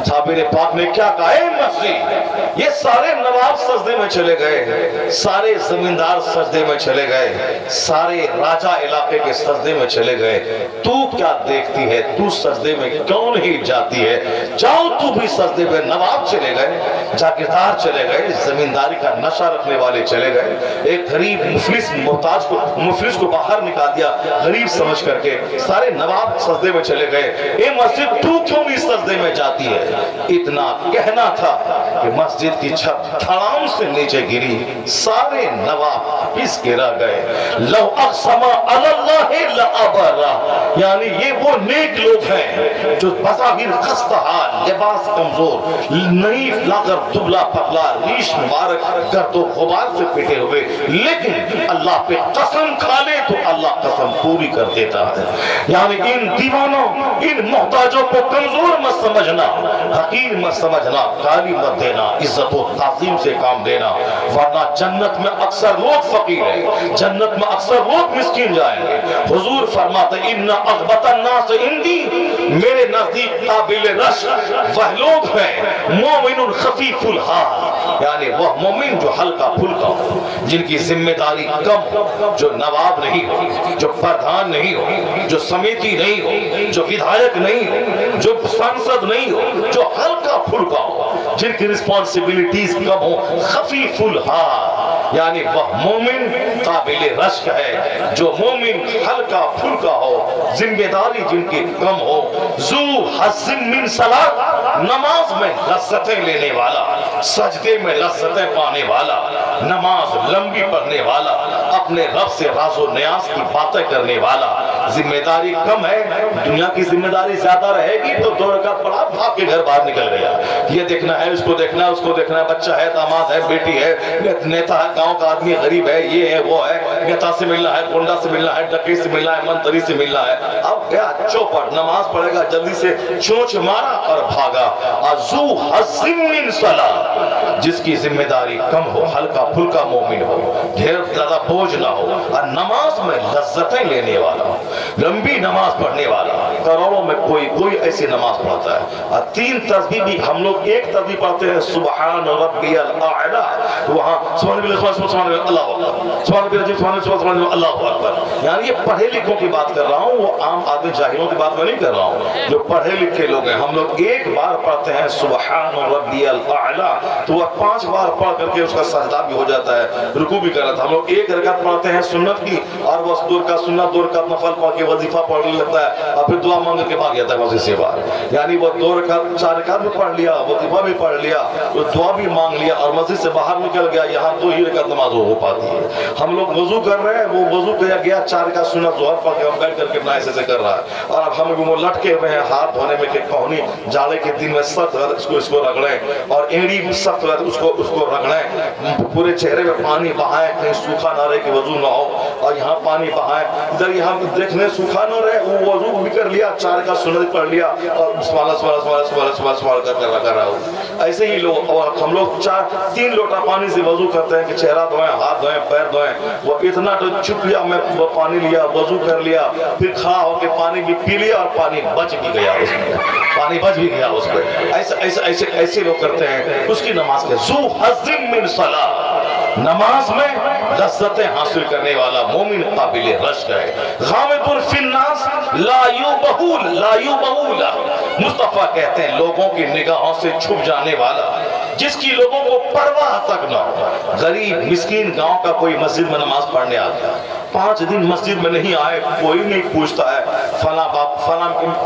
صابر پاک نے کیا کہا, اے مسجد, یہ سارے نواب سجدے میں چلے گئے, سارے زمیندار سجدے میں چلے گئے, سارے راجہ علاقے کے سجدے میں چلے گئے, تو کیا دیکھتی ہے, تو سجدے میں کیوں نہیں جاتی ہے؟ جاؤ تو بھی سجدے میں. نواب چلے گئے, جاگیردار چلے گئے, زمینداری کا نشہ رکھنے والے چلے گئے. ایک غریب مفلس محتاج کو, مفلس کو باہر نکال دیا غریب سمجھ کر کے. سارے نواب سجدے میں چلے گئے. اے مسجد, تو کیوں بھی سجدے میں جاتی ہے؟ اتنا کہنا تھا کہ مسجد کی چھت دھڑام سے نیچے گری, سارے نواب اس گرا گئے. لو اقسم علی اللہ لابر, یعنی یہ وہ نیک لوگ ہیں جو بظاہر خستہ حال, لباس کمزور, نہیں لاغر, دبلا پتلا, ریش مبارک, گرد و غبار سے پٹے ہوئے, لیکن اللہ پہ قسم کھا لے تو اللہ قسم ہم پوری کر دیتا ہے. یعنی ان دیوانوں ان محتاجوں کو کمزور مت سمجھنا, حقیر مت سمجھنا, گالی مت دینا, عزت و تعظیم سے کام دینا, ورنہ جنت میں اکثر لوگ فقیر ہیں, جنت میں اکثر لوگ مسکین جائیں گے. حضور فرماتے ہیں ان اغبط الناس عندی, میرے نزدیک قابل رشک وہ لوگ ہیں مومن خفیف الحال, یعنی وہ مومن جو ہلکا پھلکا ہو, جن کی ذمہ داری کم ہو, جو نواب نہیں ہو, جو پردھان نہیں ہو, جو سمیتی نہیں ہو, جو ودھایک نہیں ہو, جو سانسد نہیں ہو, جو ہلکا پھلکا ہو, جن کی رسپانسبلٹیز کم ہو. خفیف الحال یعنی وہ مومن قابل رشک ہے, جو مومن ہلکا پھلکا ہو, ذمہ داری جن کی کم ہو. ذو حظ من صلاۃ, نماز میں لذتیں لینے والا, سجدے میں لذتیں پانے والا, نماز لمبی پڑھنے والا, اپنے رب سے راز و نیاز کی باتیں کرنے والا. ذمہ داری کم ہے, دنیا کی ذمہ داری زیادہ رہے گی تو 2 رکعت پڑھا بھاگ کے گھر باہر نکل گیا, یہ دیکھنا ہے, اس کو دیکھنا ہے, اس کو دیکھنا ہے, بچہ ہے, داماد ہے, بیٹی ہے, نیتا ہے, گاؤں کا آدمی غریب ہے, یہ ہے وہ ہے, نیتا سے ملنا ہے, گونڈا سے ملنا ہے, ڈکیت سے ملنا ہے, منتری سے ملنا ہے. اب گیا چوپٹ, نماز پڑھے گا, جلدی سے چونچ مارا اور بھاگا. ذو حظ من صلاۃ, جس کی ذمہ داری کم ہو, ہلکا پھلکا مومن ہو, ڈھیر زیادہ بوجھ نہ ہو, اور نماز میں لذتیں لینے والا, لمبی نماز پڑھنے والا. کروڑوں میں کوئی ایسی نماز پڑھتا ہے. اور 3 تسبیح بھی ہم لوگ ایک تسبیح پڑھتے ہیں, سبحان ربی الاعلی, وہاں سبحان اللہ اللہ اکبر, سبحان ربی العظیم, سبحان اللہ اکبر. یعنی یہ پڑھے لکھوں کی بات کر رہا ہوں, وہ عام آدمی جاہلوں کی بات میں نہیں کر رہا ہوں. جو پڑھے لکھے لوگ ہیں, ہم لوگ ایک بار پڑھتے ہیں سبحان ربی الاعلی, تو وہ 5 بار پڑھ کر کے اس کا سجدہ بھی ہو جاتا ہے, رکوع بھی کرتا ہے. ہم لوگ 1 رکعت پڑھتے ہیں سنت کی, اور وہ 2 رکعت سنت, 2 رکعت نفل پڑھ کے وظیفہ پڑھ لیتا ہے, اور پھر دعا مانگ کے بھاگ جاتا ہے مسجد سے باہر. یعنی وہ 2 رکعت 4 رکعت بھی پڑھ لیا, وظیفہ بھی پڑھ لیا, وہ دعا بھی مانگ لیا, اور مسجد سے باہر نکل گیا. یہاں 2 ہی رکعت نماز ہو پاتی ہے. ہم لوگ وضو کر رہے ہیں, وہ وضو کیا گیا 4 رکعت سنت ظہر پڑھ کے بیٹھ کر کے اپنا ایسے سے کر رہا ہے, اور اب ہم وہ لٹکے ہوئے ہیں ہاتھ دھونے میں کہ کہنی جاڑے کے دن میں سخت اس کو رگڑیں, اور ایڑی سخت اس کو رگڑیں, پورے چہرے میں پانی بہائیں, کہیں سوکھا نہ رہے کہ وضو نہ ہو, اور یہاں پانی بہائیں, ادھر یہاں دیکھنے سوکھا نہ رہے, وہ وضو بھی کر لیا, 4 کا سنت پڑھ لیا, اور سوال کر رہا ہوں. ایسے ہی لوگ, اور ہم لوگ 3 لوٹا پانی سے وضو کرتے ہیں کہ چہرہ دھوئیں, ہاتھ دھوئیں, پیر دھوئیں. وہ اتنا تو چپ گیا, میں پانی لیا, وضو کر لیا, پھر کھڑا ہو کے پانی بھی پی لیا, اور پانی بچ بھی گیا اس میں, پانی بچ بھی گیا اس پہ. ایسے لوگ کرتے ہیں. اس کی نماز کے ذو حظ من صلاۃ, نماز میں لذتیں حاصل کرنے والا مومن قابل رشک ہے. غامض فی الناس لا یبہول, مصطفیٰ کہتے ہیں لوگوں کی نگاہوں سے چھپ جانے والا, جس کی لوگوں کو پرواہ تک نہ ہو. غریب مسکین گاؤں کا کوئی مسجد میں نماز پڑھنے آ گیا, 5 دن مسجد میں نہیں آئے, کوئی نہیں پوچھتا ہے فلاں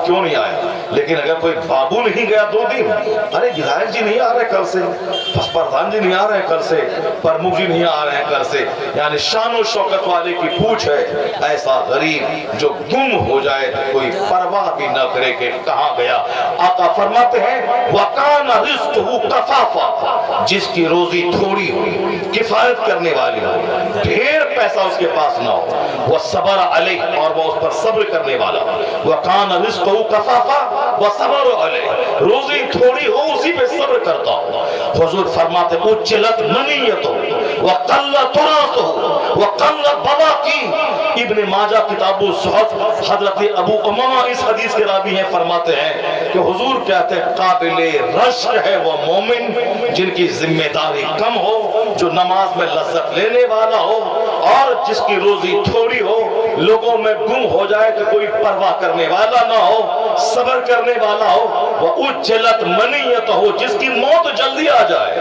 کیوں نہیں آئے. لیکن اگر کوئی بابو نہیں گیا 2 دن, ارے ودھایک جی نہیں آ رہے کل سے, پردھان جی نہیں آ رہے کل سے, پرمکھ جی نہیں آ رہے ہیں کل سے, یعنی شان و شوکت والے کی پوچھ ہے. ایسا غریب جو گم ہو جائے تو کوئی پرواہ بھی نہ کرے کہ کہاں گیا. آقا فرماتے ہیں وَقَانَ رِزْقُهُ كَفَافًا, جس کی روزی تھوڑی ہو, کفایت کرنے والی ہو, ڈھیر پیسہ اس کے پاس نہ ہو, وہ صبر علیہ, اور وہ اس پر صبر کرنے والا. وَقَانَ رِزْقُهُ كَفَافًا وَصَبَرُ عَلَيْهِ, روزی تھوڑی ہو اسی پہ صبر کرتا ہو. حضور فرماتے اُجِّلَتْ مَنِيَّتُهُ وَقَلَّ تُرَاثُهُ وَقَلَّ بَوَاقِيهُ. ابن ماجہ کتاب الزہد, حضرت ابو امامہ اس حدیث کے راوی ہیں, فرماتے ہیں کہ حضور کہتے ہیں قابل رشک ہے وہ مومن جن کی ذمہ داری کم ہو, جو نماز میں لذت لینے والا ہو, اور جس کی روزی تھوڑی ہو, لوگوں میں گم ہو جائے تو کوئی پرواہ کرنے والا نہ ہو, صبر کرنے والا ہو. وَأُجِّلَتْ مَنِيَّتُهُ, جس کی موت جلدی آ جائے.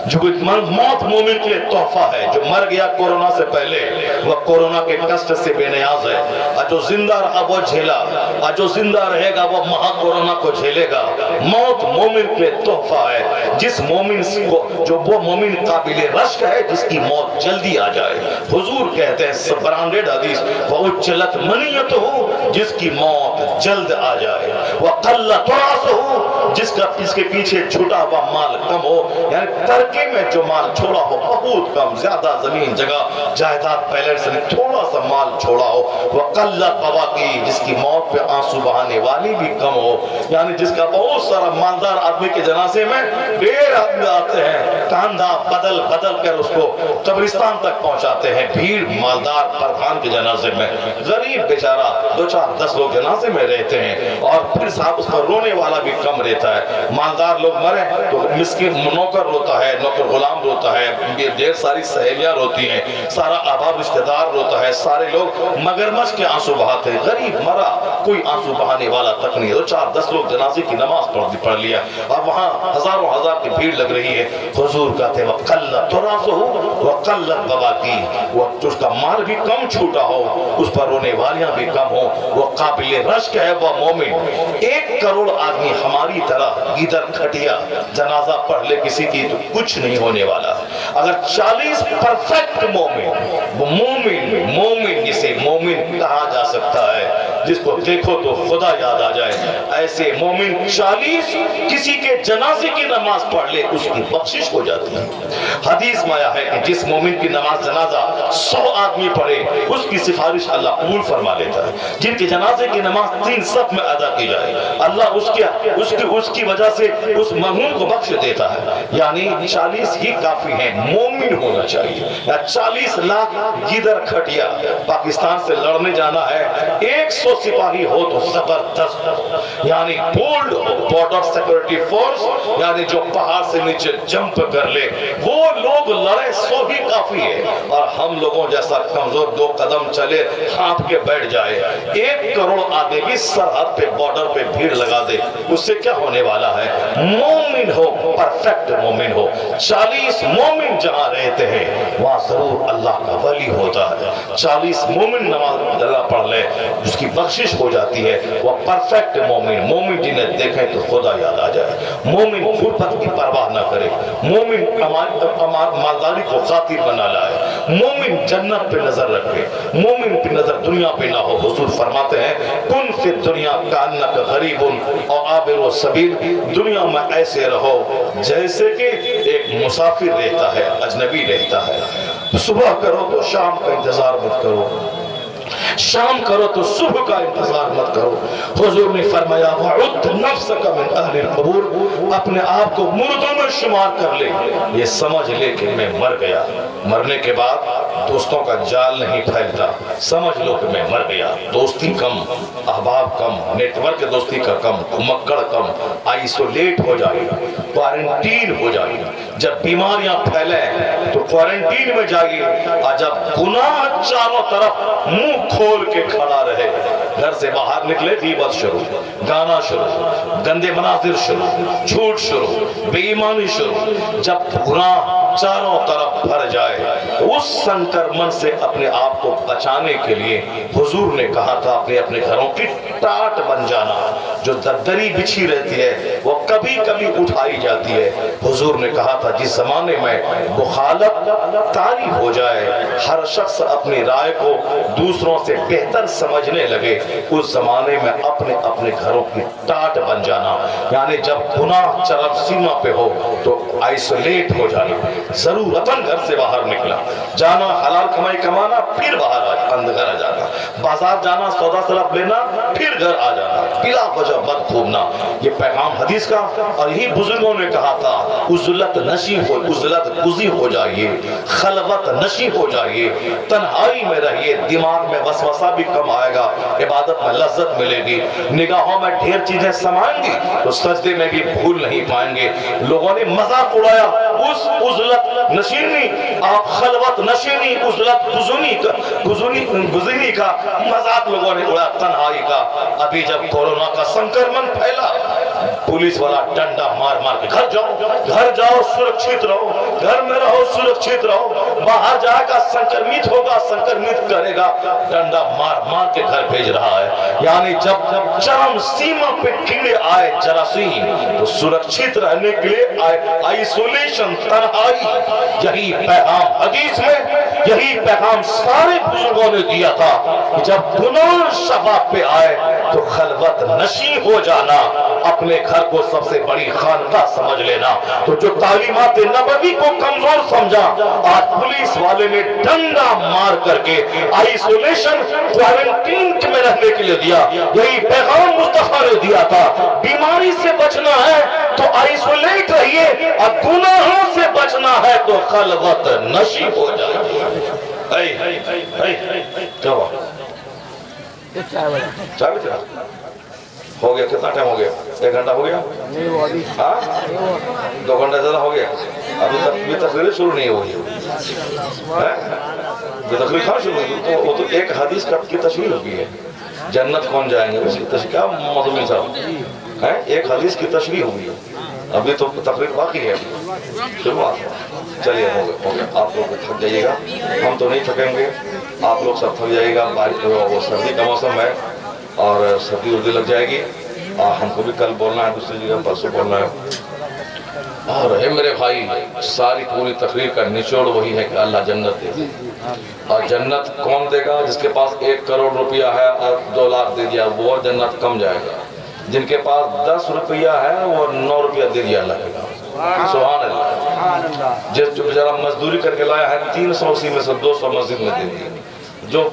جو موت مومن کے لیے تحفہ ہے. جو مر گیا کورونا سے پہلے وہ کورونا کے کشٹ سے بے نیاز ہے, اور جو زندہ رہا وہ جھیلا, اور جو زندہ رہے گا وہ مہا کورونا کو جھیلے گا. موت مومن کے لیے تحفہ ہے. جس مومن کو, جو وہ مومن قابل رشک ہے جس کی موت جلدی آ جائے. حضور کہتے ہیں برانڈیڈ حدیث وَأُجِّلَتْ مَنِيَّتُهُ, جس کی موت جلد آ جائے. وَقَلَّ تُرَاثُهُ, جس کے پیچھے چھوٹا ہوا مال کم ہو, یعنی ترکے میں جو مال چھوڑا ہو بہت کم, زیادہ زمین جگہ جائیداد بیلنس نہیں, تھوڑا سا مال چھوڑا ہو. وقلت بواکی، جس کی موت پہ آنسو بہانے والی بھی کم ہو، یعنی جس کا بہت سارا مالدار آدمی کے جنازے میں ڈھیر آدمی آتے ہیں، کاندھا بدل بدل کر اس کو قبرستان تک پہنچاتے ہیں، بھیڑ مالدار پرخان کے جنازے میں، غریب بیچارہ 2-4-10 لوگ جنازے میں رہتے ہیں، اور پھر صاحب اس پر رونے والا بھی کم رہتا ہے۔ مالدار لوگ مرے تو مسکین نوکر روتا ہے، نوکر غلام روتا ہے، ڈھیر ساری سہیلیاں روتی ہیں، سارا احباب رشتہ دار روتا ہے، سارے لوگ مگرمچھ کے آنسو بہاتے ہیں، غریب مرا کوئی آنسو بہانے والا تک نہیں۔ 2-4-10 لوگ جنازے کی نماز پڑھ لیا، اور وہاں ہزاروں ہزار کی بھیڑ لگ رہی ہے۔ حضور کہتے ہیں وَقَلَّتْ تُرَاثُهُ وَقَلَّتْ بَوَاقِيهِ، وہ اس کا مال بھی کم چھوٹا ہو، اس پر رونے والیاں بھی کم ہو، وہ قابل رشک ہے، وہ مومن۔ 1 کروڑ آدمی ہماری طرح گیدر کھٹیا جنازہ پڑھ لے کسی کی تو کچھ نہیں ہونے والا۔ اگر 40 پرفیکٹ مومن جسے مومن کہا جا سکتا ہے، جس کو دیکھو تو خدا یاد آ جائے، ایسے مومن 40 کسی کے جنازے کی نماز پڑھ لے اس کی بخشش ہو جاتی ہے۔ حدیث میں آیا ہے کہ جس مومن کی نماز جنازہ 100 آدمی پڑھے اس کی سفارش اللہ قبول فرما لیتا ہے۔ جن کے جنازے کی نماز 3 صف میں ادا کی جائے اللہ اس کی وجہ سے اس مرحوم کو بخش دیتا ہے۔ یعنی 40 ہی کافی ہیں، مومن ہونا چاہیے۔ یا 40 لاکھ گیدر کھٹیا پاکستان سے لڑنے جانا ہے، 100 سپاہی ہو تو زبردست، یعنی بولڈ ہو، بارڈر سیکورٹی فورس، یعنی جو پہاڑ سے نیچے جمپ کر لے، وہ لوگ لڑے 100 ہی کافی ہے۔ اور ہم لوگوں جیسا کمزور 2 قدم چلے ہانپ کے بیٹھ جائے، 1 کروڑ آدمی کی سرحد پہ بارڈر پہ بھیڑ لگا دے، اس سے کیا ہونے والا ہے؟ مومن ہو، پرفیکٹ مومن ہو۔ 40 مومن جہاں رہتے ہیں وہاں ضرور اللہ کا ولی ہوتا ہے۔ 40 مومن نماز اللہ پڑھ لے اس کی بخشش ہو جاتی ہے، وہ پرفیکٹ مومن جنہیں دیکھیں تو خدا یاد آ جائے، مومن غربت کی پرواہ نہ کرے، مومن مالداری کو خاطر بنا لائے، مومن جنت پہ نظر رکھے، مومن پہ نظر دنیا پہ نہ ہو۔ حضور فرماتے ہیں کن فی الدنیا کانک غریب اور عابر السبیل، دنیا میں ایسے رہو جیسے کہ ایک مسافر رہتا ہے، اجنبی رہتا ہے۔ صبح کرو تو شام کا انتظار مت کرو، شام کرو تو صبح کا انتظار مت کرو۔ حضور نے فرمایا وَعُدْ نَفْسَكَ مِنْ أَهْلِ الْقُبُورِ، اپنے آپ کو مردوں میں شمار کر لے، یہ سمجھ لے کہ میں مر گیا۔ مرنے کے بعد دوستوں کا جال نہیں پھیلتا، سمجھ لو کہ میں مر گیا۔ دوستی کم، احباب کم، نیٹ ورک دوستی کا کم، کمکڑ کم، آئسولیٹ ہو جائے، کوارنٹین ہو جائے۔ جب بیماریاں پھیلیں تو کوارنٹین میں جائیے، اور جب گناہ چاروں طرف منہ کھول کے کھڑا رہے، گھر سے باہر نکلے غیبت شروع، گانا شروع، گندے مناظر شروع، جھوٹ شروع، بے ایمانی شروع۔ جب گناہ چاروں طرف بھر جائے اس سنکرمن سے اپنے آپ کو بچانے کے لیے حضور نے کہا تھا اپنے گھروں کی ٹاٹ بن جانا۔ جو دردری بچھی رہتی ہے وہ کبھی کبھی اٹھائی جاتی ہے۔ حضور نے کہا تھا جس زمانے میں مخالف طاری ہو جائے، ہر شخص اپنی رائے کو دوسروں سے بہتر سمجھنے لگے، اس زمانے میں اپنے گھروں کی ٹاٹ بن جانا، یعنی جب گناہ چرم سیما پہ ہو تو آئسولیٹ ہو جانا، ضرورتاً گھر سے باہر نکلا جانا، حلال کمائی کمانا، پھر باہر گھر آ جانا، بازار جانا، سودا سلف لینا، پھر گھر آ جانا، بلا وجہ بد گھومنا۔ یہ پیغام حدیث کا، اور یہی بزرگوں نے کہا تھا عزلت نشی ہو، عزلت گزی ہو جائیے، خلوت نشی ہو جائیے، تنہائی میں رہیے، دماغ میں وسوسہ بھی کم آئے گا، عبادت میں لذت ملے گی، نگاہوں میں ڈھیر چیزیں سمائیں گی تو سجدے میں بھی بھول نہیں پائیں گے۔ لوگوں نے مذاق اڑایا اس عزلت نشینی، آپ خلوت نشینی، عزلت گزینی کا مذاق لوگوں نے اڑایا، تنہائی کا۔ ابھی جب کورونا کا سنکرمن پھیلا، پولیس والا ڈنڈا مار مار کے گھر جاؤ سرکشت رہو، گھر میں رہو سرکشت رہو، باہر جائے گا سنکرمت ہوگا، سنکرمت کرے گا، ڈنڈا مار مار کے گھر بھیج رہا ہے۔ یعنی جب چرم سیما پہ کیڑے آئے جراثیم تو سرکشت رہنے کے لیے آئسولیشن، تنہائی۔ یہی پیغام حدیث میں، یہی پیغام سارے بزرگوں نے دیا تھا کہ جب گناہ شباب پہ آئے تو خلوت نشی ہو جانا، اپنے اپنے گھر کو سب سے بڑی خانقاہ سمجھ لینا۔ تو جو تعلیمات نبوی کو کمزور سمجھا، آج پولیس والے نے ڈنڈا مار کر کے آئسولیشن کوارنٹین میں رہنے کے لیے دیا۔ یہی پیغام مصطفیٰ نے دیا تھا، بیماری سے بچنا ہے تو آئسولیٹ رہیے، اور گناہوں سے بچنا ہے تو خلوت نشی ہو جائے۔ کیا ہوا؟ چائے بجے ہو گیا؟ کتنا ٹائم ہو گیا؟ 1 گھنٹہ ہو گیا؟ ہاں 2 گھنٹہ زیادہ ہو گیا؟ ابھی تک بھی تقریر شروع نہیں ہوئی ہے؟ تقریر کہاں شروع ہوئی؟ وہ تو ایک حدیث کی تشریح ہوگی ہے، جنت کون جائیں گے اس کی تشریح۔ کیا مظلومی صاحب ہے؟ ایک حدیث کی تشریح ہوئی ہے، ابھی تو تقریر باقی ہے، شروعات۔ چلیے ہو گیا، آپ لوگ تھک جائیے گا، ہم تو نہیں تھکیں گے، آپ لوگ سب تھک جائیے گا۔ بارش وہ سردی کا موسم ہے اور سردی اردی لگ جائے گی، اور ہم کو بھی کل بولنا ہے، دوسری جگہ پرسوں بولنا ہے۔ اور ہے میرے بھائی، ساری پوری تقریر کا نچوڑ وہی ہے کہ اللہ جنت دے، اور جنت کون دے گا؟ جس کے پاس 1 کروڑ روپیہ ہے اور 2 لاکھ دے دیا، وہ جنت کم جائے گا۔ جن کے پاس 10 روپیہ ہے وہ 9 روپیہ دے دیا اللہ کے گا، سبحان اللہ۔ جس جو بیچارہ مزدوری کر کے لایا ہے 380 میں سے 200 مسجد میں دے دیا۔ جو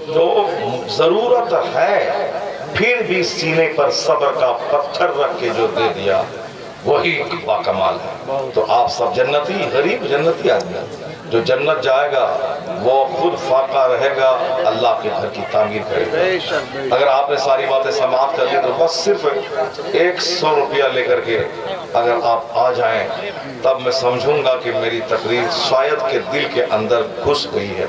ضرورت ہے پھر بھی سینے پر صبر کا پتھر رکھ کے جو دے دیا، وہی باکمال ہے۔ تو آپ سب جنتی، غریب جنتی آدمی، جو جنت جائے گا وہ خود فاقہ رہے گا، اللہ کے گھر کی تعمیر کرے گا۔ اگر آپ نے ساری باتیں سماعت کر لی تو بس صرف 100 روپیہ لے کر کے اگر آپ آ جائیں، تب میں سمجھوں گا کہ میری تقریر شاید کہ دل کے اندر گھس گئی ہے۔